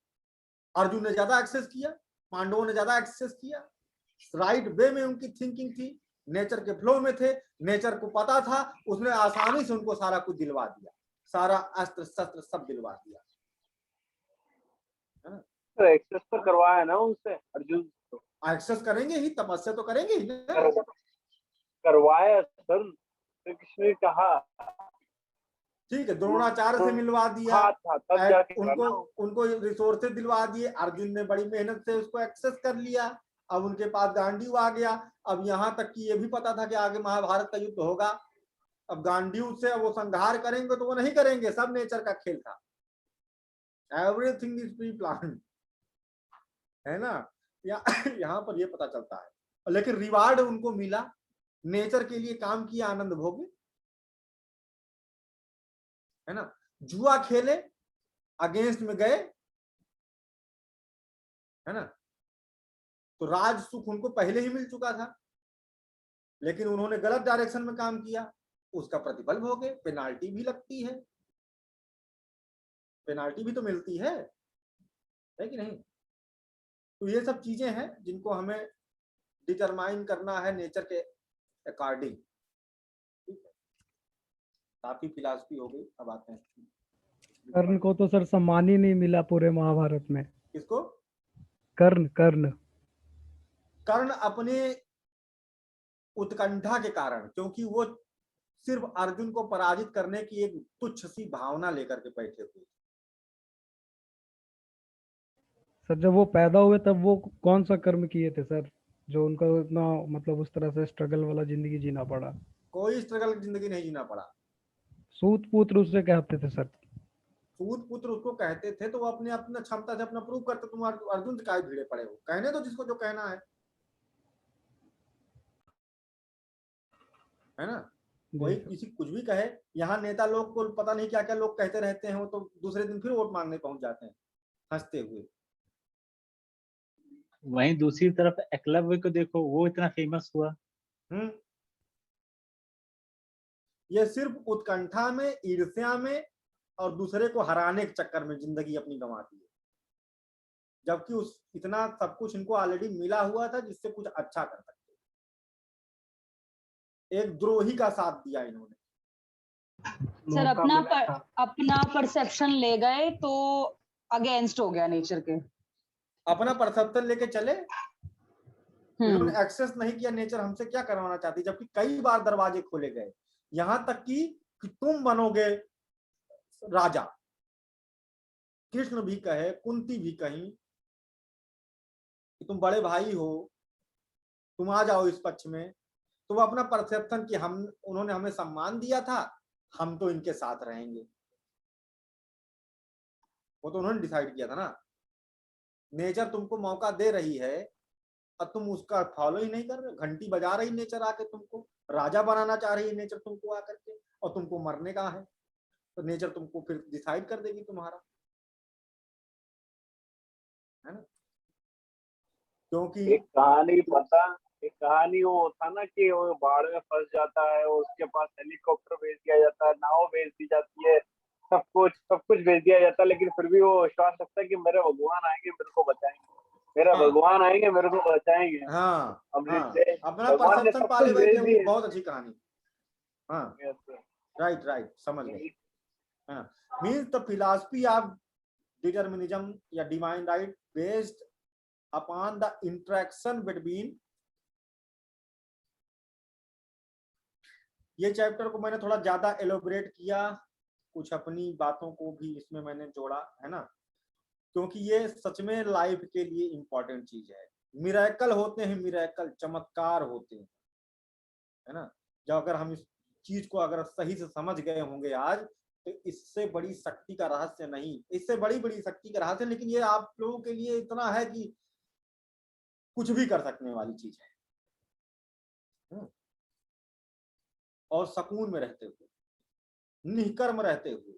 अर्जुन ने ज्यादा एक्सेस किया, पांडवों ने ज्यादा एक्सेस किया, राइट वे में उनकी थिंकिंग थी, नेचर के फ्लो में थे, नेचर को पता था, उसने आसानी से उनको सारा कुछ दिलवा दिया, सारा अस्त्र शस्त्र सब दिलवा दिया, है ना। तो एक्सेस तो करवाया ना उनसे अर्जुन, तो एक्सेस करेंगे ही, तपस्या तो करेंगे ही ना। करवाया सर, तो किसने कहा, ठीक है, द्रोणाचार्य से मिलवा दिया, तब जाके उनको रिसोर्सेज दिलवा दिए, अर्जुन ने बड़ी मेहनत से उसको एक्सेस कर लिया, अब उनके पास गांडीव आ गया। अब यहाँ तक कि ये भी पता था कि आगे महाभारत का युद्ध होगा, अब गांडीव से वो संहार करेंगे तो वो नहीं करेंगे, सब नेचर का खेल था, एवरीथिंग इज प्री प्लान, है ना। यहाँ पर ये पता चलता है, लेकिन रिवार्ड उनको मिला, नेचर के लिए काम किया, आनंद भोगे, है ना। जुआ खेले, अगेंस्ट में गए, है ना, तो राज सुख उनको पहले ही मिल चुका था, लेकिन उन्होंने गलत डायरेक्शन में काम किया, उसका प्रतिफल भोगे, पेनाल्टी भी लगती है। पेनाल्टी भी तो मिलती है कि नहीं? तो ये सब चीजें हैं जिनको हमें डिटरमाइन करना है नेचर के अकॉर्डिंग। काफी फिलॉसफी हो गई, अब आते हैं। कर्ण को तो सर सम्मान ही नहीं मिला पूरे महाभारत में। किसको? कर्ण कर्ण कर्ण अपने उत्कंठा के कारण, क्योंकि वो सिर्फ अर्जुन को पराजित करने की एक तुच्छ सी भावना लेकर के बैठे हुए। सर जब वो पैदा हुए तब वो कौन सा कर्म किए थे सर, जो उनको इतना मतलब उस तरह से स्ट्रगल वाला जिंदगी जीना पड़ा? कोई स्ट्रगल जिंदगी नहीं जीना पड़ा। सूत पुत्र उससे कहते थे सर। सूत पुत्र उसको कहते थे तो वो अपने अपना क्षमता से अपना प्रूव करते। तुम अर्जुन से काहे भिड़े पड़े हो? कहने दो जिसको जो कहना है ना? कोई किसी कुछ भी कहे, यहाँ नेता लोग को पता नहीं क्या क्या लोग कहते रहते हैं, वो तो दूसरे दिन फिर वोट मांगने पहुंच जाते हैं हंसते हुए। वहीं दूसरी तरफ एकलव्य को देखो, वो इतना फेमस हुआ। ये सिर्फ उत्कंठा में, ईर्ष्या में और दूसरे को हराने के चक्कर में जिंदगी अपनी गंवाती है, जबकि उस इतना सब कुछ इनको ऑलरेडी मिला हुआ था जिससे कुछ अच्छा कर सकते। एक द्रोही का साथ दिया इन्होंने। सर अपना परसेप्शन ले गए तो अगेंस्ट हो गया नेचर के। अपना परसेप्शन लेके चले, इन्होंने एक्सेस नहीं किया नेचर हमसे क्या करवाना चाहती, जबकि कई बार दरवाजे खोले गए, यहां तक कि तुम बनोगे राजा। कृष्ण भी कहे, कुंती भी कहीं कि तुम बड़े भाई हो, तुम आ जाओ इस पक्ष में। तो वो अपना परसेप्शन कि हम, उन्होंने हमें सम्मान दिया था, हम तो इनके साथ रहेंगे, वो तो उन्होंने डिसाइड किया था ना। नेचर तुमको मौका दे रही है और तुम उसका फॉलो ही नहीं कर रहे। घंटी बजा रही नेचर आके, तुमको राजा बनाना चाह रही है नेचर तुमको आकर के, और तुमको मरने का है, तो नेचर तुमको फिर डिसाइड कर देगी तुम्हारा, है ना? क्योंकि एक कहानी वो था ना कि वो बाढ़ में फंस जाता है, उसके पास हेलीकॉप्टर भेज दिया जाता है, नाव भेज दी जाती है, सब कुछ भेज दिया जाता है, लेकिन फिर भी वो विश्वास रखता है कि मेरे भगवान आएंगे मेरे को बचाएंगे, मेरा भगवान आएंगे मेरे को बचाएंगे। हाँ, अपना भगवान ने परसेप्शन सब पाले कुछ बैठे भेज दिए। बहुत अच्छी कहानी। हाँ, राइट, समझ गए। हाँ, means the philosophy of determinism या divine right based upon the interaction between. ये चैप्टर को मैंने थोड़ा ज्यादा एलोबरेट किया, कुछ अपनी बातों को भी इसमें मैंने जोड़ा, है ना? क्योंकि ये सच में लाइफ के लिए इंपॉर्टेंट चीज है। मिरेकल होते हैं, मिरेकल चमत्कार होते हैं, है ना? जब अगर हम इस चीज को अगर सही से समझ गए होंगे आज, तो इससे बड़ी शक्ति का रहस्य नहीं, इससे बड़ी शक्ति का रहस्य, लेकिन ये आप लोगों के लिए इतना है कि कुछ भी कर सकने वाली चीज है, और सुकून में रहते हुए, निष्कर्म रहते हुए,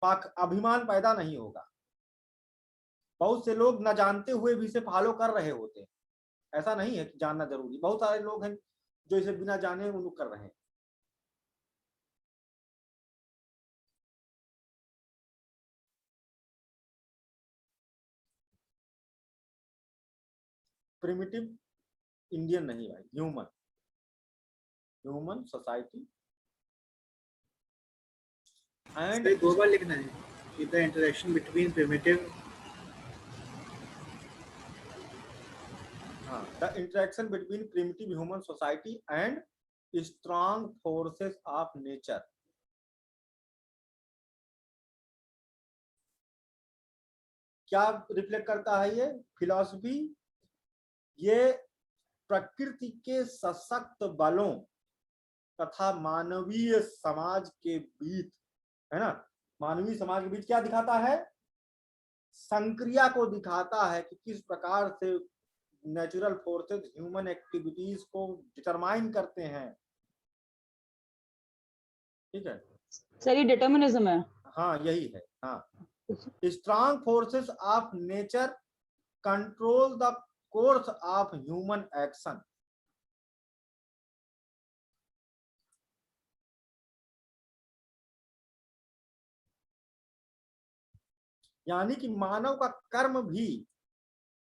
पाक अभिमान पैदा नहीं होगा। बहुत से लोग न जानते हुए भी इसे फॉलो कर रहे होते हैं, ऐसा नहीं है कि जानना जरूरी। बहुत सारे लोग हैं जो इसे बिना जाने वो लोग कर रहे हैं। प्रिमिटिव इंडियन नहीं भाई, ह्यूमन सोसाइटी एंड दो बार लिखना है कि the interaction between primitive, the interaction between primitive human society and strong forces of nature। क्या रिफ्लेक्ट करता है ये फिलॉसफी? ये प्रकृति के सशक्त बलों तथा मानवीय समाज के बीच, है ना, मानवीय समाज के बीच क्या दिखाता है? संक्रिया को दिखाता है कि किस प्रकार से नेचुरल फोर्सेस ह्यूमन एक्टिविटीज को डिटरमाइन करते हैं। ठीक है सर, ये डिटर्मिनिज्म है। हाँ, यही है। हाँ, strong forces of nature control the course of human action. यानी कि मानव का कर्म भी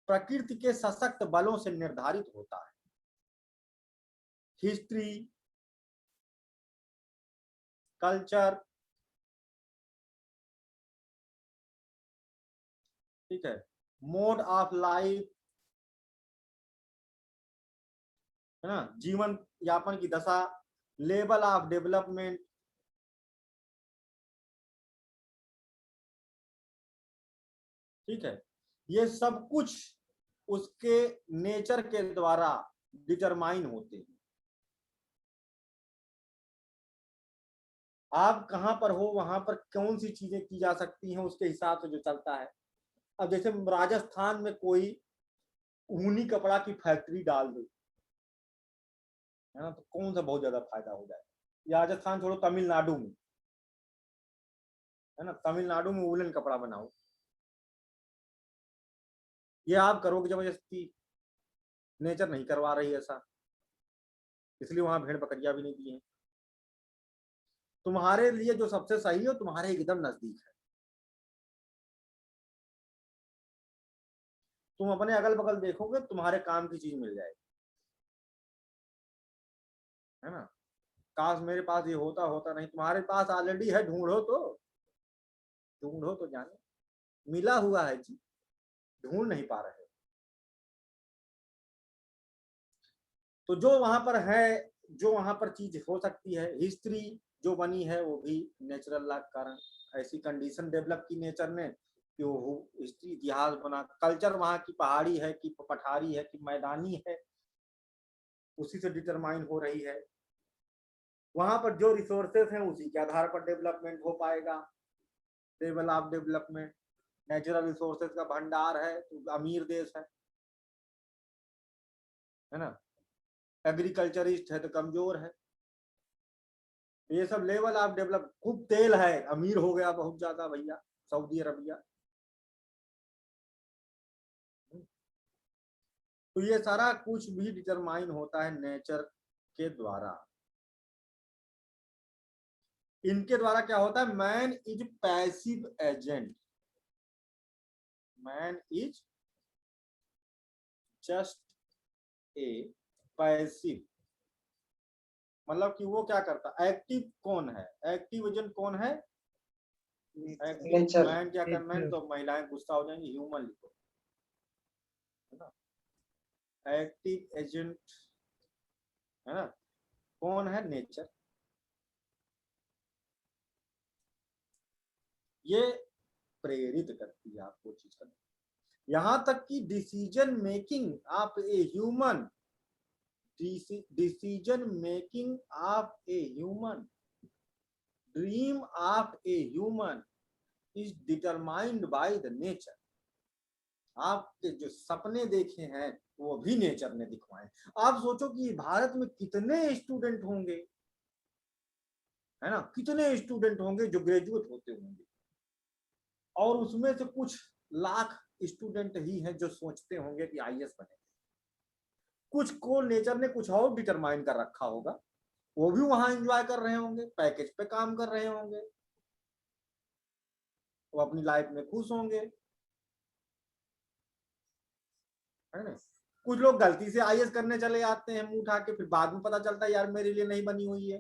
प्रकृति के सशक्त बलों से निर्धारित होता है। हिस्ट्री, कल्चर, ठीक है, मोड ऑफ लाइफ, है ना, जीवन यापन की दशा, लेवल ऑफ डेवलपमेंट, ठीक है, ये सब कुछ उसके नेचर के द्वारा डिटरमाइन होते हैं। आप कहां पर हो, वहां पर कौन सी चीजें की जा सकती हैं, उसके हिसाब से जो चलता है। अब जैसे राजस्थान में कोई ऊनी कपड़ा की फैक्ट्री डाल दे, है ना, तो कौन सा बहुत ज्यादा फायदा हो जाए। राजस्थान छोड़ो, तमिलनाडु में, है ना, तमिलनाडु में वूलन कपड़ा बनाओ, ये आप करोगे जबरदस्ती, नेचर नहीं करवा रही ऐसा, इसलिए वहां भेड़ बकरियां भी नहीं दी हैं। तुम्हारे लिए जो सबसे सही हो तुम्हारे एकदम नजदीक है। तुम अपने अगल बगल देखोगे, तुम्हारे काम की चीज मिल जाएगी, है ना। काश मेरे पास ये होता, होता नहीं, तुम्हारे पास ऑलरेडी है, ढूंढो तो जाने, मिला हुआ है जी, ढूंढ नहीं पा रहे। तो जो वहां पर है, जो वहां पर चीज हो सकती है, हिस्ट्री जो बनी है वो भी नेचुरल लॉ के कारण, ऐसी कंडीशन डेवलप की नेचर ने कि वो हिस्ट्री इतिहास बना। कल्चर वहां की पहाड़ी है कि पठारी है कि मैदानी है, उसी से डिटरमाइन हो रही है। वहां पर जो रिसोर्सेस हैं उसी के आधार पर डेवलपमेंट हो पाएगा। Level of development, natural resources का भंडार है तो अमीर देश है ना, एग्रीकल्चरिस्ट है तो कमजोर है। ये सब लेवल ऑफ डेवलप, खूब तेल है, अमीर हो गया बहुत ज्यादा भैया सऊदी अरबिया। तो ये सारा कुछ भी डिटरमाइन होता है नेचर के द्वारा। इनके द्वारा क्या होता है, man is passive agent, man is just a passive, मतलब कि वो क्या करता, एक्टिव कौन है, एक्टिव एजेंट कौन है, एक्टिव मैन क्या करना है, तो महिलाएं गुस्सा हो जाएंगी, ह्यूमन लिखो, है ना। एक्टिव एजेंट है ना, कौन है, नेचर। ये प्रेरित करती है आपको चीज करने, यहां तक कि decision making of a human, decision making of a human, dream of a human is determined by the nature. आपके जो सपने देखे हैं वो भी नेचर ने दिखवाए। आप सोचो कि भारत में कितने स्टूडेंट होंगे, है ना, कितने स्टूडेंट होंगे जो ग्रेजुएट होते होंगे, और उसमें से कुछ लाख स्टूडेंट ही हैं जो सोचते होंगे कि आईएएस बने। कुछ को नेचर ने कुछ और डिटरमाइन कर रखा होगा, वो भी वहां एंजॉय कर रहे होंगे, पैकेज पे काम कर रहे होंगे, वो अपनी लाइफ में खुश होंगे, है ना। कुछ लोग गलती से आईएएस करने चले जाते हैं मुंह उठा के, फिर बाद में पता चलता है यार मेरे लिए नहीं बनी हुई है,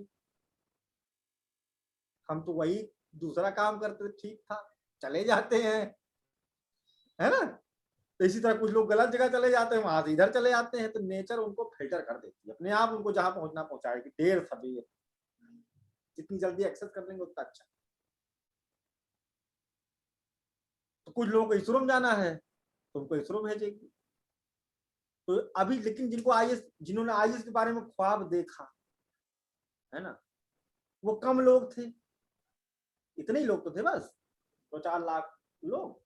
हम तो वही दूसरा काम करते, ठीक था, चले जाते हैं, है ना। तो इसी तरह कुछ लोग गलत जगह चले जाते हैं, वहां से इधर चले जाते हैं, तो नेचर उनको फिल्टर कर देती है अपने आप, उनको जहां पहुंचना पहुंचाएगी, देर सवेर, जितनी जल्दी एक्सेस कर लेंगे उतना अच्छा। तो कुछ लोगों को इसरो में जाना है तो उनको इसरो भेजेगी। तो अभी लेकिन जिनको आईएएस, जिन्होंने आईएएस के बारे में ख्वाब देखा, है ना, वो कम लोग थे, इतने ही लोग तो थे बस, 2-4 लाख लोग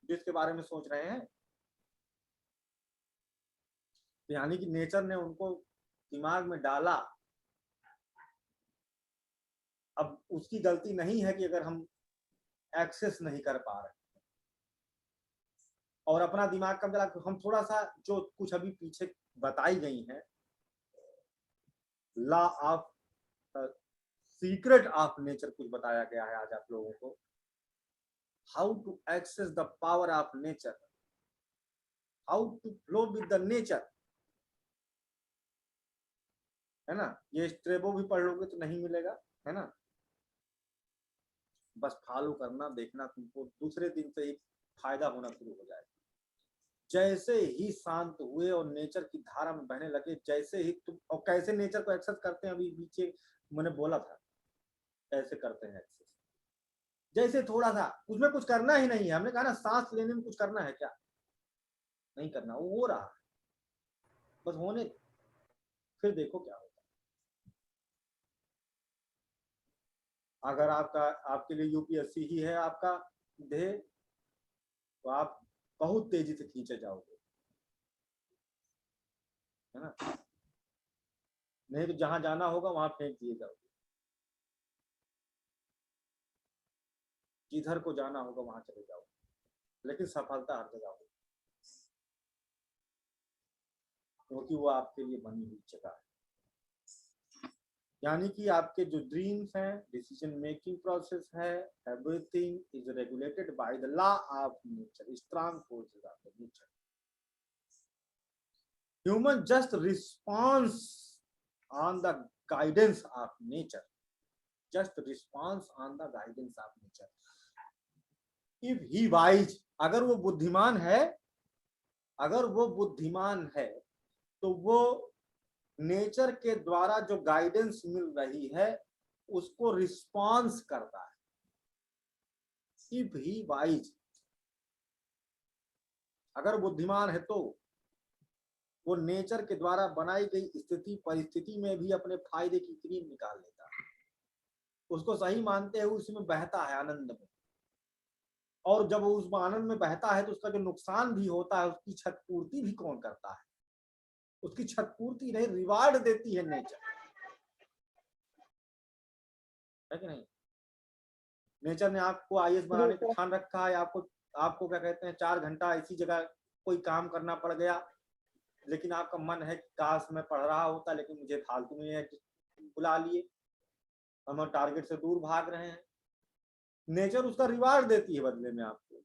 जिसके बारे में सोच रहे हैं। यानी कि नेचर ने उनको दिमाग में डाला। अब उसकी गलती नहीं है कि अगर हम एक्सेस नहीं कर पा रहे और अपना दिमाग कम चला, हम थोड़ा सा जो कुछ अभी पीछे बताई गई हैं, law of secret of nature कुछ बताया गया है आज आप लोगों को, how to access the power of nature, how to flow with the nature, है ना। ये स्ट्रेबो भी पढ़ लोगे तो नहीं मिलेगा, है ना। बस फॉलो करना, देखना, तुमको दूसरे दिन से एक फायदा होना शुरू हो जाएगा। जैसे ही शांत हुए और नेचर की धारा में बहने लगे, जैसे ही तुम, और कैसे नेचर को एक्सेस करते हैं अभी पीछे मैंने बोला था कैसे करते हैं एक्सेस। जैसे थोड़ा सा उसमें कुछ करना ही नहीं है, हमने कहा ना सांस लेने में कुछ करना है क्या, नहीं करना, वो हो रहा है, बस होने, फिर देखो क्या होगा। अगर आपके लिए यूपीएससी ही है आपका ध्येय, तो आप बहुत तेजी से खींचे जाओगे, है ना। नहीं तो जहां जाना होगा वहां फेंक दिए जाओगे, जिधर को जाना होगा वहां चले जाओगे, लेकिन सफलता हर जगह होगी, क्योंकि वो आपके लिए बनी हुई जगह है। यानी कि आपके जो ड्रीम्स हैं, डिसीजन मेकिंग प्रोसेस है, everything is regulated by the law of nature, strong forces of the nature. Human just response on the guidance of nature, just response on the guidance of nature. If he wise, अगर वो बुद्धिमान है, अगर वो बुद्धिमान है तो वो नेचर के द्वारा जो गाइडेंस मिल रही है उसको रिस्पॉन्स करता है। इफ ही वाइज, अगर बुद्धिमान है तो वो नेचर के द्वारा बनाई गई स्थिति परिस्थिति में भी अपने फायदे की क्रीम निकाल लेता है, उसको सही मानते हुए उसमें बहता है आनंद में, और जब वो उस आनंद में बहता है तो उसका जो नुकसान भी होता है उसकी क्षतिपूर्ति भी कौन करता है, उसकी क्षतिपूर्ति नहीं, रिवार्ड देती है नेचर, है कि नहीं। नेचर ने आपको आईएएस बनाने का ठान रखा है, आपको क्या कहते हैं 4 घंटा इसी जगह कोई काम करना पड़ गया, लेकिन आपका मन है कि काश मैं पढ़ रहा होता, लेकिन मुझे फालतू में बुला लिए, हम टारगेट से दूर भाग रहे हैं। नेचर उसका रिवार्ड देती है बदले में आपको,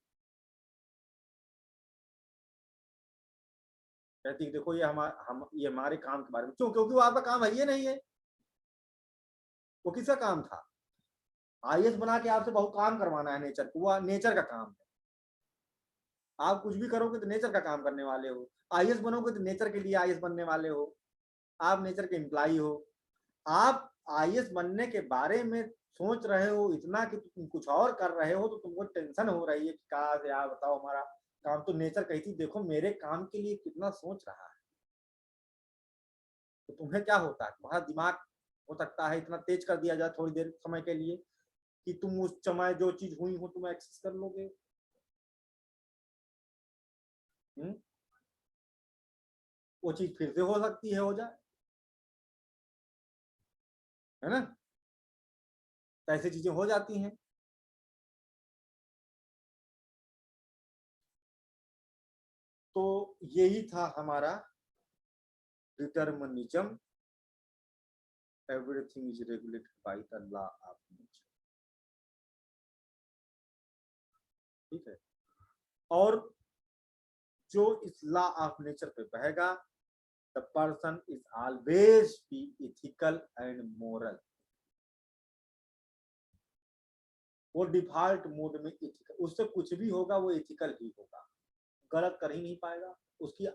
कहती है देखो ये ये हमारे काम के बारे में, क्यों, क्योंकि वो आपका काम है ये नहीं है, वो किसका काम था, आईएएस बना के आपसे बहुत काम करवाना है नेचर को, वो नेचर का काम है। आप कुछ भी करोगे तो नेचर का काम करने वाले हो, आईएएस बनोगे तो नेचर के लिए आईएएस बनने वाले हो, आप नेचर के एम्प्लॉय हो। आप आईएएस बनने के बारे में सोच रहे हो इतना कि तुम कुछ और कर रहे हो, तो तुमको टेंशन हो रही है कि काश यार बताओ हमारा काम, तो नेचर कहती देखो मेरे काम के लिए कितना सोच रहा है। तो तुम्हें क्या होता है, तुम्हारा दिमाग हो सकता है इतना तेज कर दिया जाए थोड़ी देर समय के लिए कि तुम उस समय जो चीज हुई हो तुम एक्सेस कर लोगे। वो चीज फिर से हो सकती है हो जाए, है ना, तो ऐसी चीजें हो जाती हैं। तो यही था हमारा determinism, everything is regulated by the law of nature, ठीक है। और जो इस लॉ ऑफ नेचर पे बहेगा, the person is always be ethical and moral, वो डिफॉल्ट मोड में इथिकल, उससे कुछ भी होगा वो इथिकल ही होगा, गलत कर ही नहीं पाएगा। उसकी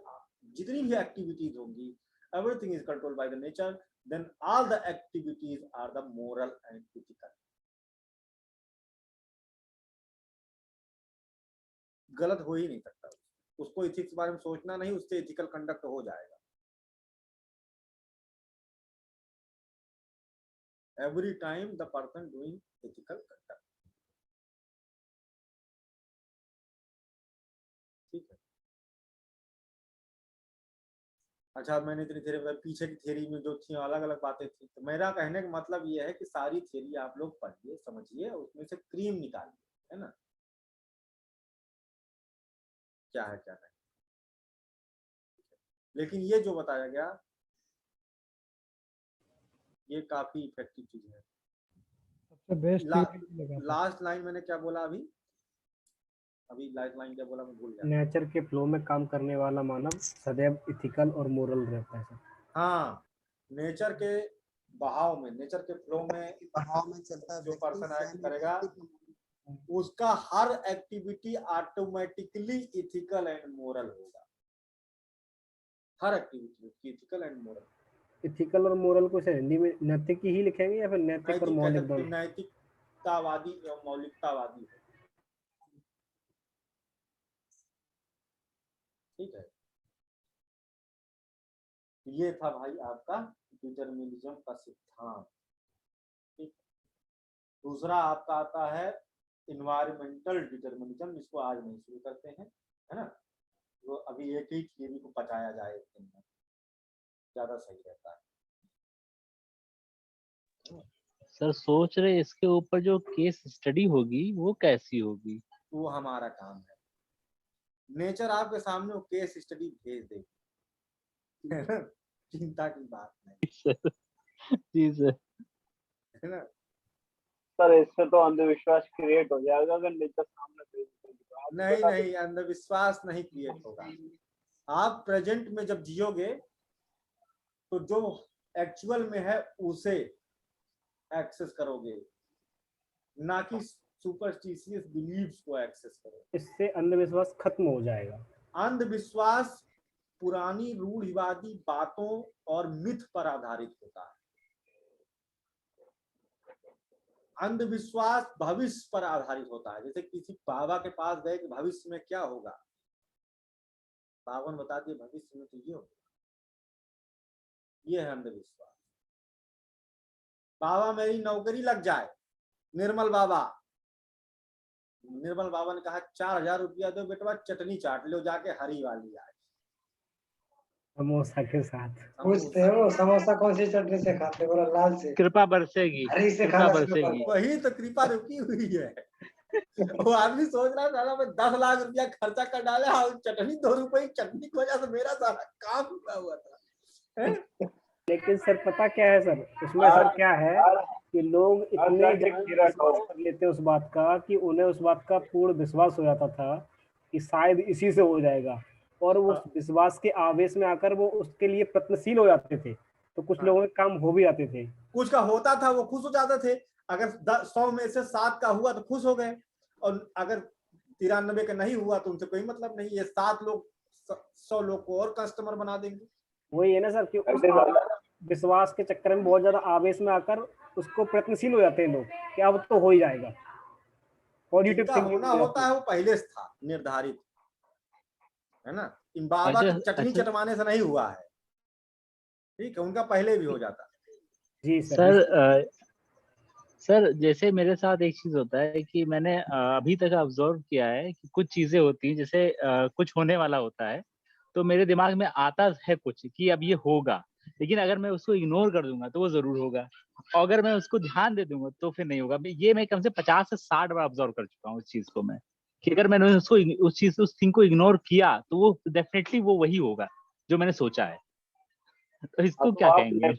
जितनी भी एक्टिविटीज होंगी, everything is controlled by the nature, then all the activities are the moral and ethical. गलत हो ही नहीं सकता, उसको इथिक्स के बारे में सोचना नहीं, उससे इथिकल कंडक्ट हो जाएगा। Every time the person doing ethical conduct, ठीक है। अच्छा, मैंने इतनी थ्योरी बताई, पीछे की थ्योरी में जो थी अलग अलग बातें थी, तो मेरा कहने का मतलब ये है कि सारी थ्योरी आप लोग पढ़िए समझिए, उसमें से क्रीम निकालिए, है ना, क्या है क्या नहीं। लेकिन ये जो बताया गया ये काफी इफेक्टिव चीज है। सबसे बेस्ट लास्ट लाइन मैंने क्या बोला अभी, अभी लाइन क्या बोला मैं भूल गया। नेचर के फ्लो में काम करने वाला मानव सदैव इथिकल और मोरल रहता है सर। हाँ, नेचर के बहाव में, नेचर के फ्लो में चलता है जो पर्सन एक्ट करेगा उसका हर activity automatically ethical and moral होगा। हर activity ethical and moral. Ethical और मोरल को हिंदी में नैतिक ही लिखेंगे या फिर नैतिक और मौलिक दोनों? नैतिकतावादी एवं मौलिकतावादी है। ठीक है, ये था भाई आपका डिटरमिनिज्म का सिद्धांत। ठीक, दूसरा आपका आता है इन्वायरमेंटल डिटरमिनिज्म, जिसको आज नहीं शुरू करते हैं, है ना। तो अभी एक ही थियरी को पचाया जाए एक दिन में, ज्यादा सही रहता है। सर सोच रहे इसके ऊपर जो केस स्टडी होगी वो कैसी होगी? वो हमारा काम है। नेचर आपके सामने वो केस स्टडी भेज देगी, चिंता की बात नहीं। जी सर। है ना सर, इससे तो अंधविश्वास क्रिएट हो जाएगा अगर नेचर सामने भेज देगी। नहीं, अंधविश्वास नहीं क्रिएट होगा। आप प्रेजेंट में जब जियोगे तो जो एक्चुअल में है उसे एक्सेस करोगे, ना कि सुपरस्टिशियस बिलीव्स को एक्सेस करोगे। इससे अंधविश्वास खत्म हो जाएगा। अंधविश्वास पुरानी रूढ़िवादी बातों और मिथ पर आधारित होता है। अंधविश्वास भविष्य पर आधारित होता है। जैसे किसी बाबा के पास गए कि भविष्य में क्या होगा, बाबा ने बता दिया भविष्य में तो ये होगा। ये है अंधविश्वास। बाबा मेरी नौकरी लग जाए, निर्मल बाबा ने कहा 4000 रुपया दो बेटवा, चटनी चाट लो जाके हरी वाली आज समोसा के साथ। पूछते हो समोसा कौन सी चटनी से खाते? बोला लाल से। कृपा बरसेगी, हरी से कृपा बरसेगी। वही तो कृपा रुकी हुई है। वो आदमी सोच रहा था मैं 10 लाख रुपया खर्चा कर डाले, चटनी 2 रुपए की चटनी की वजह से मेरा सारा काम रुका हुआ था। लेकिन सर पता क्या है सर, उसमें सर क्या है कि लोग इतने कर लेते उस बात का कि उन्हें उस बात का पूर्ण विश्वास हो जाता था कि शायद इसी से हो जाएगा, और वो विश्वास के आवेश में आकर वो उसके लिए प्रयत्नशील हो जाते थे। तो कुछ लोगों के काम हो भी जाते थे, कुछ का होता था वो खुश हो जाते थे। अगर 100 में से 7 का हुआ तो खुश हो गए, और अगर 93 का नहीं हुआ तो उनसे कोई मतलब नहीं। ये 7 लोग 100 लोग को और कस्टमर बना देंगे। वही है ना सर कि विश्वास के चक्कर में बहुत ज्यादा आवेश में आकर उसको प्रयत्नशील हो जाते हैं लोग कि अब तो हो ही जाएगा। पॉजिटिव थिंकिंग होना होता है वो पहले से था निर्धारित, है ना। इन बाबा की चटनी चटवाने से नहीं हुआ है, ठीक है, उनका पहले भी हो जाता। जी सर। सर जैसे मेरे साथ एक चीज होता है कि मैंने अभी तक ऑब्जर्व किया है कि कुछ चीजें होती हैं, जैसे कुछ होने वाला होता है तो मेरे दिमाग में आता है कुछ कि अब ये होगा, लेकिन अगर मैं उसको इग्नोर कर दूंगा तो वो जरूर होगा, और अगर मैं उसको ध्यान दे दूंगा तो फिर नहीं होगा। ये मैं कम से 50 से 60 बार ऑब्जर्व कर चुका हूँ उस चीज को मैं, कि अगर मैंने उसको उस थिंग को इग्नोर किया तो वो डेफिनेटली वो वही होगा जो मैंने सोचा है। तो इसको क्या कहेंगे? आप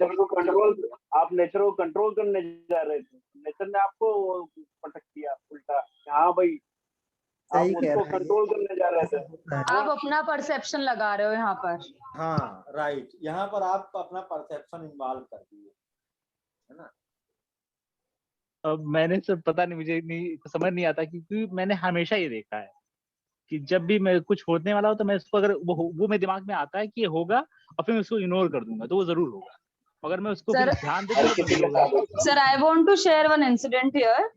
नेचर को कंट्रोल करने जा रहे थे, नेचर ने आपको पटक दिया उल्टा। हाँ भाई, आप उसको कंट्रोल करने जा रहे थे। आप अपना परसेप्शन लगा रहे हो यहाँ पर। हाँ राइट, यहाँ पर आप अपना परसेप्शन इन्वॉल्व कर दिए, है ना। अब मैंने सर पता नहीं, मुझे नहीं समझ नहीं आता, क्योंकि मैंने हमेशा ये देखा है कि जब भी मैं कुछ होने वाला हो तो मैं उसको, अगर वो मेरे दिमाग में आता है कि ये होगा और फिर मैं उसको इग्नोर कर दूंगा तो वो जरूर होगा, अगर मैं उसको फिर ध्यान दे दूंगा। Sir I want to share one incident here.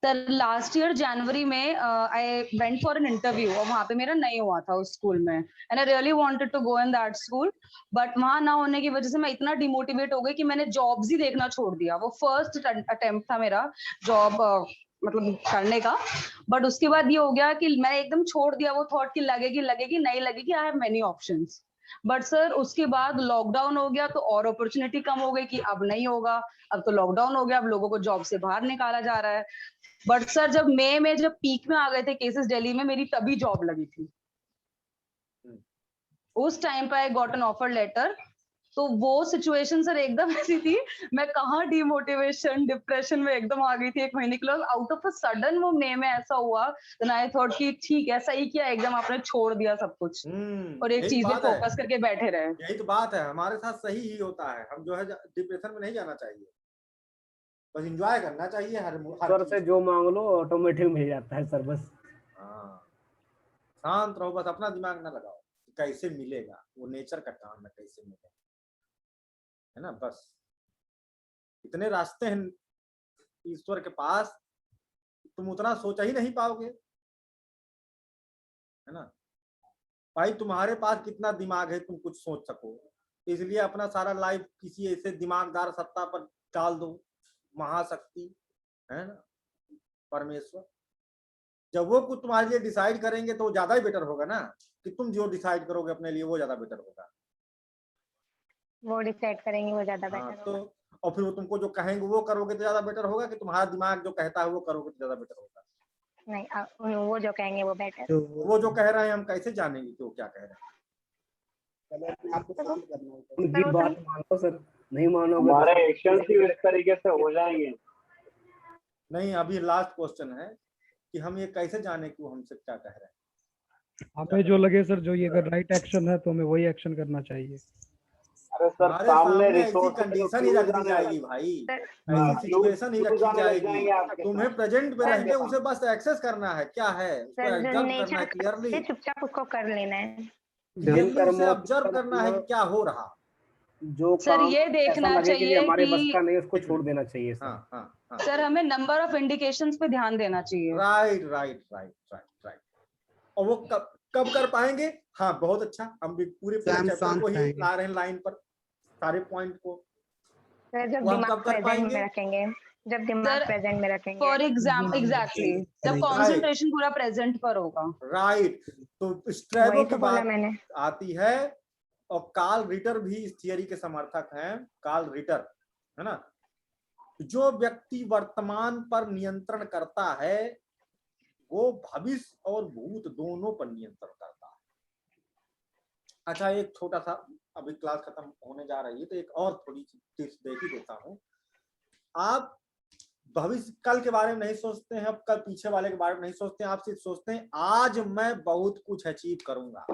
Sir last year जनवरी में I went for an interview, और वहाँ पे मेरा नहीं हुआ था उस स्कूल में, and I really wanted to go in that school, but वहाँ ना होने की वजह से मैं इतना डिमोटिवेट हो गई कि मैंने जॉब्स ही देखना छोड़ दिया। वो फर्स्ट अटेम्प्ट था मेरा जॉब मतलब करने का, बट उसके बाद ये हो गया कि मैंने एकदम छोड़ दिया वो थॉट कि लगेगी नहीं लगेगी, I have many options. But sir उसके बाद लॉकडाउन हो गया तो और अपॉर्चुनिटी कम हो गई कि अब नहीं होगा, अब तो लॉकडाउन हो गया, अब लोगों को जॉब से बाहर निकाला जा रहा है। बट सर जब मई में जब पीक में आ गए थे केसेस दिल्ली में, मेरी तभी जॉब लगी थी। उस टाइम पे I got an offer letter तो वो सिचुएशन सर एकदम ऐसी थी, मैं कहाँ डिमोटिवेशन डिप्रेशन में एकदम आ गई थी 1 महीने के लिए। आउट ऑफ अ सडन वो मे में ऐसा हुआ, देन आई थॉट कि ठीक है, सही किया, एकदम आपने छोड़ दिया सब कुछ और एक यही चीज पे बात है, फोकस करके बैठे रहे। यही तो बात है, हमारे साथ सही ही होता है। हम जो है डिप्रेशन में नहीं जाना चाहिए, बस एंजॉय करना चाहिए हर सर से चीज। जो मांग लो ऑटोमेटिक मिल जाता है सर, बस हाँ, शांत रहो, बस अपना दिमाग ना लगाओ कैसे मिलेगा, वो नेचर का काम है, कैसे मिलेगा, है ना। बस इतने रास्ते हैं ईश्वर के पास, तुम उतना सोचा ही नहीं पाओगे, है ना। भाई तुम्हारे पास कितना दिमाग है तुम कुछ सोच सको, इसलिए अपना सारा लाइफ किसी ऐसे दिमागदार सत्ता पर डाल दो, महाशक्ति, है ना, परमेश्वर। जब वो कुछ तुम्हारे लिए डिसाइड करेंगे तो ज्यादा ही बेटर होगा ना, कि तुम जो डिसाइड करोगे अपने लिए वो ज्यादा बेटर होगा। वो डिसाइड करेंगे वो ज्यादा हाँ, बेटर तो होगा। और फिर वो तुमको जो कहेंगे वो करोगे तो ज्यादा बेटर होगा, कि तुम्हारा दिमाग जो कहता है वो करोगे तो ज्यादा बेटर होगा। नहीं, वो जो कहेंगे वो बेटर। तो वो जो कह रहे हैं हम कैसे जानेंगे कि वो क्या कह रहे हैं। उनकी बात मानो सर, नहीं मानोगे हमारे एक्शन भी इस तरीके से हो जाएंगे। नहीं, अभी लास्ट क्वेश्चन है कि हम ये कैसे जाने कि वो हमसे क्या कह रहे हैं। हमें जो लगे सर, जो ये अगर राइट एक्शन है तो हमें वही एक्शन करना चाहिए। अरे सर, हमारे सामने ऐसी रिसोर्स कंडीशन ही रख दी जाएगी भाई, ऐसी सिचुएशन ही रखी जाएगी, तुम्हें प्रेजेंट पे रह के उसे बस एक्सेस करना है, क्या है उसको सर जो ऑब्जर्व करना नेचर है क्लियरली, चुपचाप उसको कर लेना है। क्लियरली उसे ऑब्जर्व करना है कि क्या हो रहा। जो सर काम ये देखना ऐसा लगे कि चाहिए हमारे बस कि का नहीं, उसको छोड़ देना चाहिए सर। हाँ हाँ हाँ, सर हमें नंबर ऑफ इंडिकेशंस पे ध्यान देना चाहिए। Right right right right right. और वो कब कब कर पाएंगे? हाँ बहुत अच्छा, हम भी पूरे चैप्टर को ही ला रहे हैं लाइन पर, सारे पॉइंट को। सर जब वो हम दिमाग कब कर प्रेजेंट पाएंगे? में रखेंगे, जब दिमाग प्रेजेंट में रखेंगे। फॉर एग्जाम्पल एग्जैक्टली, जब कंसंट्रेशन पूरा प्रेजेंट पर होगा। राइट, तो स्ट्रैबो की बोला बात मैंने। आती है, और कार्ल रिटर भी इस थियरी के समर्थक हैं। कार्ल रिटर, है ना, जो व्यक्ति वर्तमान पर नियंत्रण करता है वो भविष्य और भूत दोनों पर नियंत्रण करता है। अच्छा, एक छोटा सा, अभी क्लास खत्म होने जा रही है तो एक और थोड़ी सी टिप्स दे ही देता हूँ। आप भविष्य कल के बारे में नहीं सोचते हैं, अब कल पीछे वाले के बारे में नहीं सोचते हैं, आप सिर्फ सोचते हैं आज मैं बहुत कुछ अचीव करूंगा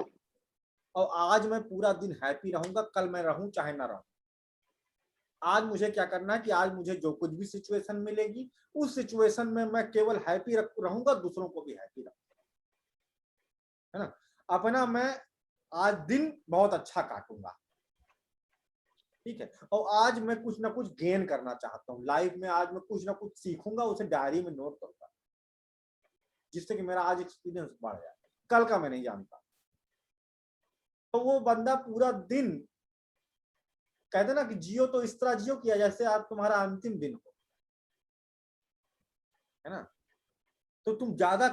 और आज मैं पूरा दिन हैप्पी रहूंगा, कल मैं रहूं चाहे ना रहूं। आज मुझे क्या करना है कि आज मुझे जो कुछ भी सिचुएशन मिलेगी उस सिचुएशन में मैं केवल हैप्पी रहूंगा, दूसरों को भी हैप्पी रखूंगा, है ना। अपना मैं आज दिन बहुत अच्छा काटूंगा, ठीक है, और आज मैं कुछ ना कुछ गेन करना चाहता हूँ लाइफ में, आज मैं कुछ ना कुछ सीखूंगा, उसे डायरी में नोट करूंगा जिससे कि मेरा आज एक्सपीरियंस बढ़ जाए, कल का मैं नहीं जानता। तो वो बंदा पूरा दिन, कहते ना कि जियो तो इस तरह जियो किया जैसे आज तुम्हारा अंतिम दिन हो, है ना। तो तुम ज्यादा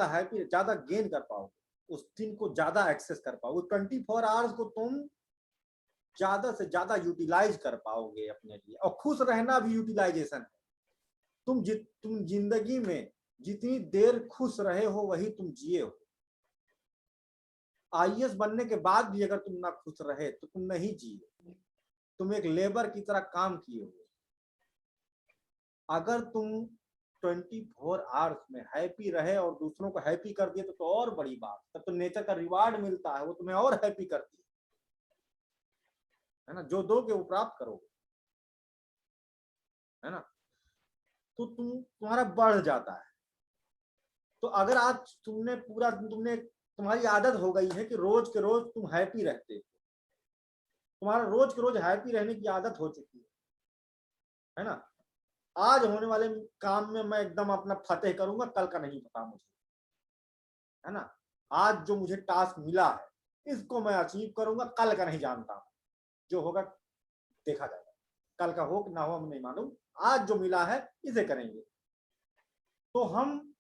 हैप्पी, ज्यादा गेन कर पाओगे, उस दिन को ज्यादा एक्सेस कर पाओगे, 24 आवर्स को तुम ज्यादा से ज्यादा यूटिलाइज कर पाओगे अपने लिए। और खुश रहना भी यूटिलाइजेशन है। तुम जिंदगी में जितनी देर खुश रहे हो वही तुम जिए हो। आईएएस बनने के बाद भी अगर तुम ना खुश रहे तो तुम नहीं जिए, तुम एक लेबर की तरह काम किए हो। अगर तुम 24 आवर्स में हैप्पी रहे और दूसरों को हैप्पी कर दिए तो और बड़ी बात, तब तो नेचर का रिवार्ड मिलता है, वो तुम्हें और हैप्पी करती है ना। जो दोगे वो प्राप्त करोगे, है ना। तो तुम्हारा बढ़ जाता है। तो अगर आज तुम्हारी आदत हो गई है कि रोज के रोज तुम हैप्पी रहते हो, तुम्हारा रोज के रोज हैप्पी रहने की आदत हो चुकी है ना। आज होने वाले काम में मैं एकदम अपना फतेह करूंगा, कल का नहीं पता मुझे, है ना। आज जो मुझे टास्क मिला है इसको मैं अचीव करूंगा, कल का नहीं जानता, जो होगा देखा जाएगा, कल का हो कि ना हो हम नहीं मालूम, आज जो मिला है इसे करेंगे। तो हम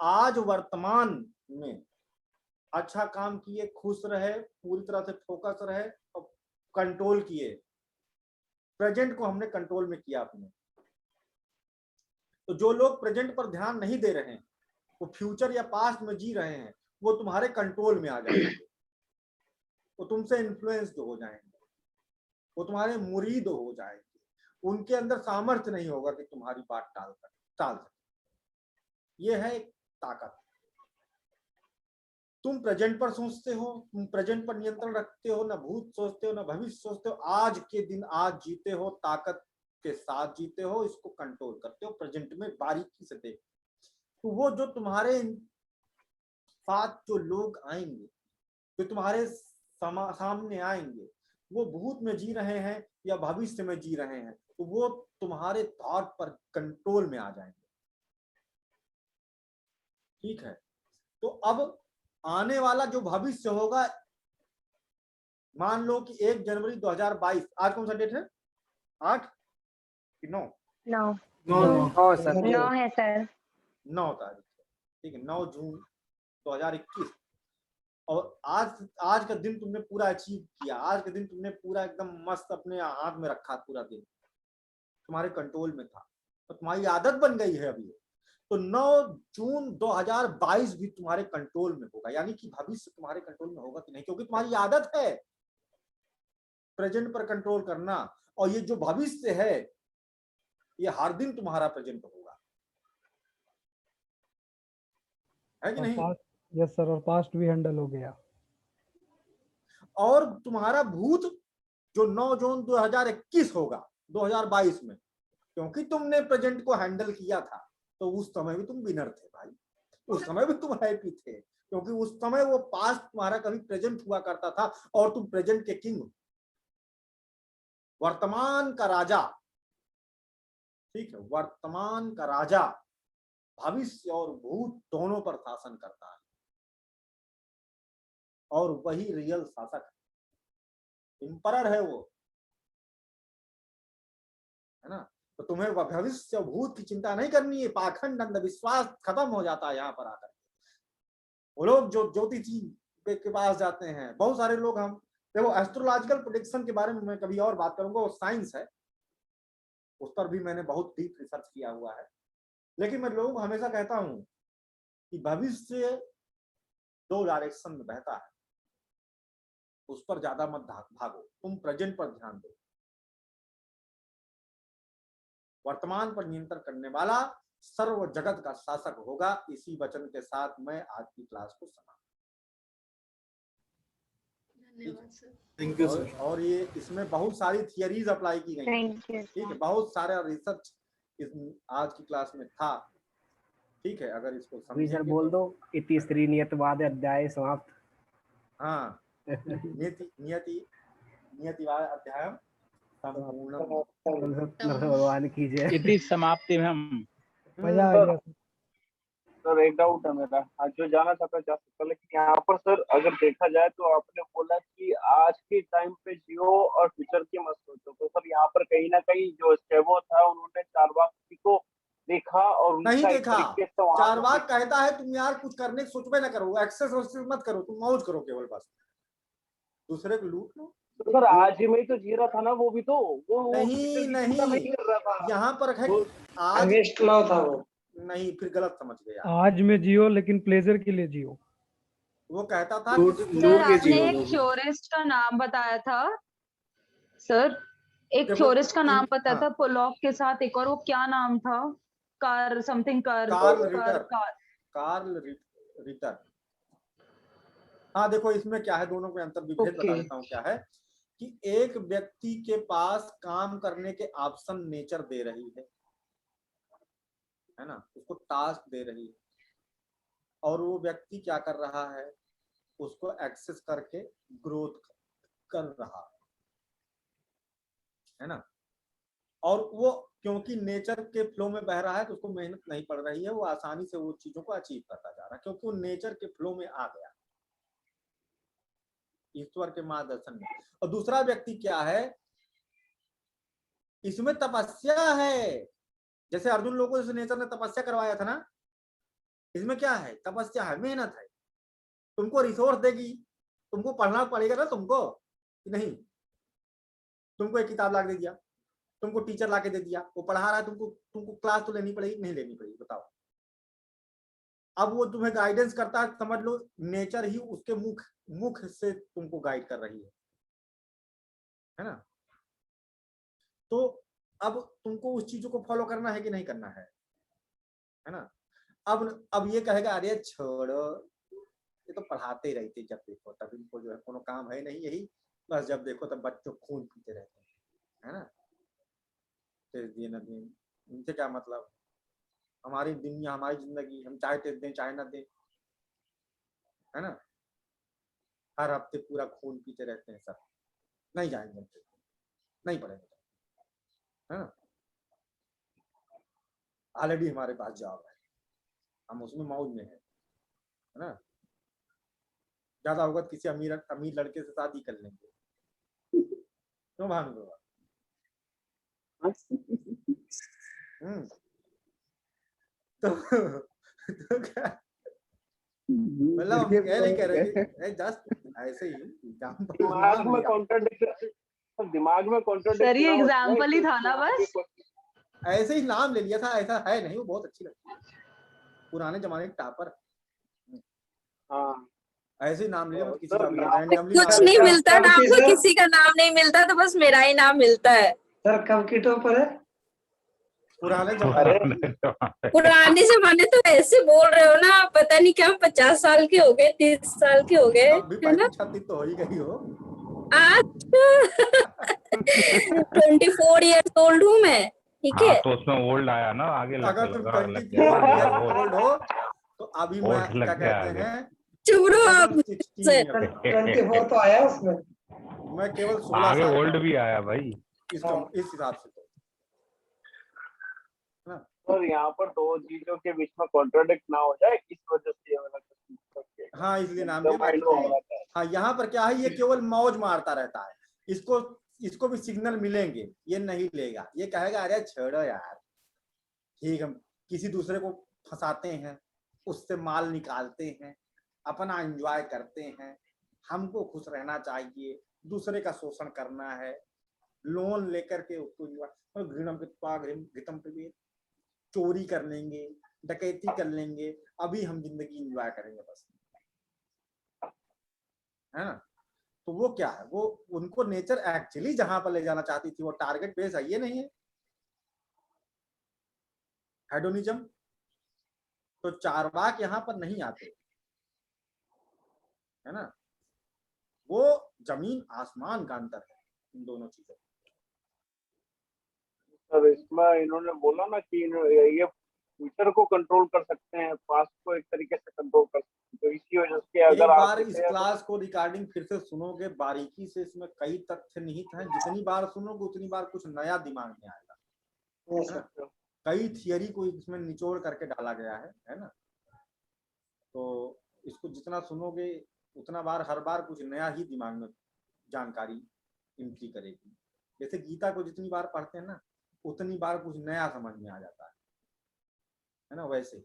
आज वर्तमान में अच्छा काम किए, खुश रहे, पूरी तरह से फोकस रहे और कंट्रोल किए, प्रेजेंट को हमने कंट्रोल में किया अपने। तो जो लोग प्रेजेंट पर ध्यान नहीं दे रहे हैं, वो फ्यूचर या पास्ट में जी रहे हैं, वो तुम्हारे कंट्रोल में आ जाएंगे, वो तुमसे इन्फ्लुएंस हो जाएंगे। वो तुम्हारे मुरीद हो जाएंगे, उनके अंदर सामर्थ्य नहीं होगा कि तुम्हारी बात टाल सके। ये है एक ताकत। तुम प्रेजेंट पर सोचते हो, तुम प्रेजेंट पर नियंत्रण रखते हो, ना भूत सोचते हो ना भविष्य सोचते हो, आज के दिन आज जीते हो, ताकत के साथ जीते हो, इसको कंट्रोल करते हो, प्रेजेंट में बारीकी से देख। तो वो जो तुम्हारे साथ जो लोग आएंगे, जो तुम्हारे सामने आएंगे, वो भूत में जी रहे हैं या भविष्य में जी रहे हैं, तो वो तुम्हारे थॉट पर कंट्रोल में आ जाएंगे। ठीक है, तो अब आने वाला जो भविष्य होगा, मान लो कि 1 जनवरी 2022, आज कौन सा डेट है? 8 कि 9? 9 सर 9 है सर। 9 तारीख, ठीक है, 9 जून 2021। और आज का दिन तुमने पूरा अचीव किया, आज का दिन तुमने पूरा एकदम मस्त अपने हाथ में रखा, पूरा दिन तुम्हारे कंट्रोल में था, तो तुम्हारी आदत बन गई है अभी। तो 9 जून 2022 भी तुम्हारे कंट्रोल में होगा, यानी कि भविष्य तुम्हारे कंट्रोल में होगा कि नहीं, क्योंकि तुम्हारी आदत है प्रेजेंट पर कंट्रोल करना। और ये जो भविष्य है, ये हर दिन तुम्हारा प्रेजेंट होगा, है कि नहीं? यस सर, और पास्ट भी हैंडल हो गया। और तुम्हारा भूत जो 9 जून 2021 होगा 2022 में, क्योंकि तुमने प्रेजेंट को हैंडल किया था, तो उस समय भी तुम विनर थे भाई, उस समय भी तुम हैप्पी थे, क्योंकि उस समय वो पास्ट तुम्हारा कभी प्रेजेंट हुआ करता था, और तुम प्रेजेंट के किंग, वर्तमान का राजा। ठीक है, वर्तमान का राजा भविष्य और भूत दोनों पर शासन करता है, और वही रियल शासक है, एम्परर है वो, है ना? तो तुम्हें भविष्य और भूत की चिंता नहीं करनी है, पाखंड अंधविश्वास खत्म हो जाता है यहाँ पर आकर। वो लोग जो ज्योतिषी के पास जाते हैं, बहुत सारे लोग, हम देखो एस्ट्रोलॉजिकल प्रेडिक्शन के बारे में मैं कभी और बात करूंगा, वो साइंस है, उस पर भी मैंने बहुत डीप रिसर्च किया हुआ है। लेकिन मैं लोगों को हमेशा कहता हूं कि भविष्य 2 डायरेक्शन में बहता है, उस पर ज्यादा मत भागो, तुम प्रेजेंट पर ध्यान दो। वर्तमान पर नियंत्रण करने वाला सर्व जगत का शासक होगा। इसी वचन के साथ मैं आज की क्लास को समाप्त। Thank you sir. और ये इसमें बहुत सारी थियरीज अप्लाई की गई, ठीक है, बहुत सारा रिसर्च आज की क्लास में था। ठीक है, अगर इसको सर बोल दो, इति स्त्री नियतवाद अध्याय समाप्त। हाँ, नियतिवाद अध्याय भगवान की जय। इति समाप्ति में हम मजा आ गया सर। एक डाउट है मेरा, आज जो जाना चाहता है जा सकता, लेकिन यहाँ पर सर अगर देखा जाए तो आपने बोला कि आज के टाइम पे जियो और फ्यूचर की मत सोचो, तो सर यहाँ पर कहीं ना कहीं जो स्टेबो था उन्होंने चारवाक को देखा और नहीं देखा। चारवाक कहता है तुम यार कुछ करने की सोचबे ना करो, एक्सेस मत करो, तुम मौज करो केवल, बस दूसरे को लूट लो। तो सर आज ही में ही तो जी रहा था ना वो भी, तो वो नहीं कर रहा था। यहाँ पर है आज था वो, नहीं, फिर गलत समझ गया। आज में जियो, लेकिन प्लेजर के लिए जियो। वो कहता था सर आपने एक थ्योरिस्ट का नाम बताया था सर, एक थ्योरिस्ट का नाम बताया था पोलॉक के साथ, एक और वो क्या नाम था, कार्ल रिटर। हाँ देखो इसमें क्या है, दोनों के अंतर विभेद बता देता हूँ। क्या है कि एक व्यक्ति के पास काम करने के ऑप्शन नेचर दे रही है ना, उसको टास्क दे रही है, और वो व्यक्ति क्या कर रहा है, उसको एक्सेस करके ग्रोथ कर रहा है ना। और वो क्योंकि नेचर के फ्लो में बह रहा है, तो उसको मेहनत नहीं पड़ रही है, वो आसानी से वो चीजों को अचीव करता जा रहा है, क्योंकि वो नेचर के फ्लो में आ गया, ईश्वर के मार्गदर्शन में। और दूसरा व्यक्ति क्या है, इसमें तपस्या है, जैसे अर्जुन लोगों को नेचर ने तपस्या करवाया था ना, इसमें क्या है, तपस्या है, मेहनत है। तुमको रिसोर्स देगी, तुमको पढ़ना पड़ेगा ना तुमको, कि नहीं? तुमको एक किताब ला के दे दिया, तुमको टीचर ला के दे दिया, वो पढ़ा रहा है, तुमको क्लास तो लेनी पड़ेगी, नहीं लेनी पड़ेगी, बताओ। अब वो तुम्हें गाइडेंस करता है, समझ लो नेचर ही उसके मुख से तुमको गाइड कर रही है ना। तो अब तुमको उस चीजों को फॉलो करना है कि नहीं करना है ना। अब ये कहेगा अरे छोड़ो, ये तो पढ़ाते ही रहते, जब देखो तब इनको जो है कोनो काम है नहीं, यही बस जब देखो तब बच्चों खून पीते रहते हैं, है ना। टेस्ट दिए न दें, इनसे क्या मतलब, हमारी दुनिया हमारी जिंदगी, हम चाहे टेस्ट दें चाहे न दें, है ना। हर हफ्ते पूरा खून पीते रहते हैं सब, नहीं जाएंगे, नहीं पढ़ेंगे, है ना। ऑलरेडी हमारे पास जॉब है, हम उसमें मौज में है ना। ज्यादा होगा किसी अमीर लड़के से शादी कर लेंगे, क्यों भानु बाबा? तो क्या मतलब हम ये नहीं कह रहे, जस्ट ऐसे ही दिमाग में कॉन्ट्रडिक्ट सर ये एग्जाम्पल ही था ना बस, ऐसे ही नाम ले लिया था, ऐसा है नहीं, वो बहुत अच्छी लगती है, पुराने जमाने के टॉपर। हाँ ऐसे ही नाम ले लिया, किसी का कुछ नहीं मिलता नाम को, किसी का नाम नहीं मिलता, तो बस मेरा ही नाम मिलता है। सर कब की टॉपर है? पुराने जमाने तो ऐसे बोल रहे हो ना, पता नहीं क्या 50 साल के हो गए, 30 साल के हो गए, है ना। 36 तो हो ही गई हो आज 24 इयर्स ओल्ड हूँ मैं, ठीक है। तो उसमें ओल्ड आया ना आगे, अगर तुम 24 ओल्ड हो तो अभी मैं क्या कहते हैं, चुप रहो आप। 24 तो आया उसमें, मैं केवल 16 आगे साल ओल्ड भी आया भाई, इस हिसाब से तो और यहाँ पर दो चीजों के बीच में कॉन्ट्रडिक्ट ना हो जाए, इस वजह से हाँ इसलिए नाम लिया। हाँ यहाँ पर क्या है, ये केवल मौज मारता रहता है, इसको भी सिग्नल मिलेंगे, ये नहीं लेगा, ये कहेगा अरे छोड़ो यार, ठीक, हम किसी दूसरे को फंसाते हैं, उससे माल निकालते हैं, अपना एंजॉय करते हैं, हमको खुश रहना चाहिए, दूसरे का शोषण करना है, लोन लेकर के उसको घृतम पे चोरी कर लेंगे, डकैती कर लेंगे, अभी हम जिंदगी एंजॉय करेंगे बस, है ना। तो वो क्या है, वो उनको नेचर एक्चुअली जहां पर ले जाना चाहती थी, वो टारगेट बेस है, ये नहीं है हेडोनिज्म। तो चारवाक यहाँ पर नहीं आते, है ना। वो जमीन आसमान का अंतर है इन दोनों चीजों। सर इसमें इन्होंने बोला ना कि ये फ्यूचर को कंट्रोल कर सकते हैं, पास्ट को एक तरीके से कंट्रोल कर सकते हैं, तो इसी वजह से अगर एक आप बार इस क्लास को रिकॉर्डिंग फिर से सुनोगे बारीकी से, इसमें कई तथ्य निहित हैं, जितनी बार सुनोगे उतनी बार कुछ नया दिमाग में आएगा, है ना। कई थियरी को इसमें निचोड़ करके डाला गया है ना। तो इसको जितना सुनोगे उतना बार, हर बार कुछ नया ही दिमाग में जानकारी एंट्री करेगी। जैसे गीता को जितनी बार पढ़ते हैं ना, उतनी बार कुछ नया समझ में आ जाता है ना। वैसे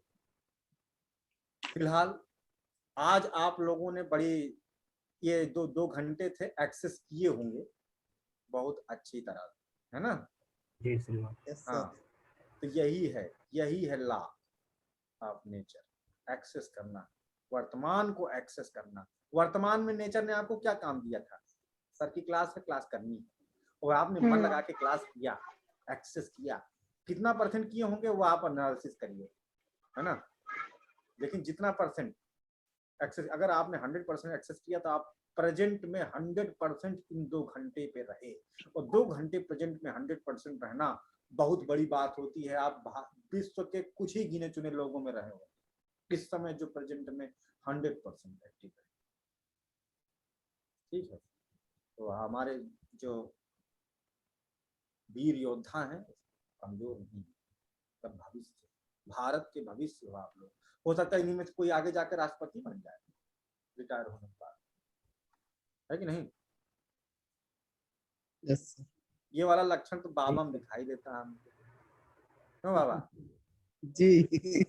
फिलहाल आज आप लोगों ने बड़ी, ये दो घंटे थे, एक्सेस किए होंगे बहुत अच्छी तरह, है ना। जी श्रीमान। हाँ, तो यही है लॉ ऑफ नेचर, एक्सेस करना, वर्तमान को एक्सेस करना। वर्तमान में नेचर ने आपको क्या काम दिया था, सर की क्लास है, क्लास करनी है, और आपने मन लगा के क्लास किया, एक्सेस किया, कितना % किए होंगे वो आप एनालिसिस करिए, है ना। लेकिन जितना % एक्सेस, अगर आपने 100% एक्सेस किया तो आप प्रेजेंट में 100% इन 2 घंटे पे रहे, और 2 घंटे प्रेजेंट में 100% रहना बहुत बड़ी बात होती है। आप विश्व के कुछ ही गिने चुने लोगों में रहे हो इस समय जो प्रेजेंट में 100% एक्टिव है, ठीक है। तो हमारे जो वीर योद्धा हैं कमजोर नहीं, तब भविष्य, भारत के भविष्य हो आप लोग। हो सकता है इन्हीं में कोई आगे जाकर राष्ट्रपति बन जाए रिटायर होने के बाद, है कि नहीं। यस ये वाला लक्षण तो बाबा में दिखाई देता है हमको, क्यों बाबा जी।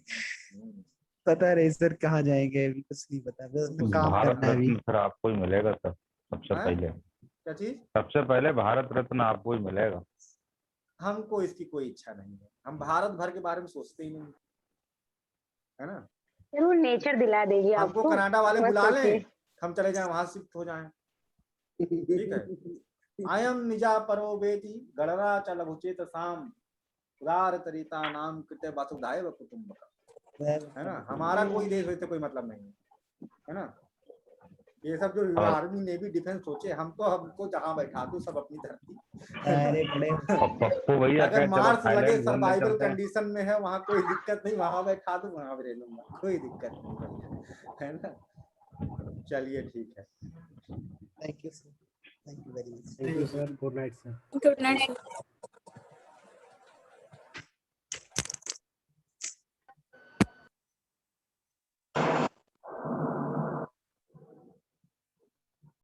पता नहीं सर कहाँ जाएंगे, अभी कुछ नहीं पता, बस काम भारत करना है अभी। रत्न सर आपको ही मिलेगा सर, सबसे पहले। क्या चीज? सबसे पहले भारत रत्न आपको ही मिलेगा। हमको इसकी कोई इच्छा नहीं है, हम भारत भर के बारे में सोचते ही नहीं, है ना। जरूर नेचर दिला देगी हमको आपको, कनाडा वाले बस बुला सोचिए। लें, हम चले जाएं, वहां शिफ्ट हो जाएं, ठीक है। अयम निजा परो बेति गणरा च लघुचेत साम उदार तरिता नाम कृत्य वसुधैव कुटुंबकम, है ना। हमारा कोई देश वैसे कोई मतलब नहीं है ना। ये सब जो आर्मी नेवी डिफेंस सोचे, हम तो हमको जहाँ बैठा दो सब अपनी धरती। अरे बड़े अगर मार्स लगे सर्वाइवल कंडीशन में है, वहाँ कोई दिक्कत नहीं, वहाँ बैठा दो, वहाँ भी रह लूंगा, कोई दिक्कत नहीं है ना। चलिए ठीक है, thank you sir, thank you very much. Thank you sir, good night sir. Good night.